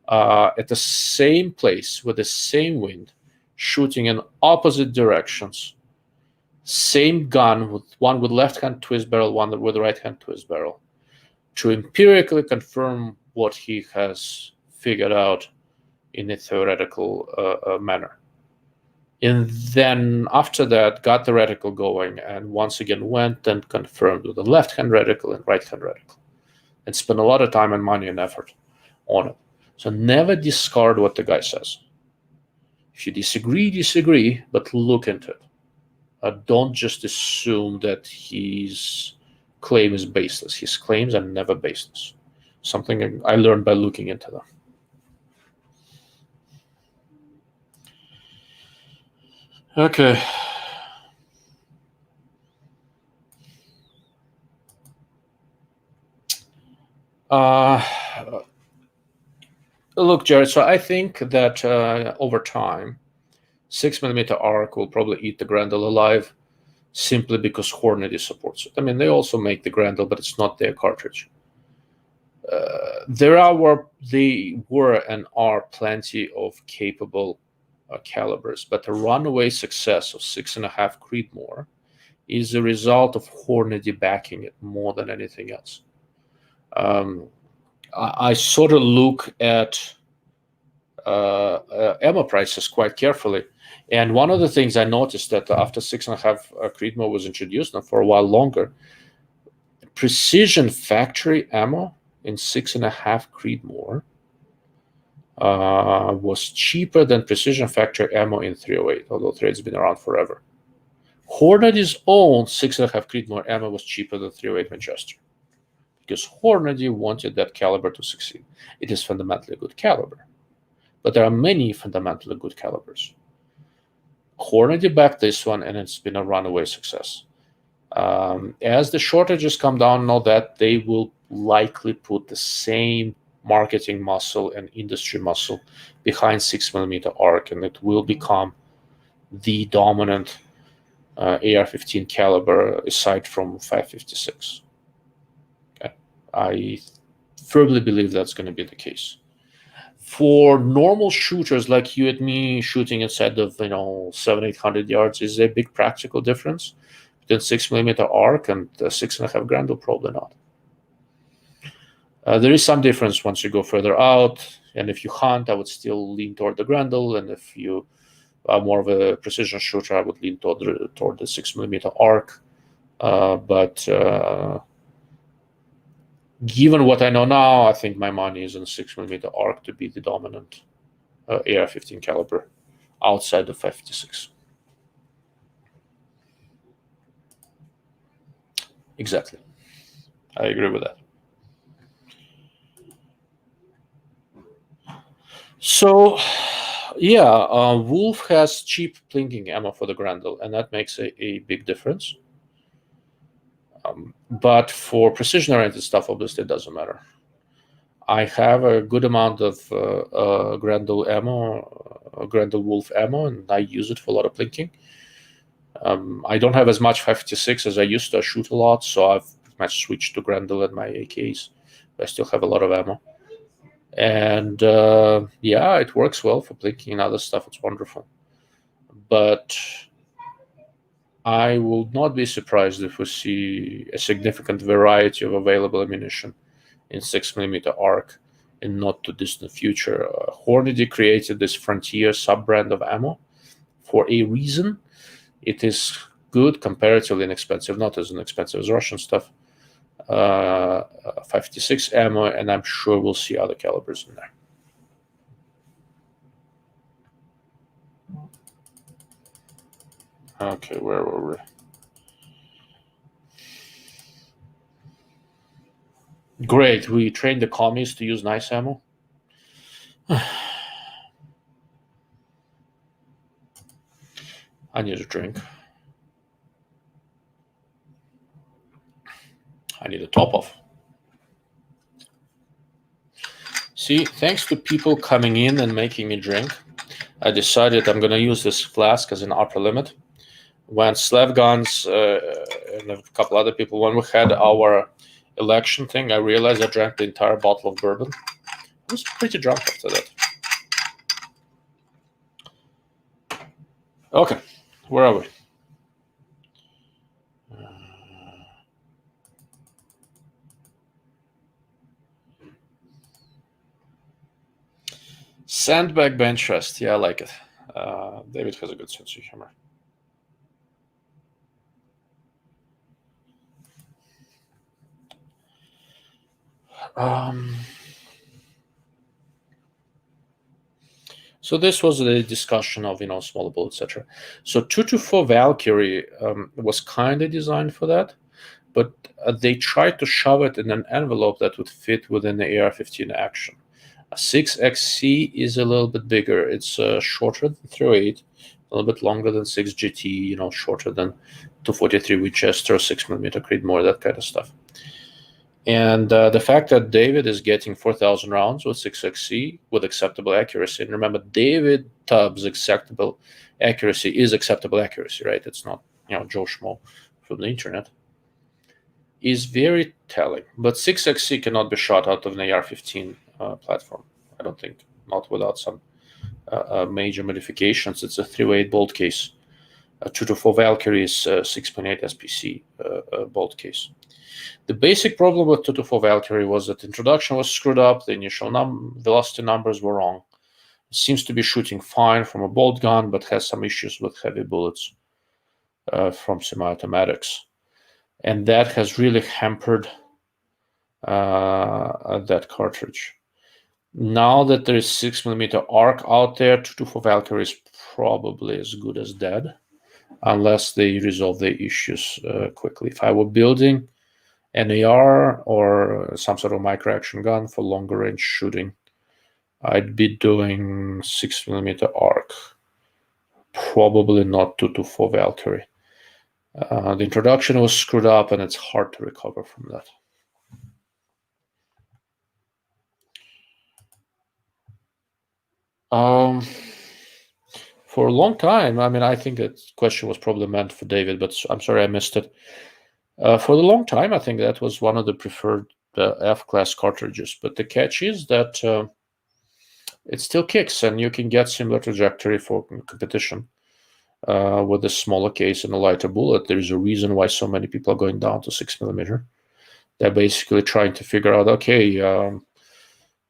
at the same place with the same wind, shooting in opposite directions, same gun, with one with left-hand twist barrel, one with right-hand twist barrel, to empirically confirm what he has figured out in a theoretical manner. And then after that, got the reticle going, and once again went and confirmed with the left-hand reticle and right-hand reticle, and spent a lot of time and money and effort on it. So never discard what the guy says. If you disagree, but look into it. Don't just assume that his claim is baseless. His claims are never baseless. Something I learned by looking into them. Okay. Look, Jared, so I think that over time, 6mm arc will probably eat the Grendel alive, simply because Hornady supports it. I mean, they also make the Grendel, but it's not their cartridge. There were and are plenty of capable calibers, but the runaway success of 6.5 Creedmoor is a result of Hornady backing it more than anything else. I sort of look at ammo prices quite carefully, and one of the things I noticed that after 6.5 Creedmoor was introduced, and for a while longer, precision factory ammo in 6.5 Creedmoor was cheaper than precision factory ammo in 308, although 308's been around forever. Hornady's own 6.5 Creedmoor ammo was cheaper than 308 Manchester, because Hornady wanted that caliber to succeed. It is fundamentally a good caliber, but there are many fundamentally good calibers. Hornady backed this one, and it's been a runaway success. As the shortages come down and all that, they will likely put the same marketing muscle and industry muscle behind 6mm arc, and it will become the dominant AR-15 caliber aside from 5.56. Okay. I firmly believe that's going to be the case. For normal shooters like you and me, shooting inside of 700-800 yards is a big practical difference between 6mm arc and 6.5 Grendel. Probably not. There is some difference once you go further out, and if you hunt, I would still lean toward the Grendel, and if you are more of a precision shooter, I would lean toward the 6mm arc. But given what I know now, I think my money is on 6mm arc to be the dominant AR-15 caliber outside of 5.56. Exactly. I agree with that. So, yeah, Wolf has cheap plinking ammo for the Grendel, and that makes a big difference. But for precision-oriented stuff, obviously, it doesn't matter. I have a good amount of Grendel ammo, Grendel Wolf ammo, and I use it for a lot of plinking. I don't have as much 5.56 as I used to. I shoot a lot, so I've pretty much switched to Grendel and my AKs. But I still have a lot of ammo. And yeah, it works well for plinking and other stuff. It's wonderful. But I will not be surprised if we see a significant variety of available ammunition in 6mm arc in not too distant future. Hornady created this Frontier sub-brand of ammo for a reason. It is good, comparatively inexpensive, not as inexpensive as Russian stuff. 5.56 ammo, and I'm sure we'll see other calibers in there. Okay, where were we? Great, we trained the commies to use nice ammo. I need a drink. I need a top off. See, thanks to people coming in and making me drink, I decided I'm going to use this flask as an upper limit. When Slav Guns and a couple other people, when we had our election thing, I realized I drank the entire bottle of bourbon. was pretty drunk after that. Okay, where are we? Sandbag bench rest. Yeah, I like it. David has a good sense of humor. So this was the discussion of smaller bullets, etc. So 224 Valkyrie was kind of designed for that, but they tried to shove it in an envelope that would fit within the AR-15 action. A 6XC is a little bit bigger. It's shorter than 308, a little bit longer than 6GT, shorter than 243 Winchester, 6mm Creedmoor, that kind of stuff. And the fact that David is getting 4,000 rounds with 6XC with acceptable accuracy, and remember, David Tubb's acceptable accuracy is acceptable accuracy, right? It's not, Joe Schmo from the internet, is very telling. But 6XC cannot be shot out of an AR-15 platform, I don't think, not without some major modifications. It's a 308 bolt case. A 224 Valkyrie is 6.8 SPC bolt case. The basic problem with 224 Valkyrie was that the introduction was screwed up. The initial velocity numbers were wrong. It seems to be shooting fine from a bolt gun, but has some issues with heavy bullets from semi-automatics. And that has really hampered that cartridge. Now that there is 6mm arc out there, 224 Valkyrie is probably as good as dead, unless they resolve the issues quickly. If I were building an AR or some sort of micro-action gun for longer range shooting, I'd be doing 6mm arc, probably not 224 Valkyrie. The introduction was screwed up, and it's hard to recover from that. For a long time, I think that question was probably meant for David, but I'm sorry I missed it. For a long time, I think that was one of the preferred F-class cartridges. But the catch is that it still kicks, and you can get similar trajectory for competition with a smaller case and a lighter bullet. There's a reason why so many people are going down to 6mm. They're basically trying to figure out, okay,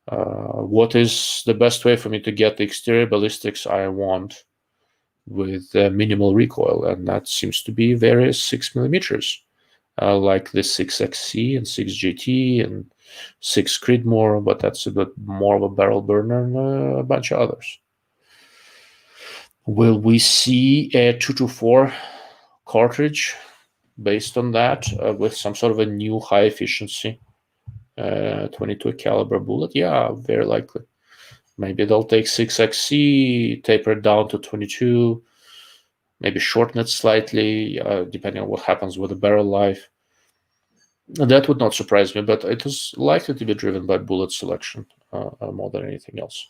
what is the best way for me to get the exterior ballistics I want with minimal recoil, and that seems to be various 6mm. Like the 6XC and 6GT and 6 Creedmoor, but that's a bit more of a barrel burner and a bunch of others. Will we see a 224 cartridge based on that with some sort of a new high efficiency 22 caliber bullet? Yeah, very likely. Maybe they'll take 6XC, taper it down to 22, maybe shorten it slightly, depending on what happens with the barrel life. That would not surprise me, but it is likely to be driven by bullet selection more than anything else.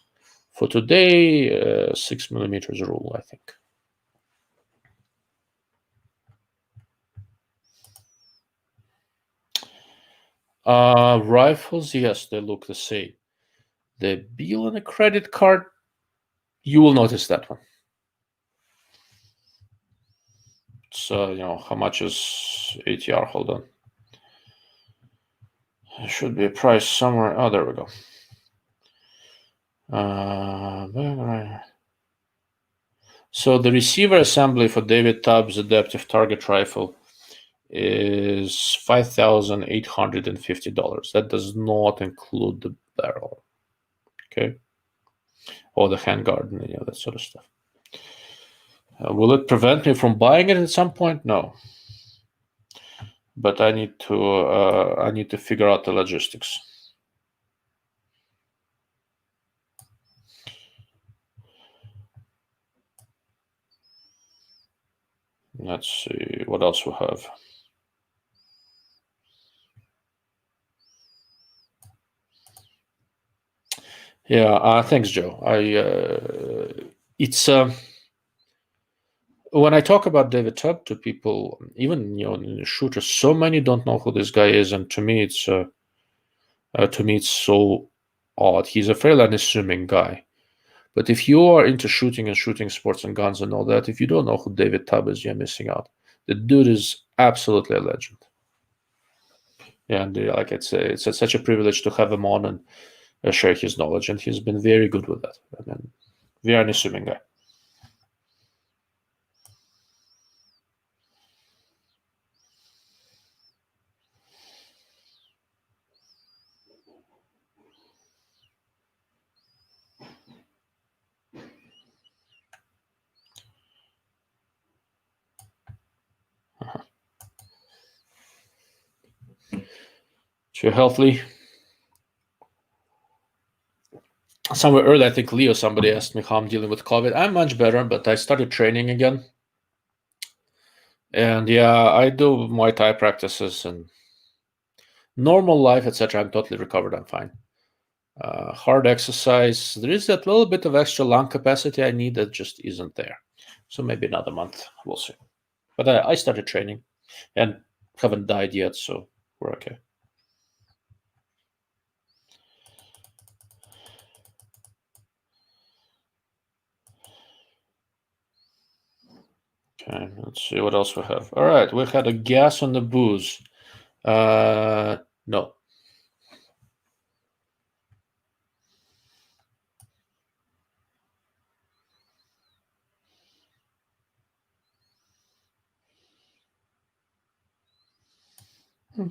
For today, 6mm rule, I think. Rifles, yes, they look the same. The bill and the credit card, you will notice that one. So, how much is ATR? Hold on. There should be a price somewhere. Oh, there we go. So the receiver assembly for David Tubb's adaptive target rifle is $5,850. That does not include the barrel, okay, or the handguard and that sort of stuff. Will it prevent me from buying it at some point? No, but I need to figure out the logistics. Let's see what else we have. Yeah, thanks, Joe. It's when I talk about David Tubb to people, even shooters, so many don't know who this guy is, and to me, it's so odd. He's a fairly unassuming guy. But if you are into shooting and shooting sports and guns and all that, if you don't know who David Tubb is, you're missing out. The dude is absolutely a legend. And like it's such a privilege to have him on and share his knowledge, and he's been very good with that. I mean, very unassuming guy. So healthy. Somewhere early, I think Leo, somebody asked me how I'm dealing with COVID. I'm much better, but I started training again. And yeah, I do Muay Thai practices and normal life, etc. I'm totally recovered. I'm fine. Hard exercise. There is that little bit of extra lung capacity I need that just isn't there. So maybe another month. We'll see. But I started training and haven't died yet, so we're okay. Okay, let's see what else we have. All right, we had a gas on the booze. No.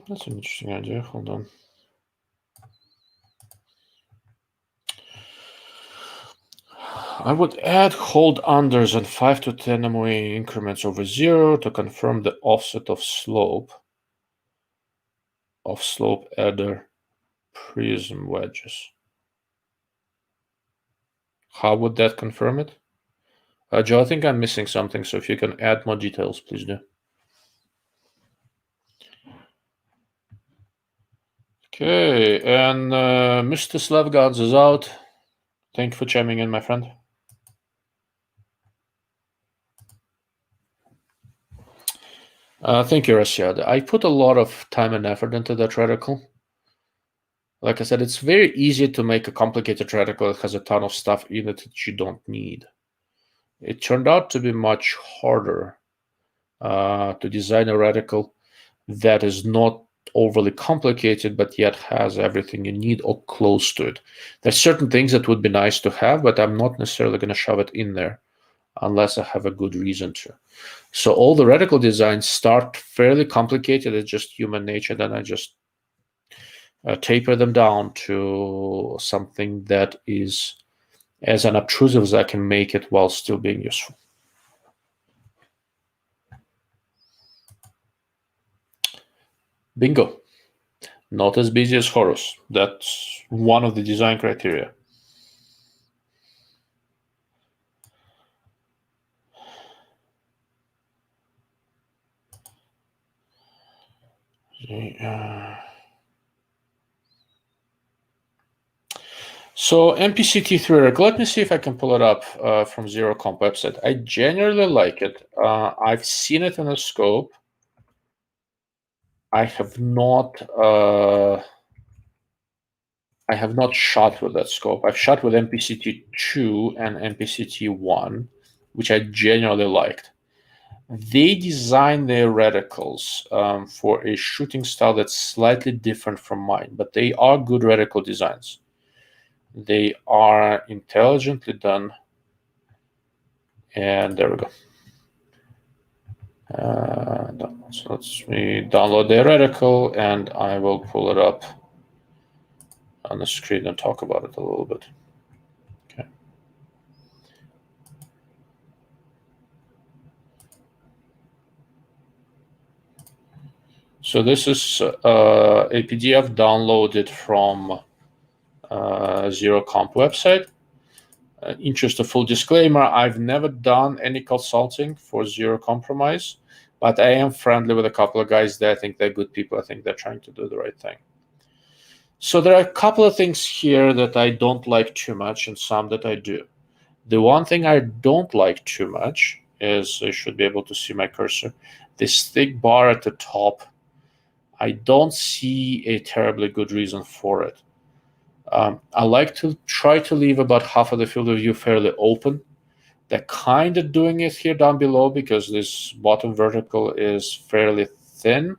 That's an interesting idea. Hold on. I would add hold unders and 5 to 10 MOA increments over 0 to confirm the offset of slope adder prism wedges. How would that confirm it? Joe, I think I'm missing something, so if you can add more details, please do. Okay, and Mr. Slavgards is out. Thank you for chiming in, my friend. Thank you, Rashad. I put a lot of time and effort into that reticle. Like I said, it's very easy to make a complicated reticle that has a ton of stuff in it that you don't need. It turned out to be much harder to design a reticle that is not overly complicated, but yet has everything you need or close to it. There's certain things that would be nice to have, but I'm not necessarily going to shove it in there unless I have a good reason to. So all the reticle designs start fairly complicated. It's just human nature. Then I just taper them down to something that is as unobtrusive as I can make it while still being useful. Bingo. Not as busy as Horus. That's one of the design criteria. So MPCT3, let me see if I can pull it up from Zero Comp website. I genuinely like it. I've seen it in a scope. I have not shot with that scope. I've shot with MPCT2 and MPCT1, which I genuinely liked. They designed their reticles for a shooting style that's slightly different from mine, but they are good reticle designs. They are intelligently done. And there we go. So let's download the reticle, and I will pull it up on the screen and talk about it a little bit. Okay. So this is a PDF downloaded from Zero Comp website. Interest of full disclaimer, I've never done any consulting for Zero Compromise, but I am friendly with a couple of guys there. I think they're good people. I think they're trying to do the right thing. So there are a couple of things here that I don't like too much and some that I do. The one thing I don't like too much is, I should be able to see my cursor, this thick bar at the top. I don't see a terribly good reason for it. I like to try to leave about half of the field of view fairly open. They're kind of doing it here down below because this bottom vertical is fairly thin.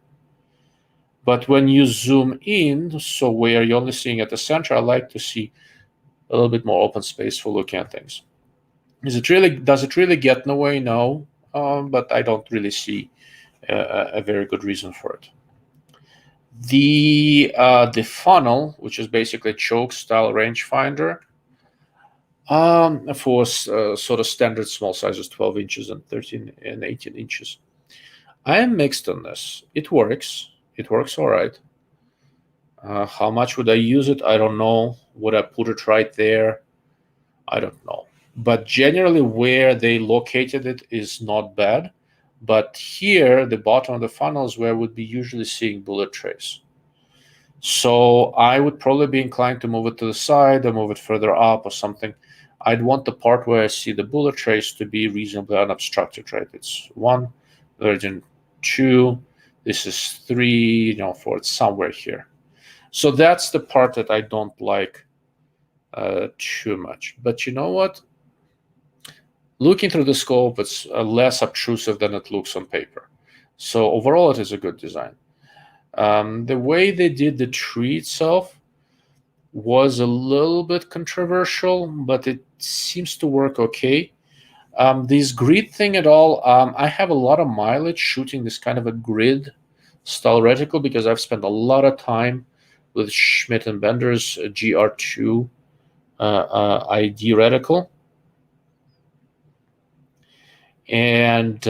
But when you zoom in, so where you're only seeing at the center, I like to see a little bit more open space for looking at things. Does it really get in the way? No, but I don't really see a very good reason for it. The funnel, which is basically a choke style rangefinder, for sort of standard small sizes, 12 inches and 13 and 18 inches. I am mixed on this. It works. It works all right. How much would I use it? I don't know. Would I put it right there? I don't know. But generally where they located it is not bad. But here, the bottom of the funnel is where I would be usually seeing bullet trays. So I would probably be inclined to move it to the side or move it further up or something. I'd want the part where I see the bullet trays to be reasonably unobstructed, right? It's 1, then 2, this is 3, 4, it's somewhere here. So that's the part that I don't like too much. But you know what? Looking through the scope, it's less obtrusive than it looks on paper. So overall, it is a good design. The way they did the tree itself was a little bit controversial, but it seems to work okay. This grid thing at all, I have a lot of mileage shooting this kind of a grid style reticle because I've spent a lot of time with Schmidt and Bender's GR2 ID reticle. And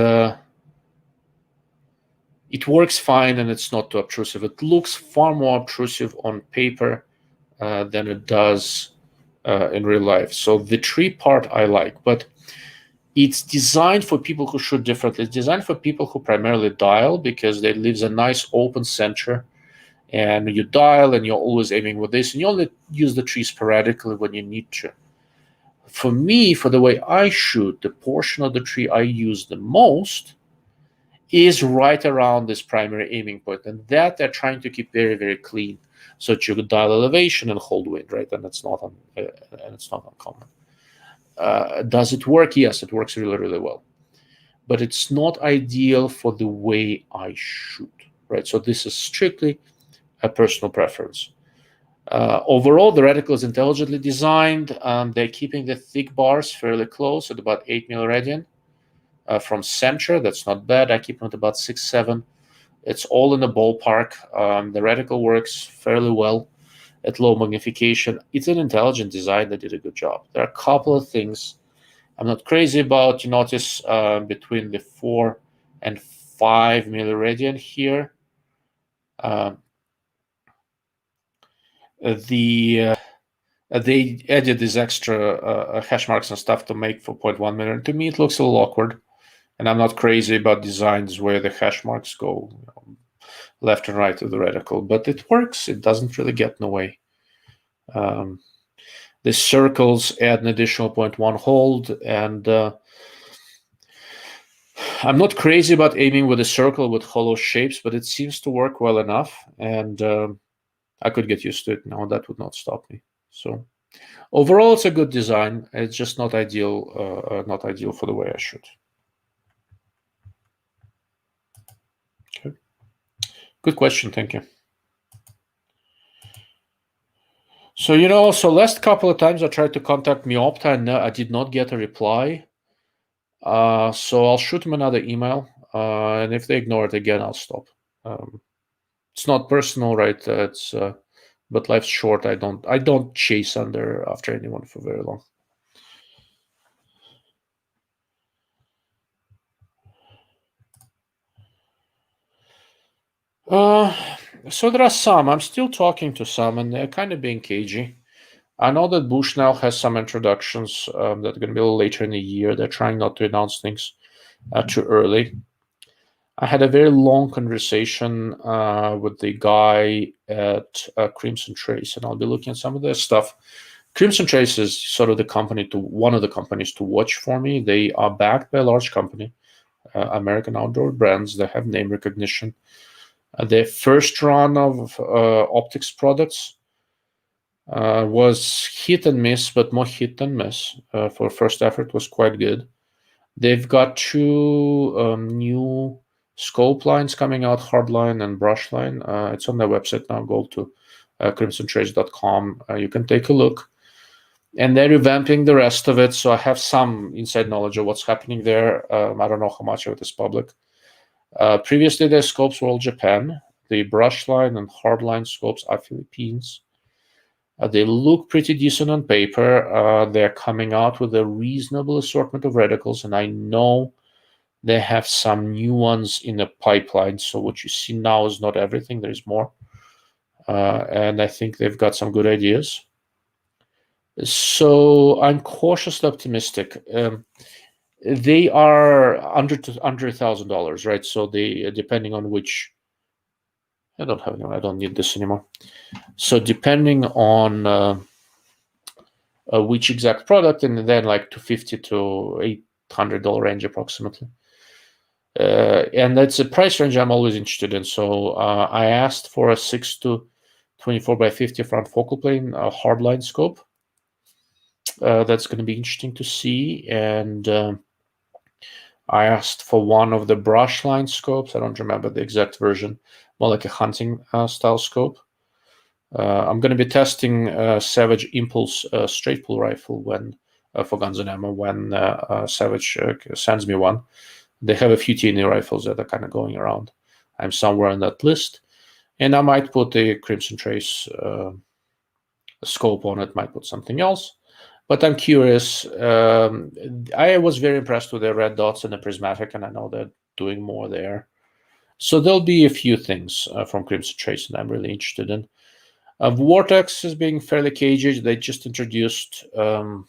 it works fine and it's not too obtrusive. It looks far more obtrusive on paper than it does in real life. So the tree part I like, but it's designed for people who shoot differently. It's designed for people who primarily dial because it leaves a nice open center and you dial and you're always aiming with this and you only use the tree sporadically when you need to. For me, for the way I shoot, the portion of the tree I use the most is right around this primary aiming point, and that they're trying to keep very, very clean, so that you could dial elevation and hold wind, right? And it's not uncommon. Does it work? Yes, it works really, really well, but it's not ideal for the way I shoot, right? So this is strictly a personal preference. Overall, the reticle is intelligently designed. They're keeping the thick bars fairly close at about 8 milliradian from center. That's not bad. I keep them at about 6, 7. It's all in the ballpark. The reticle works fairly well at low magnification. It's an intelligent design. They did a good job. There are a couple of things I'm not crazy about. You notice between the 4 and 5 milliradian here. They added these extra hash marks and stuff to make for 0.1 million. To me, it looks a little awkward, and I'm not crazy about designs where the hash marks go left and right of the reticle, but it works. It doesn't really get in the way. The circles add an additional 0.1 hold, and I'm not crazy about aiming with a circle with hollow shapes, but it seems to work well enough, and I could get used to it now. That would not stop me. So overall, it's a good design. It's just not ideal for the way I shoot. Okay. Good question. Thank you. So, last couple of times I tried to contact Meopta and I did not get a reply. So I'll shoot them another email. And if they ignore it again, I'll stop. It's not personal, right? But life's short. I don't chase after anyone for very long. So there are some. I'm still talking to some, and they're kind of being cagey. I know that Bushnell has some introductions that are going to be a little later in the year. They're trying not to announce things too early. I had a very long conversation with the guy at Crimson Trace, and I'll be looking at some of their stuff. Crimson Trace is sort of one of the companies to watch for me. They are backed by a large company, American Outdoor Brands. They have name recognition. Their first run of optics products Was hit and miss, but more hit than miss. For first effort was quite good. They've got two new scope lines coming out, hardline and brush line. It's on their website now. Go to crimsontrace.com. You can take a look. And they're revamping the rest of it, so I have some inside knowledge of what's happening there. I don't know how much of it is public. Previously, their scopes were all Japan. The brush line and hardline scopes are Philippines. They look pretty decent on paper. They're coming out with a reasonable assortment of reticles, and I know they have some new ones in the pipeline. So what you see now is not everything. There's more. And I think they've got some good ideas. So I'm cautiously optimistic. They are under $1,000, right? So they, depending on which, I don't need this anymore. So depending on which exact product, and then like $250 to $800 range approximately. And that's a price range I'm always interested in. So I asked for a 6 to 24 by 50 front focal plane hardline scope. That's going to be interesting to see. And I asked for one of the brush line scopes. I don't remember the exact version, more like a hunting style scope. I'm going to be testing Savage Impulse straight pull rifle when for guns and ammo when Savage sends me one. They have a few TNA rifles that are kind of going around. I'm somewhere on that list, and I might put a Crimson Trace scope on it. Might put something else, but I'm curious. I was very impressed with the red dots and the prismatic, and I know they're doing more there. So there'll be a few things from Crimson Trace that I'm really interested in. Vortex is being fairly cagey. They just introduced 2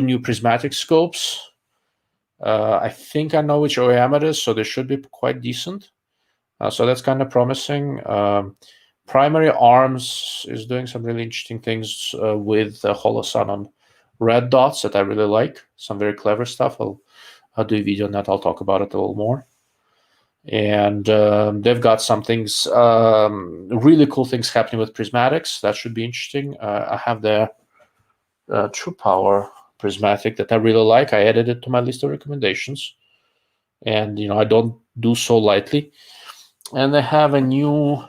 new prismatic scopes. I think I know which OEM it is, so they should be quite decent. So that's kind of promising. Primary Arms is doing some really interesting things with Holosun on red dots that I really like. Some very clever stuff. I'll do a video on that. I'll talk about it a little more. And they've got some things, really cool things happening with prismatics. That should be interesting. I have their True Power prismatic that I really like. I added it to my list of recommendations, and I don't do so lightly. And they have a new,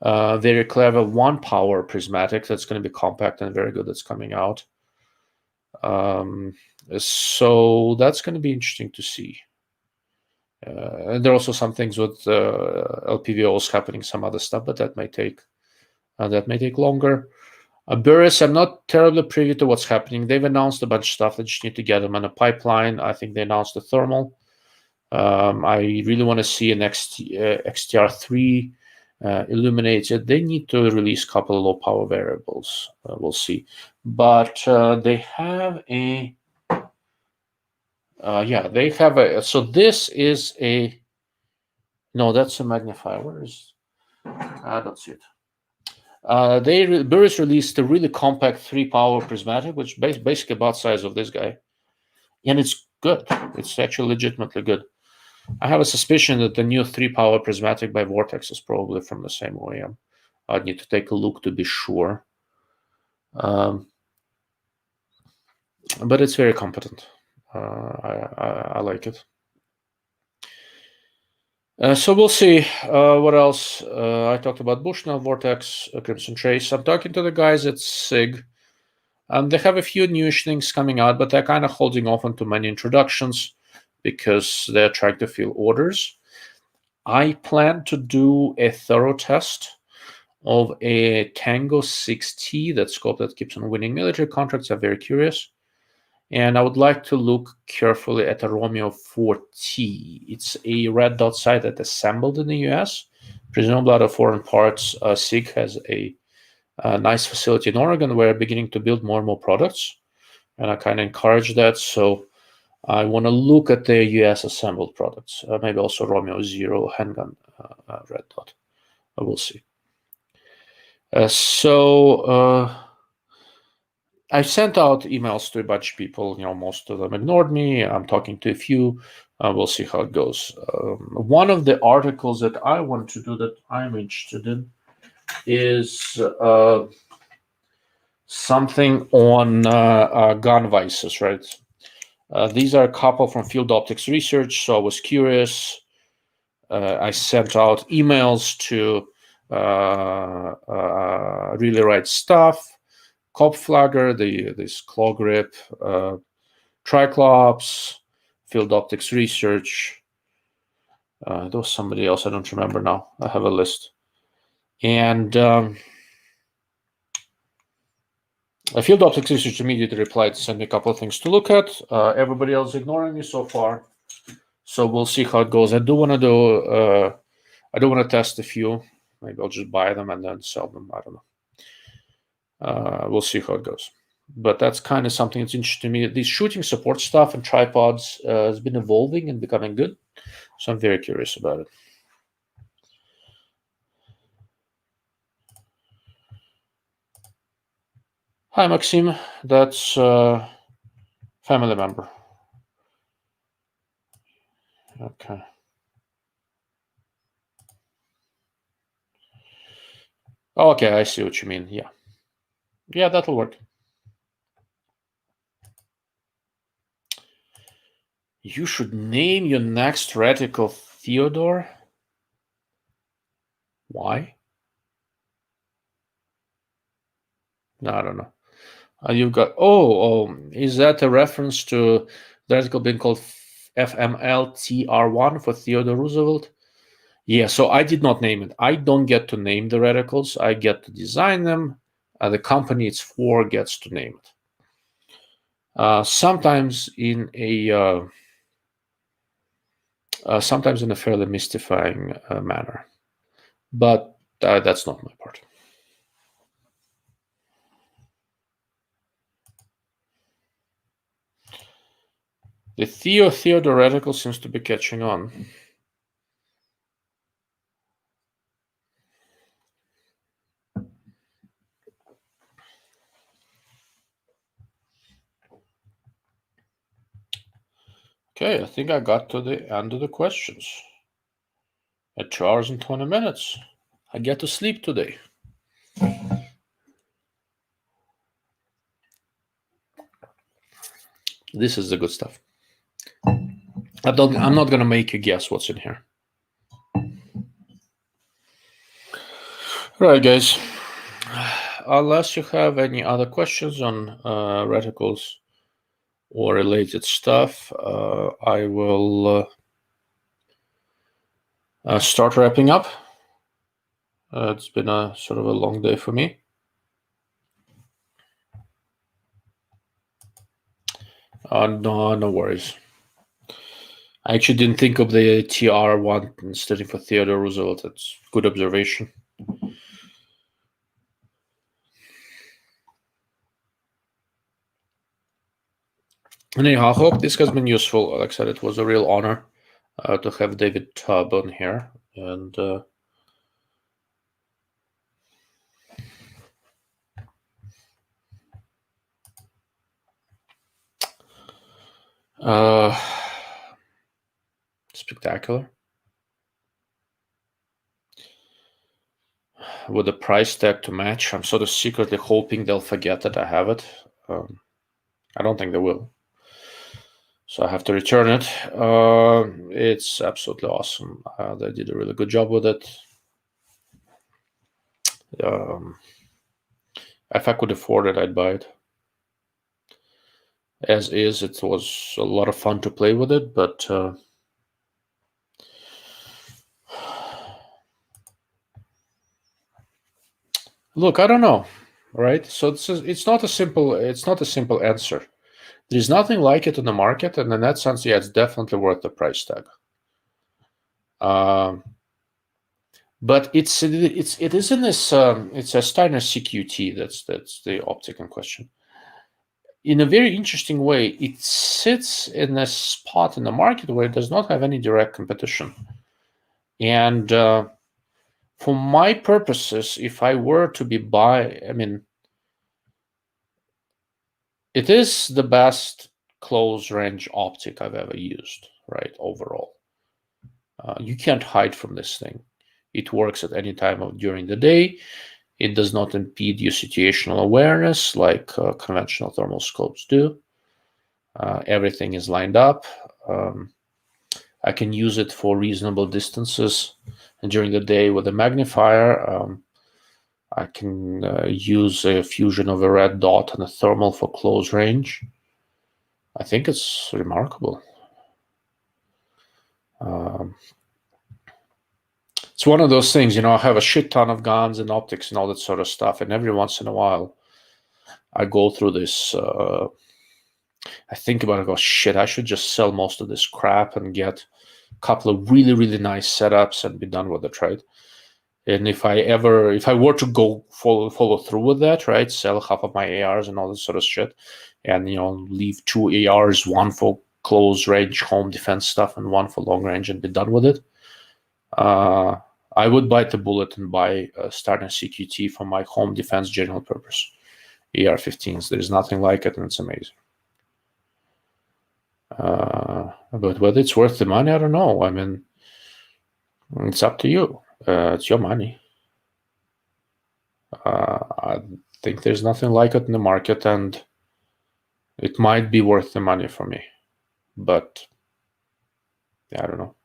very clever 1 power prismatic that's going to be compact and very good. That's coming out. So that's going to be interesting to see. And there are also some things with LPVOs happening, some other stuff, but that may take longer. Burris, I'm not terribly privy to what's happening. They've announced a bunch of stuff. They just need to get them in a pipeline. I think they announced the thermal. I really want to see an XTR3 illuminated. They need to release a couple of low power variables. We'll see. But they have a... they have a... So this is a... No, that's a magnifier. Where is... I don't see it. Burris released a really compact 3-power prismatic, which is basically about the size of this guy. And it's good. It's actually legitimately good. I have a suspicion that the new 3-power prismatic by Vortex is probably from the same OEM. I'd need to take a look to be sure. But it's very competent. I like it. So we'll see what else. I talked about Bushnell, Vortex, Crimson Trace. I'm talking to the guys at SIG. They have a few newish things coming out, but they're kind of holding off on too many introductions because they're trying to fill orders. I plan to do a thorough test of a Tango 6T, that scope that keeps on winning military contracts. I'm very curious. And I would like to look carefully at a Romeo 4T. It's a red dot sight that's assembled in the US, presumably out of foreign parts. SIG has a nice facility in Oregon where they're beginning to build more and more products. And I kind of encourage that. So I want to look at the US assembled products, maybe also Romeo Zero handgun red dot. We'll see. I sent out emails to a bunch of people. Most of them ignored me. I'm talking to a few. We'll see how it goes. One of the articles that I want to do that I'm interested in is something on gun vices, right? These are a couple from Field Optics Research, so I was curious. I sent out emails to Really Right Stuff, Kopflager, this claw grip, Triclops, Field Optics Research. There was somebody else, I don't remember now. I have a list. And Field Optics Research immediately replied to send me a couple of things to look at. Everybody else ignoring me so far. So we'll see how it goes. I do want to test a few. Maybe I'll just buy them and then sell them. I don't know. We'll see how it goes. But that's kind of something that's interesting to me. These shooting support stuff and tripods has been evolving and becoming good. So I'm very curious about it. Hi, Maxime. That's a family member. Okay. Okay, I see what you mean. Yeah. Yeah, that'll work. You should name your next reticle Theodore. Why? No, I don't know. You've got, is that a reference to the reticle being called FMLTR1 for Theodore Roosevelt? Yeah, so I did not name it. I don't get to name the reticles. I get to design them. The company it's for gets to name it. Sometimes in a fairly mystifying manner, but that's not my part. The Theodore reticle seems to be catching on. Okay, I think I got to the end of the questions. At 2 hours and 20 minutes. I get to sleep today. This is the good stuff. I'm not going to make you guess what's in here. Right, guys. Unless you have any other questions on reticles or related stuff, I will start wrapping up. It's been a sort of a long day for me. No worries. I actually didn't think of the TR1 standing for Theodore Roosevelt. That's good observation. Anyhow, I hope this has been useful. Like I said, it was a real honor to have David Tubb on here. And spectacular. With the price tag to match, I'm sort of secretly hoping they'll forget that I have it. I don't think they will. So I have to return it. It's absolutely awesome. They did a really good job with it. If I could afford it, I'd buy it. As is, it was a lot of fun to play with it, but look, I don't know, right? So it's not a simple answer. There's nothing like it in the market, and in that sense, yeah, it's definitely worth the price tag. But it is in this. It's a Steiner CQT. That's the optic in question. In a very interesting way, it sits in a spot in the market where it does not have any direct competition. And for my purposes, if I were to be it is the best close range optic I've ever used, right? Overall, you can't hide from this thing. It works at any time during the day. It does not impede your situational awareness like conventional thermal scopes do. Everything is lined up. I can use it for reasonable distances. And during the day with a magnifier, I can use a fusion of a red dot and a thermal for close range. I think it's remarkable. It's one of those things, I have a shit ton of guns and optics and all that sort of stuff. And every once in a while, I go through this. I think about it, I go, shit, I should just sell most of this crap and get a couple of really, really nice setups and be done with it, right? And if I were to go follow through with that, right, sell half of my ARs and all this sort of shit, and leave 2 ARs, one for close range home defense stuff and one for long range, and be done with it, I would bite the bullet and buy starting CQT for my home defense general purpose AR-15s. There's nothing like it, and it's amazing. But whether it's worth the money, I don't know. I mean, it's up to you. It's your money. I think there's nothing like it in the market, and it might be worth the money for me. But yeah, I don't know.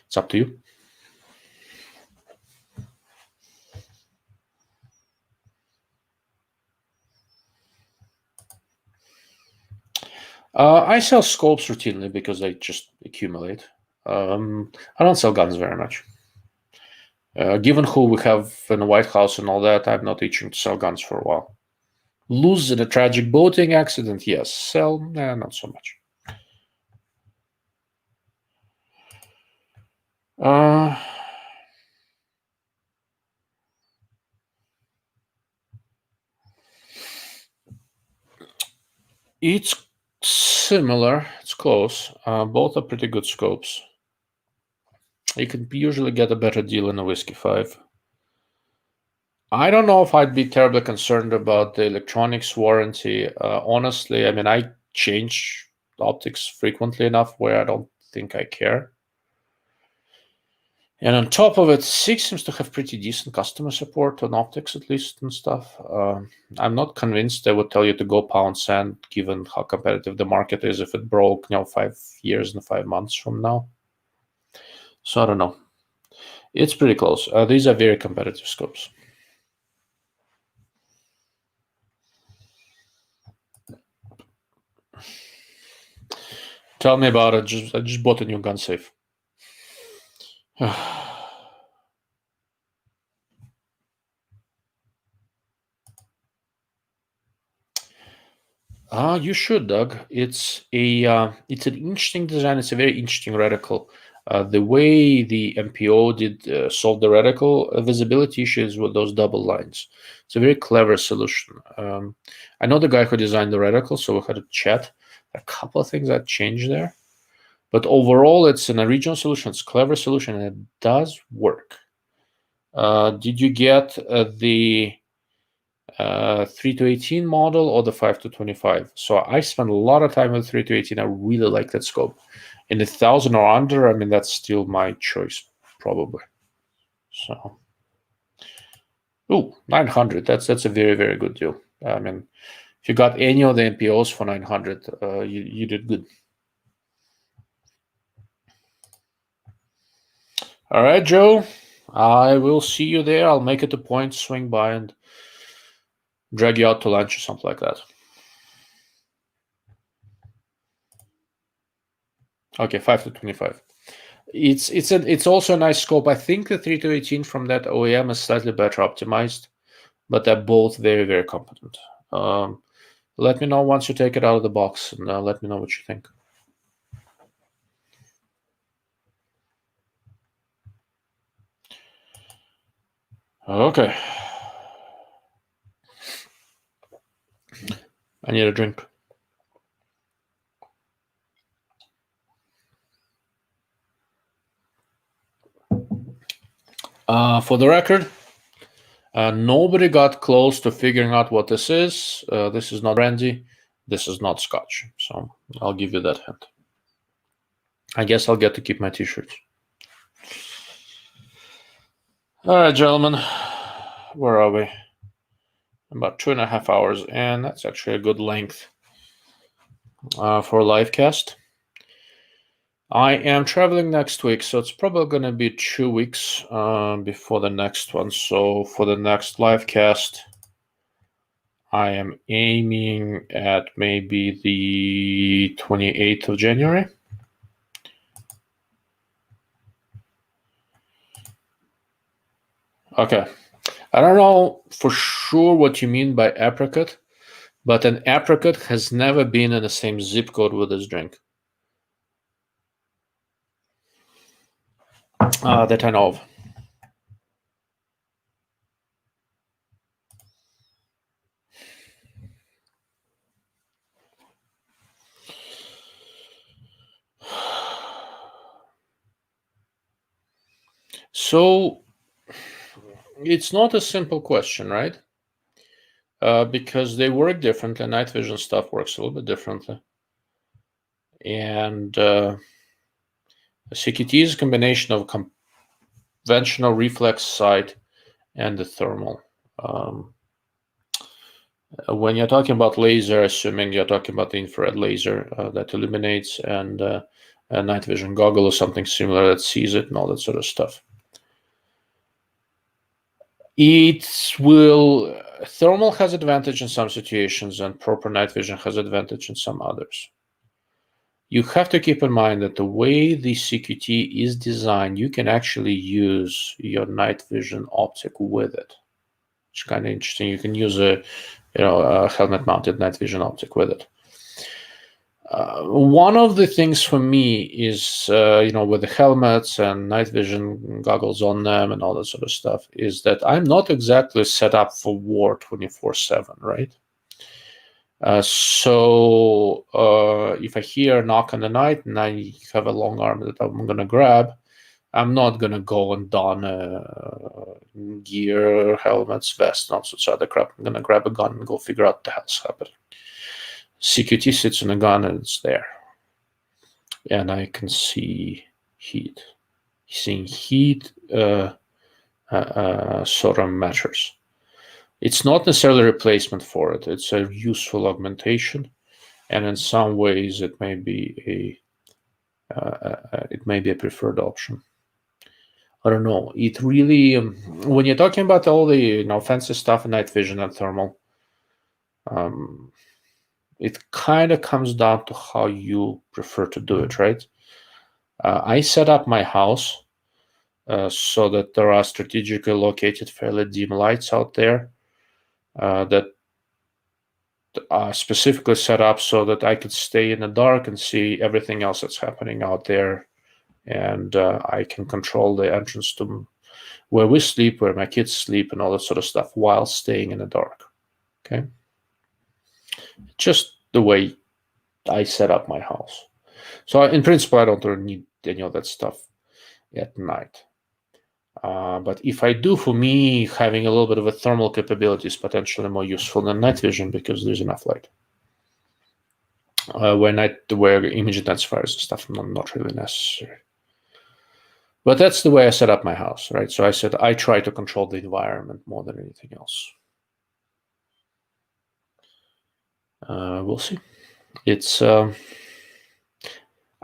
It's up to you. I sell scopes routinely because they just accumulate. I don't sell guns very much. Given who we have in the White House and all that, I'm not itching to sell guns for a while. Lose in a tragic boating accident, yes. Sell, not so much. It's similar. It's close. Both are pretty good scopes. You can usually get a better deal in a Whiskey 5. I don't know if I'd be terribly concerned about the electronics warranty. Honestly, I mean, I change optics frequently enough where I don't think I care. And on top of it, SIG seems to have pretty decent customer support on optics, at least, and stuff. I'm not convinced they would tell you to go pound sand, given how competitive the market is if it broke, 5 years and 5 months from now. So I don't know. It's pretty close. These are very competitive scopes. Tell me about it. I just bought a new gun safe. You should, Doug. It's an interesting design. It's a very interesting reticle. The way the MPO did solve the reticle visibility issues with those double lines. It's a very clever solution. I know the guy who designed the reticle, so we had a chat. A couple of things that changed there. But overall, it's an original solution. It's a clever solution, and it does work. Did you get the 3-18 model or the 5-25? So I spent a lot of time with 3-18. I really like that scope. In 1,000 or under, I mean, that's still my choice, probably. So, 900. That's a very, very good deal. I mean, if you got any of the MPOs for 900, you did good. All right, Joe. I will see you there. I'll make it a point, swing by, and drag you out to lunch or something like that. Okay, 5-25. It's also a nice scope. I think the 3-18 from that OEM is slightly better optimized, but they're both very, very competent. Let me know once you take it out of the box, and let me know what you think. Okay. I need a drink. For the record, nobody got close to figuring out what this is. This is not brandy. This is not scotch. So I'll give you that hint. I guess I'll get to keep my t-shirts. All right, gentlemen. where are we? About 2.5 hours, and that's actually a good length for a live cast. I am traveling next week, so it's probably going to be 2 weeks before the next one. So for the next live cast, I am aiming at maybe the 28th of January. Okay. I don't know for sure what you mean by apricot, but an apricot has never been in the same zip code with this drink that I know of. So it's not a simple question, right? Because they work differently. Night vision stuff works a little bit differently. And CQT is a combination of conventional reflex sight and the thermal. When you're talking about laser, assuming you're talking about the infrared laser that illuminates, and a night vision goggle or something similar that sees it and all that sort of stuff. Thermal has advantage in some situations and proper night vision has advantage in some others. You have to keep in mind that the way the CQT is designed, you can actually use your night vision optic with it. It's kind of interesting. You can use a helmet-mounted night vision optic with it. One of the things for me is, with the helmets and night vision goggles on them and all that sort of stuff, is that I'm not exactly set up for war 24/7, right? So if I hear a knock in the night and I have a long arm that I'm going to grab, I'm not going to go and don gear, helmets, vest, and all sorts of other crap. I'm going to grab a gun and go figure out what the hell's happening. CQT sits on a gun and it's there. And I can see heat. Seeing heat sort of matters. It's not necessarily a replacement for it. It's a useful augmentation. And in some ways, it may be a preferred option. I don't know. It really, when you're talking about all the fancy stuff in night vision and thermal, it kind of comes down to how you prefer to do it, right? I set up my house so that there are strategically located fairly dim lights out there that are specifically set up so that I could stay in the dark and see everything else that's happening out there. And I can control the entrance to where we sleep, where my kids sleep, and all that sort of stuff while staying in the dark. Okay? Just the way I set up my house. So in principle, I don't really need any of that stuff at night. But if I do, for me, having a little bit of a thermal capability is potentially more useful than night vision because there's enough light. Where image intensifiers and stuff not really necessary. But that's the way I set up my house, right? So I said I try to control the environment more than anything else. We'll see. It's. I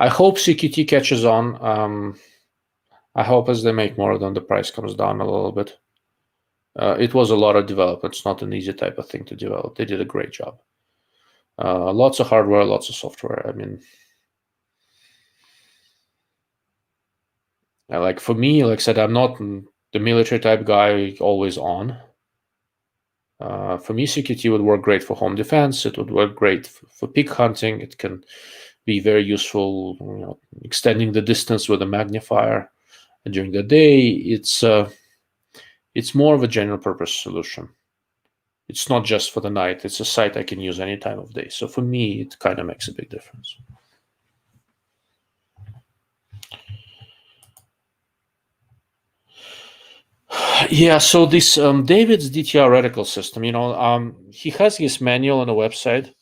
hope CQT catches on. I hope as they make more of them, the price comes down a little bit. It was a lot of development. It's not an easy type of thing to develop. They did a great job. Lots of hardware, lots of software. I mean, like for me, like I said, I'm not the military type guy always on. For me, CQT would work great for home defense. It would work great for pig hunting. It can be very useful, extending the distance with a magnifier during the day. It's more of a general purpose solution. It's not just for the night. It's a sight I can use any time of day. So for me, it kind of makes a big difference. Yeah, so this David's DTR reticle system, he has his manual on the website,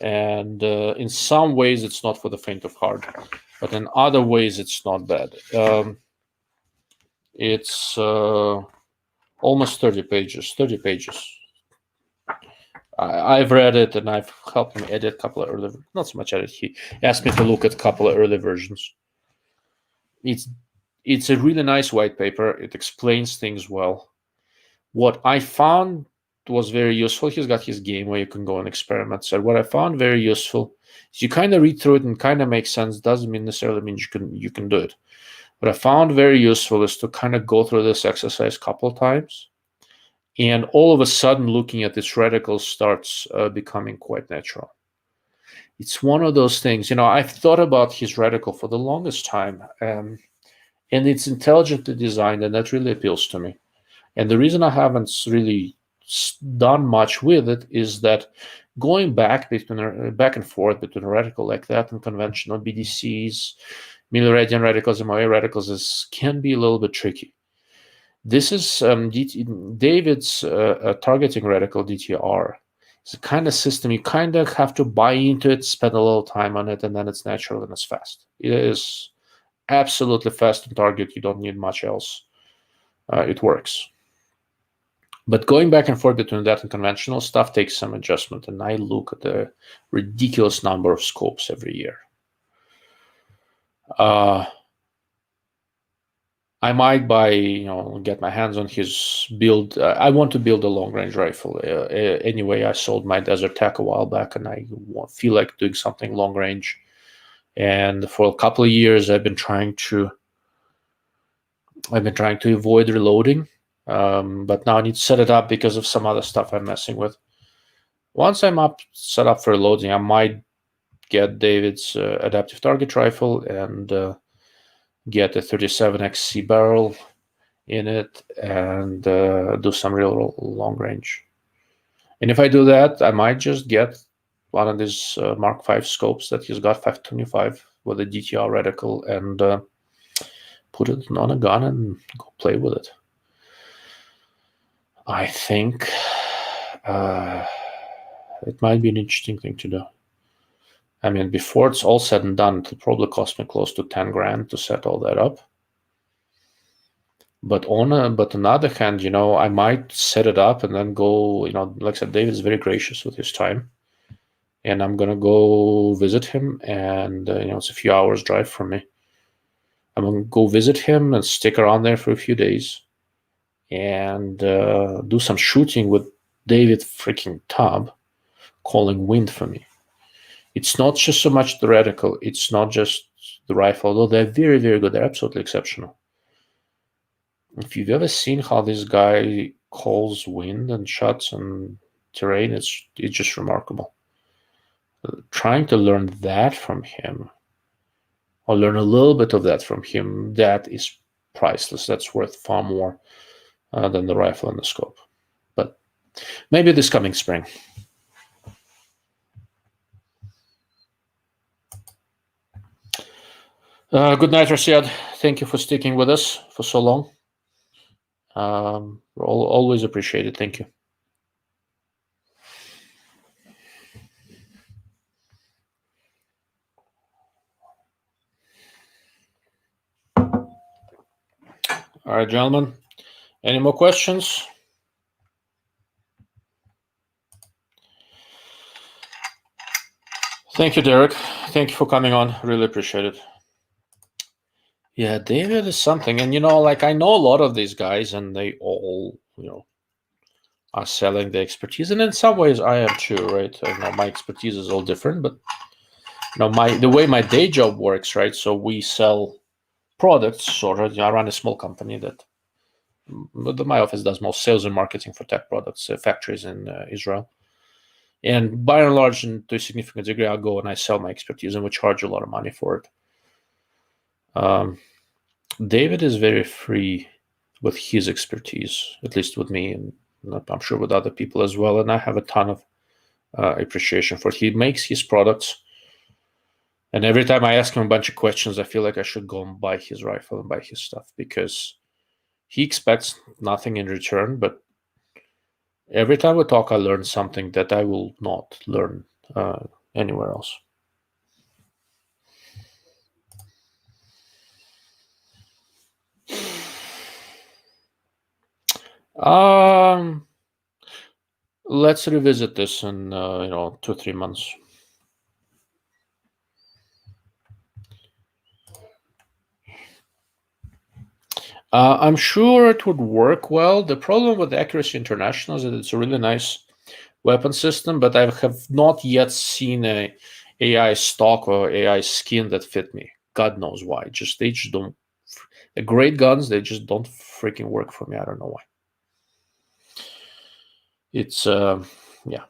and in some ways it's not for the faint of heart, but in other ways it's not bad. It's almost 30 pages. 30 pages. I've read it, and I've helped him edit a couple of early. Not so much edit. He asked me to look at a couple of early versions. It's a really nice white paper. It explains things well. What I found was very useful. He's got his game where you can go and experiment. So what I found very useful is you kind of read through it and kind of makes sense. Doesn't necessarily mean you can do it. What I found very useful is to kind of go through this exercise a couple of times, and all of a sudden looking at this reticle starts becoming quite natural. It's one of those things, I've thought about his reticle for the longest time, and it's intelligently designed, and that really appeals to me. And the reason I haven't really done much with it is that going back and forth between a reticle like that and conventional BDCs, milliradian reticles and MOA reticles can be a little bit tricky. This is David's targeting reticle DTR. It's a kind of system you kind of have to buy into it, spend a little time on it, and then it's natural and it's fast. It is absolutely fast on target. You don't need much else. It works. But going back and forth between that and conventional stuff takes some adjustment, and I look at the ridiculous number of scopes every year. I might get my hands on his build. I want to build a long-range rifle. Anyway, I sold my Desert Tech a while back, and I feel like doing something long-range. And for a couple of years, I've been trying to avoid reloading. But now I need to set it up because of some other stuff I'm messing with. Once I'm set up for loading, I might get David's adaptive target rifle and get a 37XC barrel in it and do some real long range. And if I do that, I might just get one of these Mark V scopes that he's got, 525, with a DTR reticle, and put it on a gun and go play with it. I think it might be an interesting thing to do. I mean, before it's all said and done, it'll probably cost me close to 10 grand to set all that up. But on the other hand, I might set it up and then go, like I said, David's very gracious with his time. And I'm going to go visit him, and, it's a few hours drive from me. I'm going to go visit him and stick around there for a few days and do some shooting with David freaking Tubb calling wind for me. It's not just so much the reticle. It's not just the rifle, although they're very, very good. They're absolutely exceptional. If you've ever seen how this guy calls wind and shots and terrain, it's just remarkable. Trying to learn that from him, or learn a little bit of that from him, that is priceless. That's worth far more than the rifle and the scope. But maybe this coming spring. Good night, Rashid. Thank you for sticking with us for so long. We're always appreciated. Thank you. All right, gentlemen. Any more questions? Thank you, Derek. Thank you for coming on. Really appreciate it. Yeah, David is something. And, I know a lot of these guys, and they all, are selling the expertise. And in some ways, I am too, right? I know my expertise is all different, but, the way my day job works, right? So we sell products, sort of. I run a small company that my office does most sales and marketing for tech products, factories in Israel. And by and large, and to a significant degree, I go and I sell my expertise, and we charge a lot of money for it. David is very free with his expertise, at least with me, and I'm sure with other people as well. And I have a ton of appreciation for it. He makes his products, and every time I ask him a bunch of questions, I feel like I should go and buy his rifle and buy his stuff, because he expects nothing in return. But every time we talk, I learn something that I will not learn anywhere else. Let's revisit this in 2-3 months. I'm sure it would work well. The problem with Accuracy International is that it's a really nice weapon system, but I have not yet seen a AI stock or AI skin that fit me. God knows why. They just don't. The great guns, they just don't freaking work for me. I don't know why. It's yeah.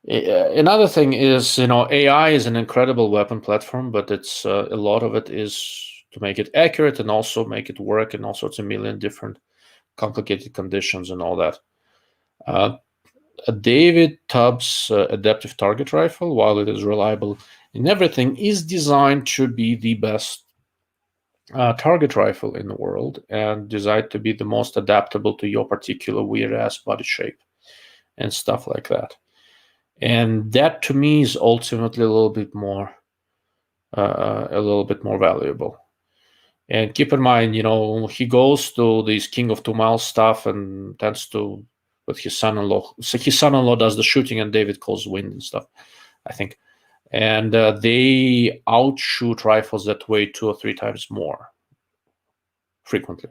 Another thing is, AI is an incredible weapon platform, but it's a lot of it is to make it accurate and also make it work in all sorts of million different complicated conditions and all that. David Tubb's adaptive target rifle, while it is reliable in everything, is designed to be the best target rifle in the world and designed to be the most adaptable to your particular weird ass body shape and stuff like that. And that to me is ultimately a little bit more valuable. And keep in mind, he goes to this King of 2 Miles stuff and tends to with his son-in-law. So his son-in-law does the shooting, and David calls wind and stuff, I think. And they outshoot rifles that weigh 2 or 3 times more frequently.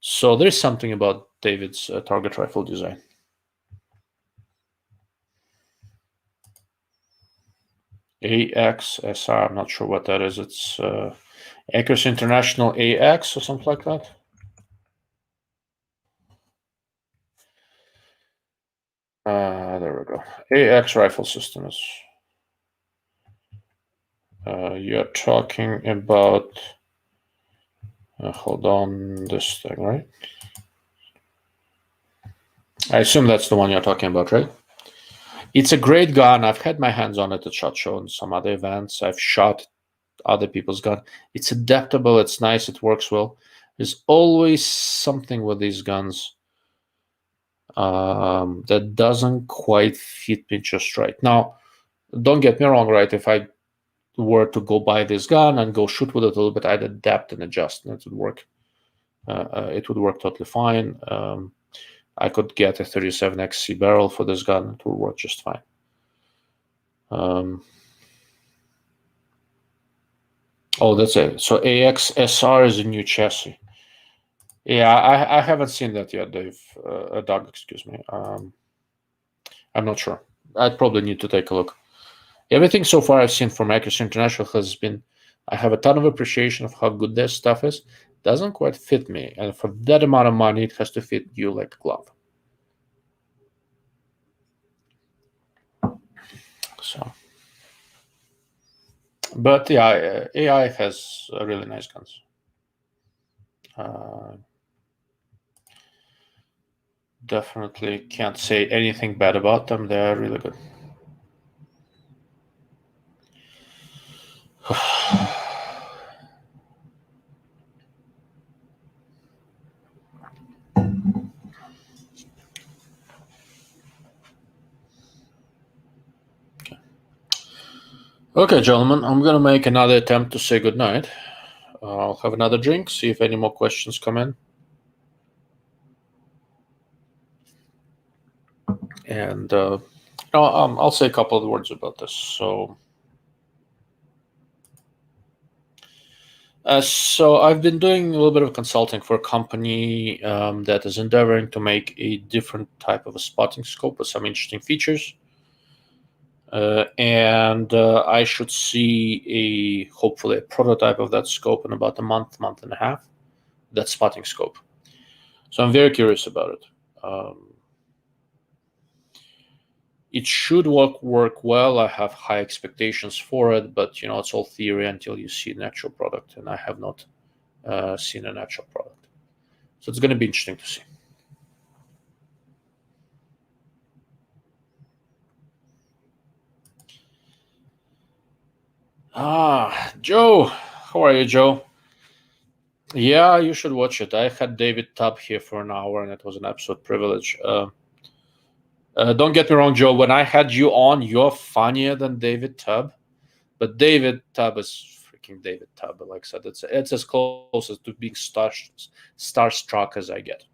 So there's something about David's target rifle design. AXSR, I'm not sure what that is. It's Accuracy International AX or something like that. There we go. AX rifle systems. You're talking about, hold on, this thing, right? I assume that's the one you're talking about, right? It's a great gun. I've had my hands on it at SHOT Show and some other events. I've shot other people's gun. It's adaptable. It's nice. It works well. There's always something with these guns that doesn't quite fit me just right. Now, don't get me wrong, right? If I were to go buy this gun and go shoot with it a little bit, I'd adapt and adjust, and it would work. It would work totally fine. I could get a 37XC barrel for this gun. It would work just fine. Oh, that's it. So AXSR is a new chassis. Yeah, I haven't seen that yet, Dave. Doug, excuse me. I'm not sure. I'd probably need to take a look. Everything so far I've seen from Accuracy International has been, I have a ton of appreciation of how good their stuff is. Doesn't quite fit me. And for that amount of money, it has to fit you like a glove. So, but yeah, AI has really nice guns. Definitely can't say anything bad about them. They're really good. Okay, gentlemen, I'm going to make another attempt to say goodnight. I'll have another drink, see if any more questions come in. And I'll say a couple of words about this. So I've been doing a little bit of consulting for a company that is endeavoring to make a different type of a spotting scope with some interesting features. And I should see hopefully a prototype of that scope in about a month and a half, that spotting scope. So I'm very curious about it. It should work well. I have high expectations for it, but it's all theory until you see an actual product, and I have not seen an actual product. So it's going to be interesting to see. Joe, how are you, Joe? Yeah, you should watch it. I had David Tubb here for an hour, and it was an absolute privilege. Don't get me wrong, Joe. When I had you on, you're funnier than David Tubb, but David Tubb is freaking David Tubb. Like I said, it's as close as to being starstruck as I get.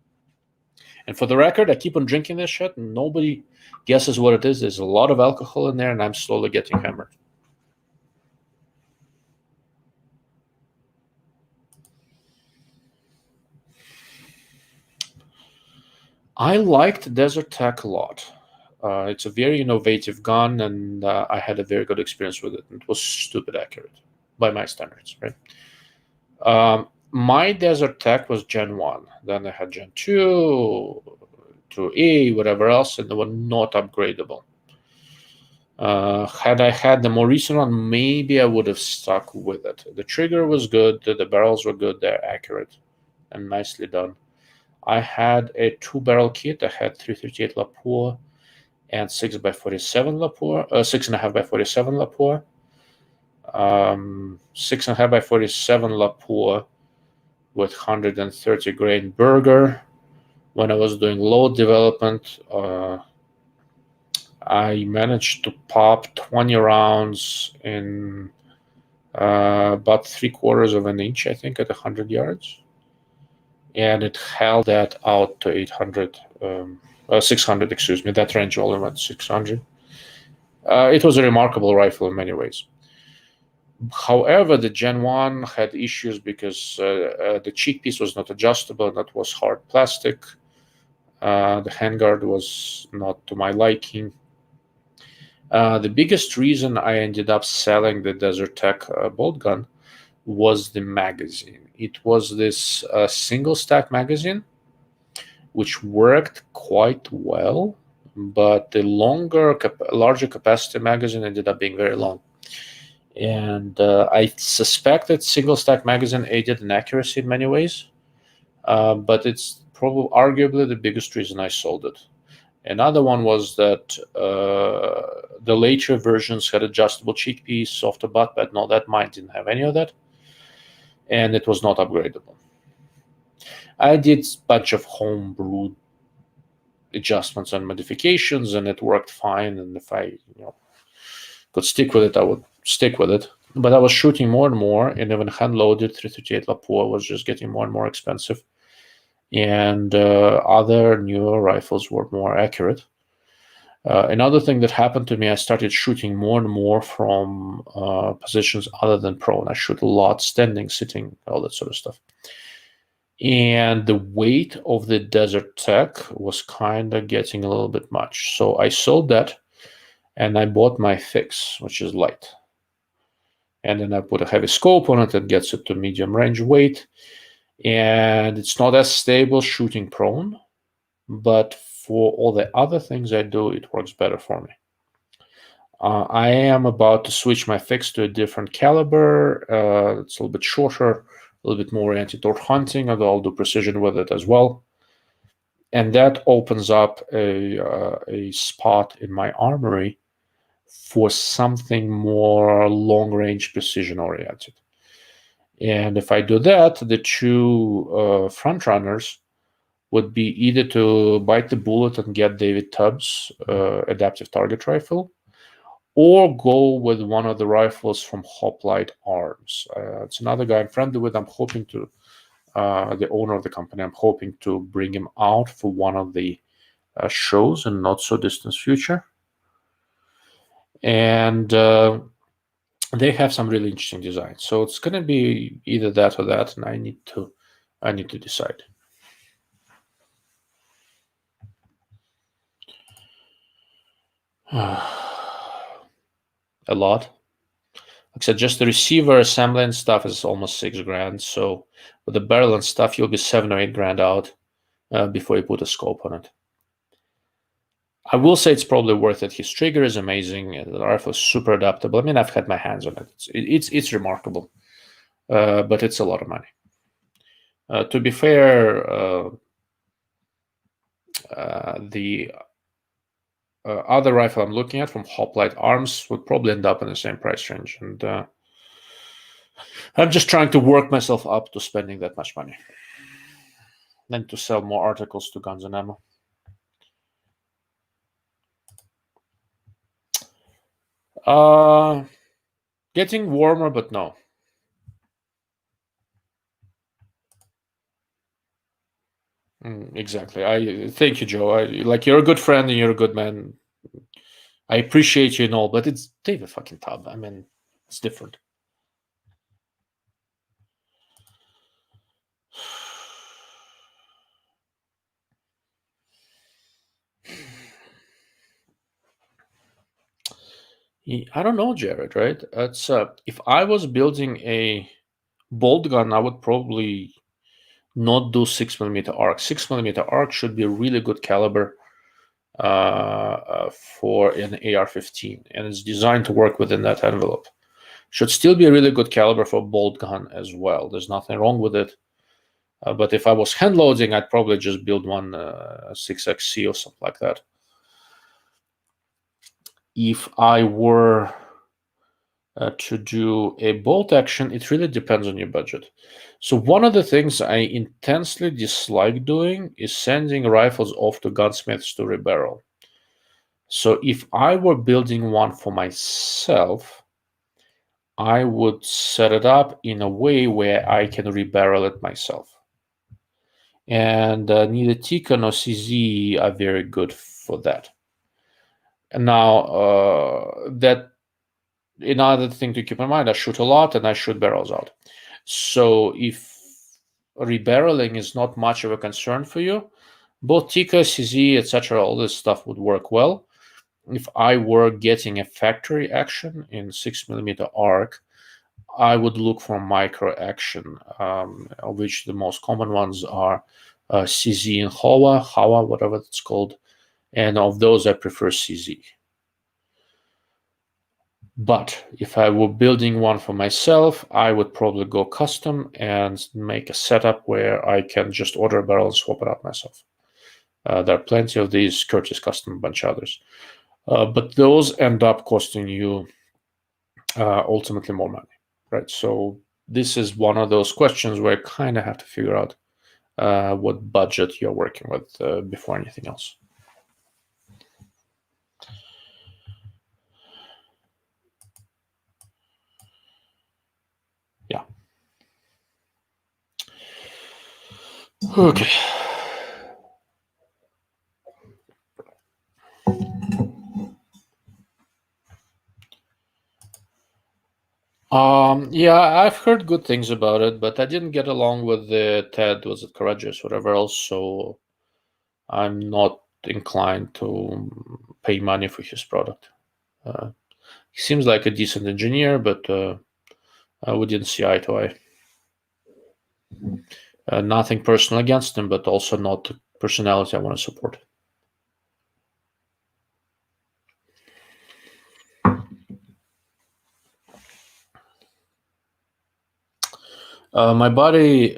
And for the record, I keep on drinking this shit, and nobody guesses what it is. There's a lot of alcohol in there, and I'm slowly getting hammered. I liked Desert Tech a lot. It's a very innovative gun, and I had a very good experience with it. It was stupid accurate by my standards, right? My Desert Tech was Gen 1. Then I had Gen 2, 2E, whatever else, and they were not upgradable. Had I had the more recent one, maybe I would have stuck with it. The trigger was good, the barrels were good, they're accurate and nicely done. I had a 2-barrel kit. I had 338 Lapua and 6x47 Lapua, 6.5x47 Lapua. 6.5x47 Lapua with 130 grain burger. When I was doing load development, I managed to pop 20 rounds in about 3/4 of an inch, I think, at 100 yards. And it held that out to 600, excuse me. That range only went 600. It was a remarkable rifle in many ways. However, the Gen 1 had issues because the cheek piece was not adjustable, and that was hard plastic. The handguard was not to my liking. The biggest reason I ended up selling the Desert Tech bolt gun was the magazine. It was this single stack magazine, which worked quite well, but the larger capacity magazine ended up being very long. And I suspect that single stack magazine aided in accuracy in many ways, but it's probably arguably the biggest reason I sold it. Another one was that the later versions had adjustable cheek piece, softer butt pad, and all that. Mine didn't have any of that, and it was not upgradable. I did a bunch of homebrew adjustments and modifications, and it worked fine. And if I could stick with it, I would stick with it. But I was shooting more and more, and even hand-loaded 338 Lapua was just getting more and more expensive. And other newer rifles were more accurate. Another thing that happened to me, I started shooting more and more from positions other than prone. I shoot a lot standing, sitting, all that sort of stuff. And the weight of the Desert Tech was kind of getting a little bit much. So I sold that, and I bought my fix, which is light. And then I put a heavy scope on it that gets it to medium range weight. And it's not as stable shooting prone, but for all the other things I do, it works better for me. I am about to switch my fix to a different caliber. It's a little bit shorter, a little bit more oriented toward hunting, although I'll do precision with it as well. And that opens up a spot in my armory for something more long-range precision oriented. And if I do that, the two front runners would be either to bite the bullet and get David Tubb's adaptive target rifle, or go with one of the rifles from Hoplite Arms. It's another guy I'm friendly with. I'm hoping to, the owner of the company, I'm hoping to bring him out for one of the shows in not so distant future. And they have some really interesting designs. So it's going to be either that or that, and I need to decide. A lot. Like I said, just the receiver assembly and stuff is almost $6,000. So with the barrel and stuff, you'll be $7,000 or $8,000 out before you put a scope on it. I will say it's probably worth it. His trigger is amazing. The rifle is super adaptable. I mean, I've had my hands on it. It's remarkable, but it's a lot of money. To be fair, the other rifle I'm looking at from Hoplite Arms would probably end up in the same price range. And I'm just trying to work myself up to spending that much money. Then to sell more articles to Guns and Ammo. Getting warmer, but no. Exactly. I thank you, Joe. You're a good friend and you're a good man. I appreciate you and all, but it's David fucking Tubb. I mean, it's different. I don't know, Jared. Right? It's if I was building a bolt gun, I would probably not do 6mm arc. 6mm arc should be a really good caliber for an AR-15, and it's designed to work within that envelope. Should still be a really good caliber for a bolt gun as well. There's nothing wrong with it. But if I was hand loading, I'd probably just build one 6XC or something like that. If I were to do a bolt action, it really depends on your budget. So one of the things I intensely dislike doing is sending rifles off to gunsmiths to rebarrel. So if I were building one for myself, I would set it up in a way where I can rebarrel it myself. And neither Tikka nor CZ are very good for that. And now, that another thing to keep in mind, I shoot a lot and I shoot barrels out. So if rebarreling is not much of a concern for you, both Tikka, CZ, etc., all this stuff would work well. If I were getting a factory action in 6mm arc, I would look for micro action, of which the most common ones are CZ and HAWA, whatever it's called. And of those, I prefer CZ. But if I were building one for myself, I would probably go custom and make a setup where I can just order a barrel and swap it out myself. There are plenty of these, Curtis Custom, a bunch of others. But those end up costing you ultimately more money, right? So this is one of those questions where you kind of have to figure out what budget you're working with before anything else. Yeah. Okay. Yeah, I've heard good things about it, but I didn't get along with Ted, was it Courageous, whatever else, so I'm not inclined to pay money for his product. He seems like a decent engineer, but we didn't see eye to eye. Nothing personal against him, but also not the personality I want to support. My buddy,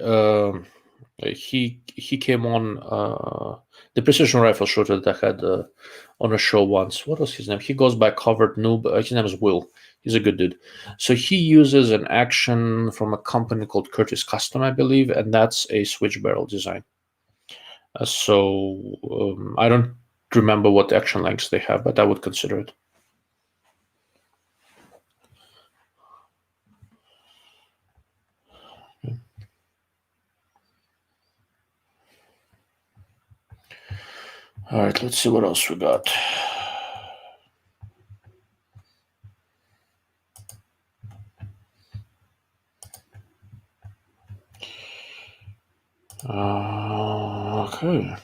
he came on the precision rifle shooter that I had on a show once. What was his name? He goes by Covered Noob. His name is Will. He's a good dude. So he uses an action from a company called Curtis Custom, I believe, and that's a switch barrel design. So I don't remember what action lengths they have, but I would consider it. All right, let's see what else we got. Okay.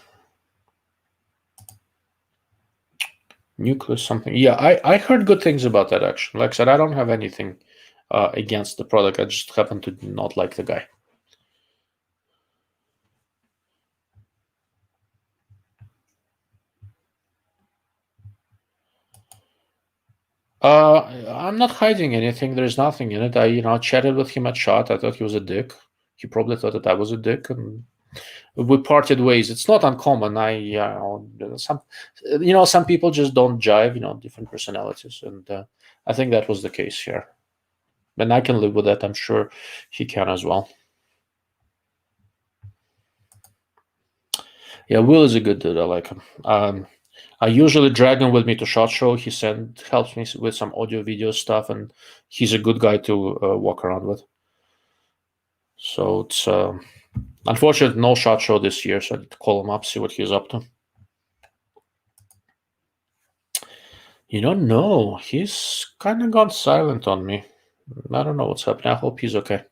Nucleus something. Yeah, I heard good things about that action. Like I said, I don't have anything against the product. I just happen to not like the guy. I'm not hiding anything. There's nothing in it. I chatted with him at Shot. I thought he was a dick. He probably thought that I was a dick, and we parted ways. It's not uncommon. Some people just don't jive. Different personalities, and I think that was the case here. And I can live with that. I'm sure he can as well. Yeah, Will is a good dude. I like him. I usually drag him with me to SHOT Show. He helps me with some audio video stuff, and he's a good guy to walk around with. So Unfortunately, no SHOT Show this year, so I need to call him up, see what he's up to. No, he's kind of gone silent on me. I don't know what's happening. I hope he's okay.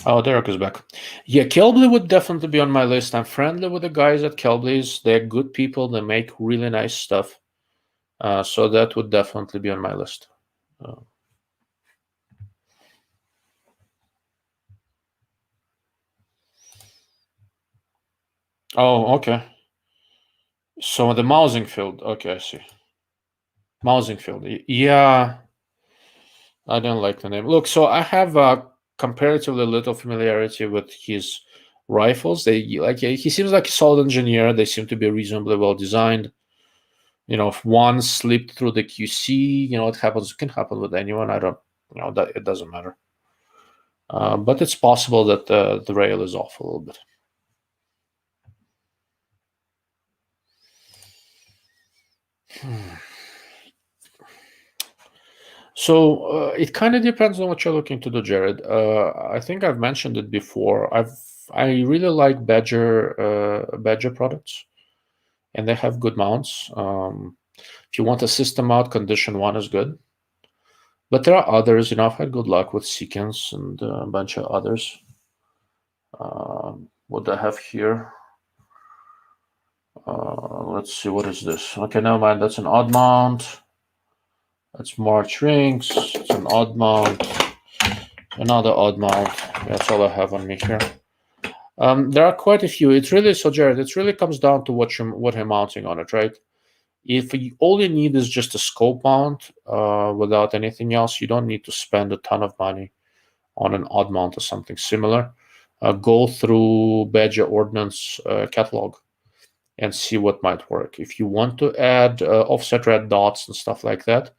Oh, Derek is back. Yeah, Kelbley would definitely be on my list. I'm friendly with the guys at Kelbley's. They're good people. They make really nice stuff. So that would definitely be on my list. Oh, okay. So the mousing field. Okay, I see. Mousing field. Yeah, I don't like the name. Look, so I have comparatively little familiarity with his rifles. He seems like a solid engineer. They seem to be reasonably well designed. If one slipped through the QC, it happens. It can happen with anyone. I don't. That it doesn't matter. But it's possible that the rail is off a little bit. So it kind of depends on what you're looking to do, Jared. I think I've mentioned it before. I really like Badger products, and they have good mounts. If you want a system mount, Condition 1 is good. But there are others. I've had good luck with Sequence and a bunch of others. What do I have here? Let's see, what is this? Okay, never mind. That's an odd mount. That's March rings. It's an odd mount. Another odd mount. That's all I have on me here. There are quite a few. Jared, it really comes down to what you're mounting on it, right? If all you need is just a scope mount without anything else, you don't need to spend a ton of money on an odd mount or something similar. Go through Badger Ordnance catalog and see what might work. If you want to add offset red dots and stuff like that,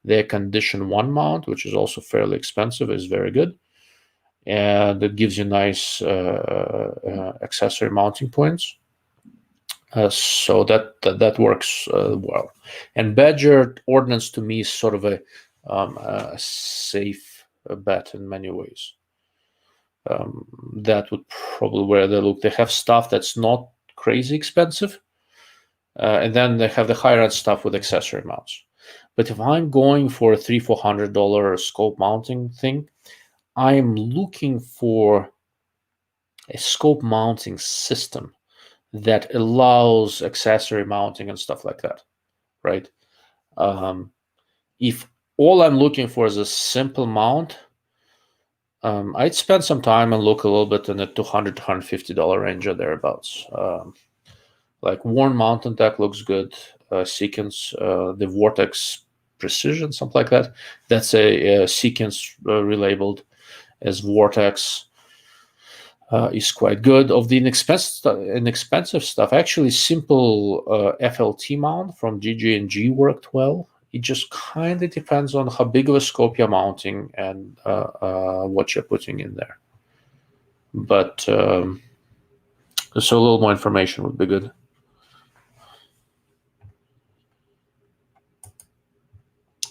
their Condition 1 mount, which is also fairly expensive, is very good. And it gives you nice accessory mounting points. So that works well. And Badger Ordnance to me is sort of a safe bet in many ways. That would probably where they look. They have stuff that's not crazy expensive, and then they have the higher end stuff with accessory mounts. But if I'm going for a $300-400 scope mounting thing, I'm looking for a scope mounting system that allows accessory mounting and stuff like that, right? If all I'm looking for is a simple mount, I'd spend some time and look a little bit in the $200 to $150 range or thereabouts. Like Worn Mountain Tech looks good. Sequence, the Vortex Precision, something like that. That's a Sequence relabeled as Vortex. Is quite good. Of the inexpensive stuff, actually, simple FLT mount from GG&G worked well. It just kind of depends on how big of a scope you're mounting and what you're putting in there. But so a little more information would be good.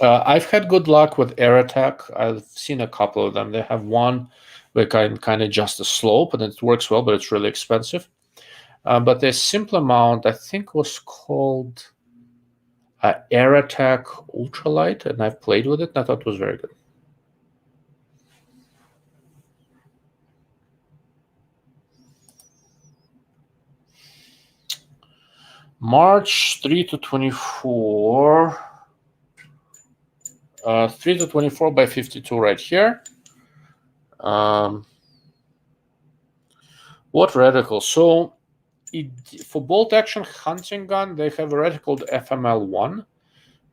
I've had good luck with Air Attack. I've seen a couple of them. They have one where kind of adjust the slope, and it works well, but it's really expensive. But their simpler mount, I think, was called Air Attack Ultralight, and I've played with it, and I thought it was very good. March 3 to 24. 3 to 24 by 52 right here. What reticle? So for bolt action hunting gun, they have a reticle called FML1,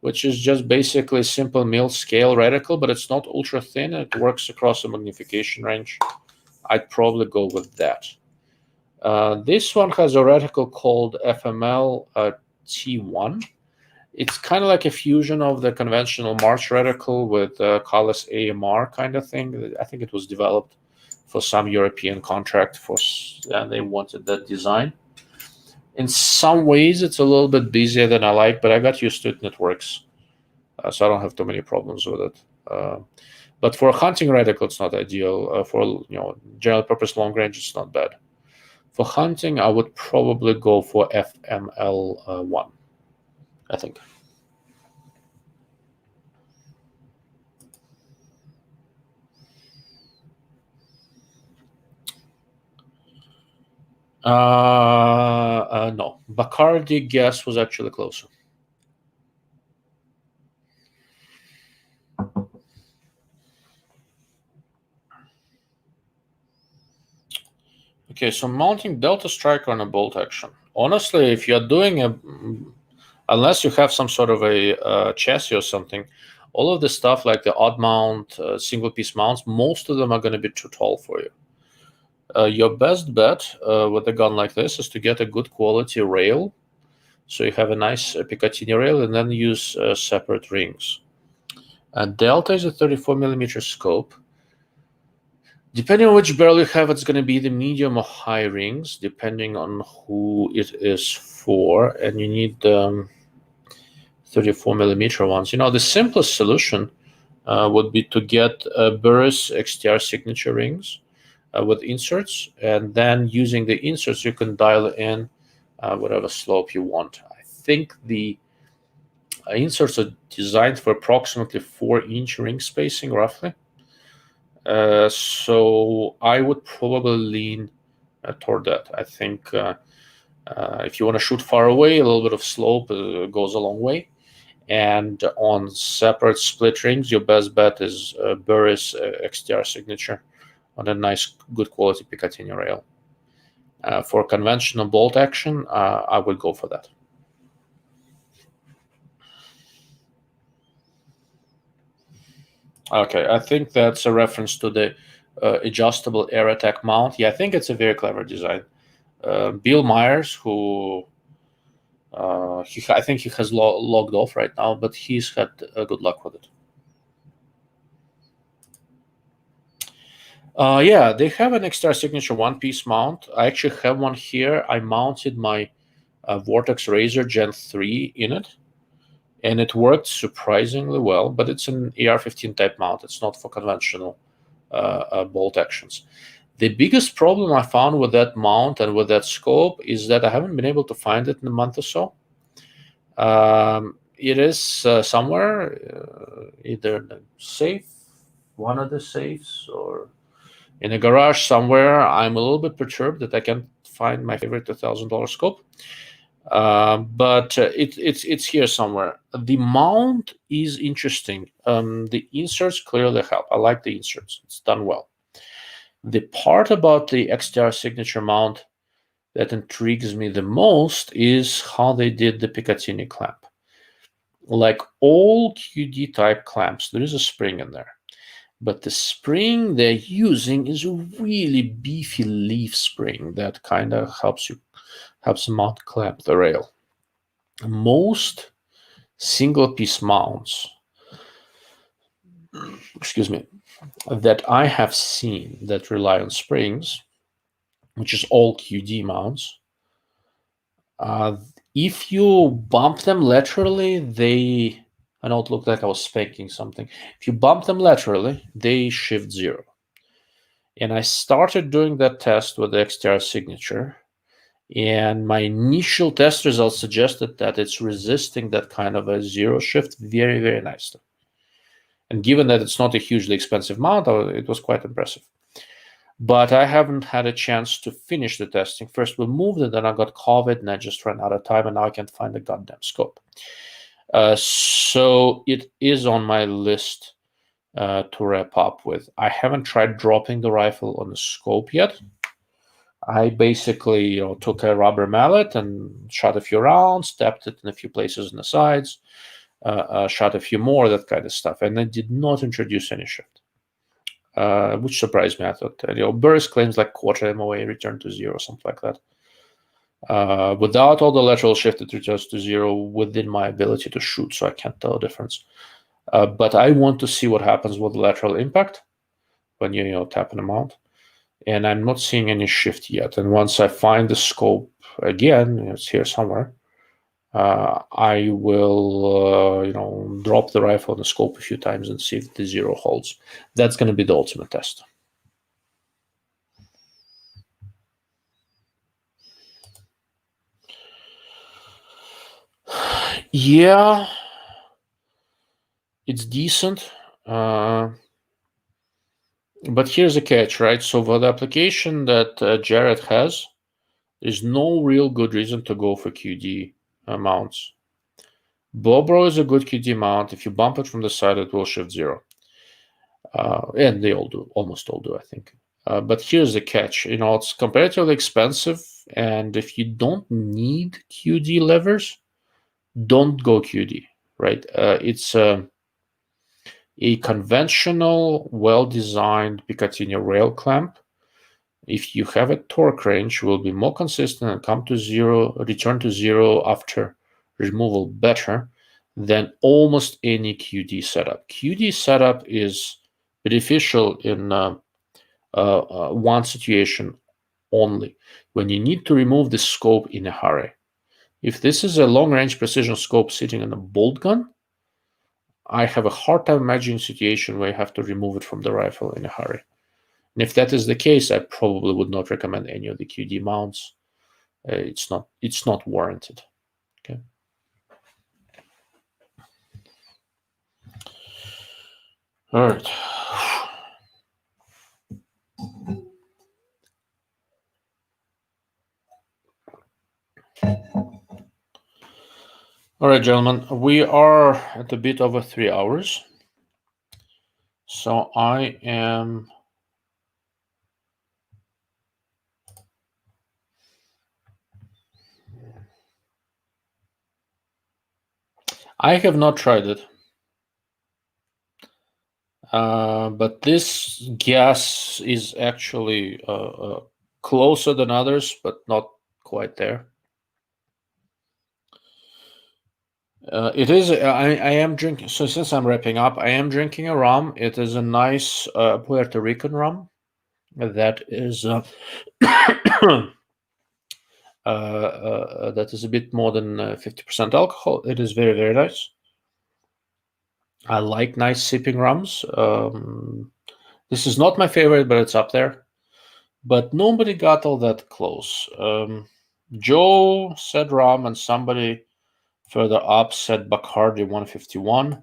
which is just basically a simple mil scale reticle, but it's not ultra thin. It works across the magnification range. I'd probably go with that. This one has a reticle called FML T1. It's kind of like a fusion of the conventional March reticle with colorless AMR kind of thing. I think it was developed for some European contract and they wanted that design. In some ways, it's a little bit busier than I like, but I got used to it and it works. So I don't have too many problems with it. But for a hunting reticle, it's not ideal. For general purpose long range, it's not bad. For hunting, I would probably go for FML1, I think. No, Bacardi guess was actually closer. Okay, so mounting Delta Striker on a bolt action. Honestly, if you're doing unless you have some sort of a chassis or something, all of the stuff like the odd mount, single piece mounts, most of them are going to be too tall for you. Your best bet with a gun like this is to get a good quality rail. So you have a nice Picatinny rail and then use separate rings. Delta is a 34mm scope. Depending on which barrel you have, it's going to be the medium or high rings, depending on who it is for. And you need 34mm ones. The simplest solution would be to get Burris XTR signature rings with inserts, and then using the inserts you can dial in whatever slope you want. I think the inserts are designed for approximately 4-inch ring spacing, roughly. So I would probably lean toward that. I think if you want to shoot far away, a little bit of slope goes a long way. And on separate split rings, your best bet is Burris XTR signature on a nice, good quality Picatinny rail. For conventional bolt action, I would go for that. Okay, I think that's a reference to the adjustable air attack mount. Yeah, I think it's a very clever design. Bill Myers, who I think he has logged off right now, but he's had good luck with it. Yeah, they have an extra signature one-piece mount. I actually have one here. I mounted my Vortex Razor Gen 3 in it, and it worked surprisingly well, but it's an AR-15 type mount. It's not for conventional bolt actions. The biggest problem I found with that mount and with that scope is that I haven't been able to find it in a month or so. It is somewhere, either in the safe, one of the safes, or in a garage somewhere. I'm a little bit perturbed that I can't find my favorite $1,000 scope. But it's here somewhere. The mount is interesting. The inserts clearly help. I like the inserts. It's done well. The part about the XTR signature mount that intrigues me the most is how they did the Picatinny clamp. Like all QD type clamps, there is a spring in there. But the spring they're using is a really beefy leaf spring that kind of helps mount clamp the rail. Most single piece mounts, that I have seen that rely on springs, which is all QD mounts, if you bump them laterally, I know it looked like I was spanking something. If you bump them laterally, they shift 0. And I started doing that test with the XTR signature, and my initial test results suggested that it's resisting that kind of a 0 shift very, very nicely. And given that it's not a hugely expensive mount, it was quite impressive. But I haven't had a chance to finish the testing. First we moved it, then I got COVID, and I just ran out of time, and now I can't find the goddamn scope. So it is on my list to wrap up with. I haven't tried dropping the rifle on the scope yet. I basically took a rubber mallet and shot a few rounds, tapped it in a few places on the sides, shot a few more, that kind of stuff, and I did not introduce any shift, which surprised me. I thought, Burris claims like quarter MOA return to 0, something like that. Without all the lateral shift, it returns to 0 within my ability to shoot, so I can't tell the difference. But I want to see what happens with lateral impact when you tap in a mount. And I'm not seeing any shift yet. And once I find the scope again, it's here somewhere, I will drop the rifle in the scope a few times and see if the 0 holds. That's going to be the ultimate test. Yeah, it's decent. But here's the catch, right? So for the application that Jared has, there's no real good reason to go for QD mounts. Bobro is a good QD mount. If you bump it from the side, it will shift 0. And they all do, almost all do, I think. But here's the catch. It's comparatively expensive, and if you don't need QD levers, don't go QD, right? It's a conventional, well-designed Picatinny rail clamp. If you have a torque range, will be more consistent and return to 0 after removal better than almost any QD setup. QD setup is beneficial in one situation only, when you need to remove the scope in a hurry. If this is a long-range precision scope sitting in a bolt gun, I have a hard time imagining a situation where you have to remove it from the rifle in a hurry. And if that is the case, I probably would not recommend any of the QD mounts. It's not warranted. Okay. All right. All right, gentlemen, we are at a bit over 3 hours. So I have not tried it. But this gas is actually closer than others, but not quite there. It is. I am drinking. So since I'm wrapping up, I am drinking a rum. It is a nice Puerto Rican rum that is that is a bit more than 50% alcohol. It is very, very nice. I like nice sipping rums. This is not my favorite, but it's up there. But nobody got all that close. Joe said rum, and somebody further up said Bacardi 151,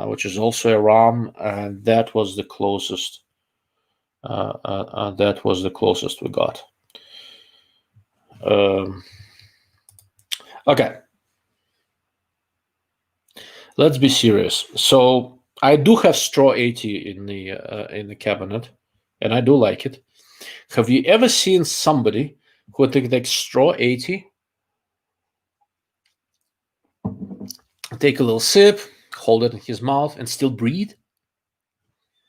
which is also a rum, and that was the closest. That was the closest we got. Okay. Let's be serious. So I do have straw 80 in the cabinet, and I do like it. Have you ever seen somebody who would take straw 80, take a little sip, hold it in his mouth, and still breathe?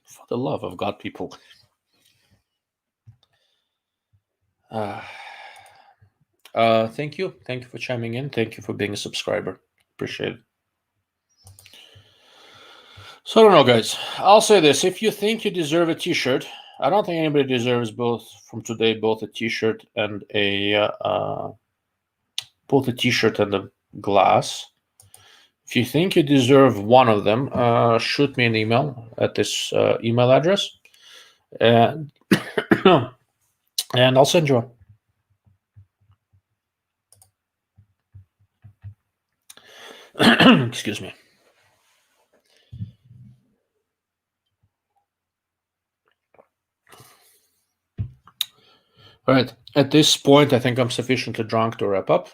For the love of God, people. Thank you. Thank you for chiming in. Thank you for being a subscriber. Appreciate it. So I don't know, guys. I'll say this. If you think you deserve a t-shirt, I don't think anybody deserves both a t-shirt and a glass. If you think you deserve one of them, shoot me an email at this email address, and and I'll send you one. Excuse me. All right. At this point, I think I'm sufficiently drunk to wrap up.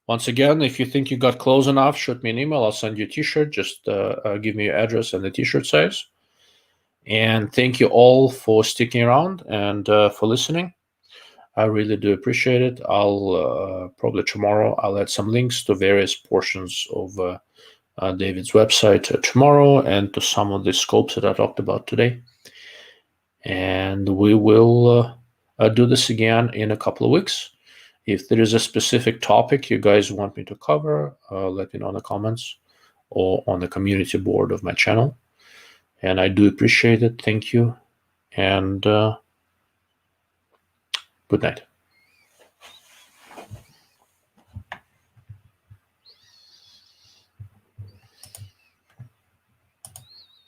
Once again, if you think you got close enough, shoot me an email. I'll send you a t-shirt. Just give me your address and the t-shirt size. And thank you all for sticking around and for listening. I really do appreciate it. I'll probably tomorrow, I'll add some links to various portions of David's website tomorrow, and to some of the scopes that I talked about today. And we will do this again in a couple of weeks. If there is a specific topic you guys want me to cover, let me know in the comments or on the community board of my channel. And I do appreciate it. Thank you. And good night.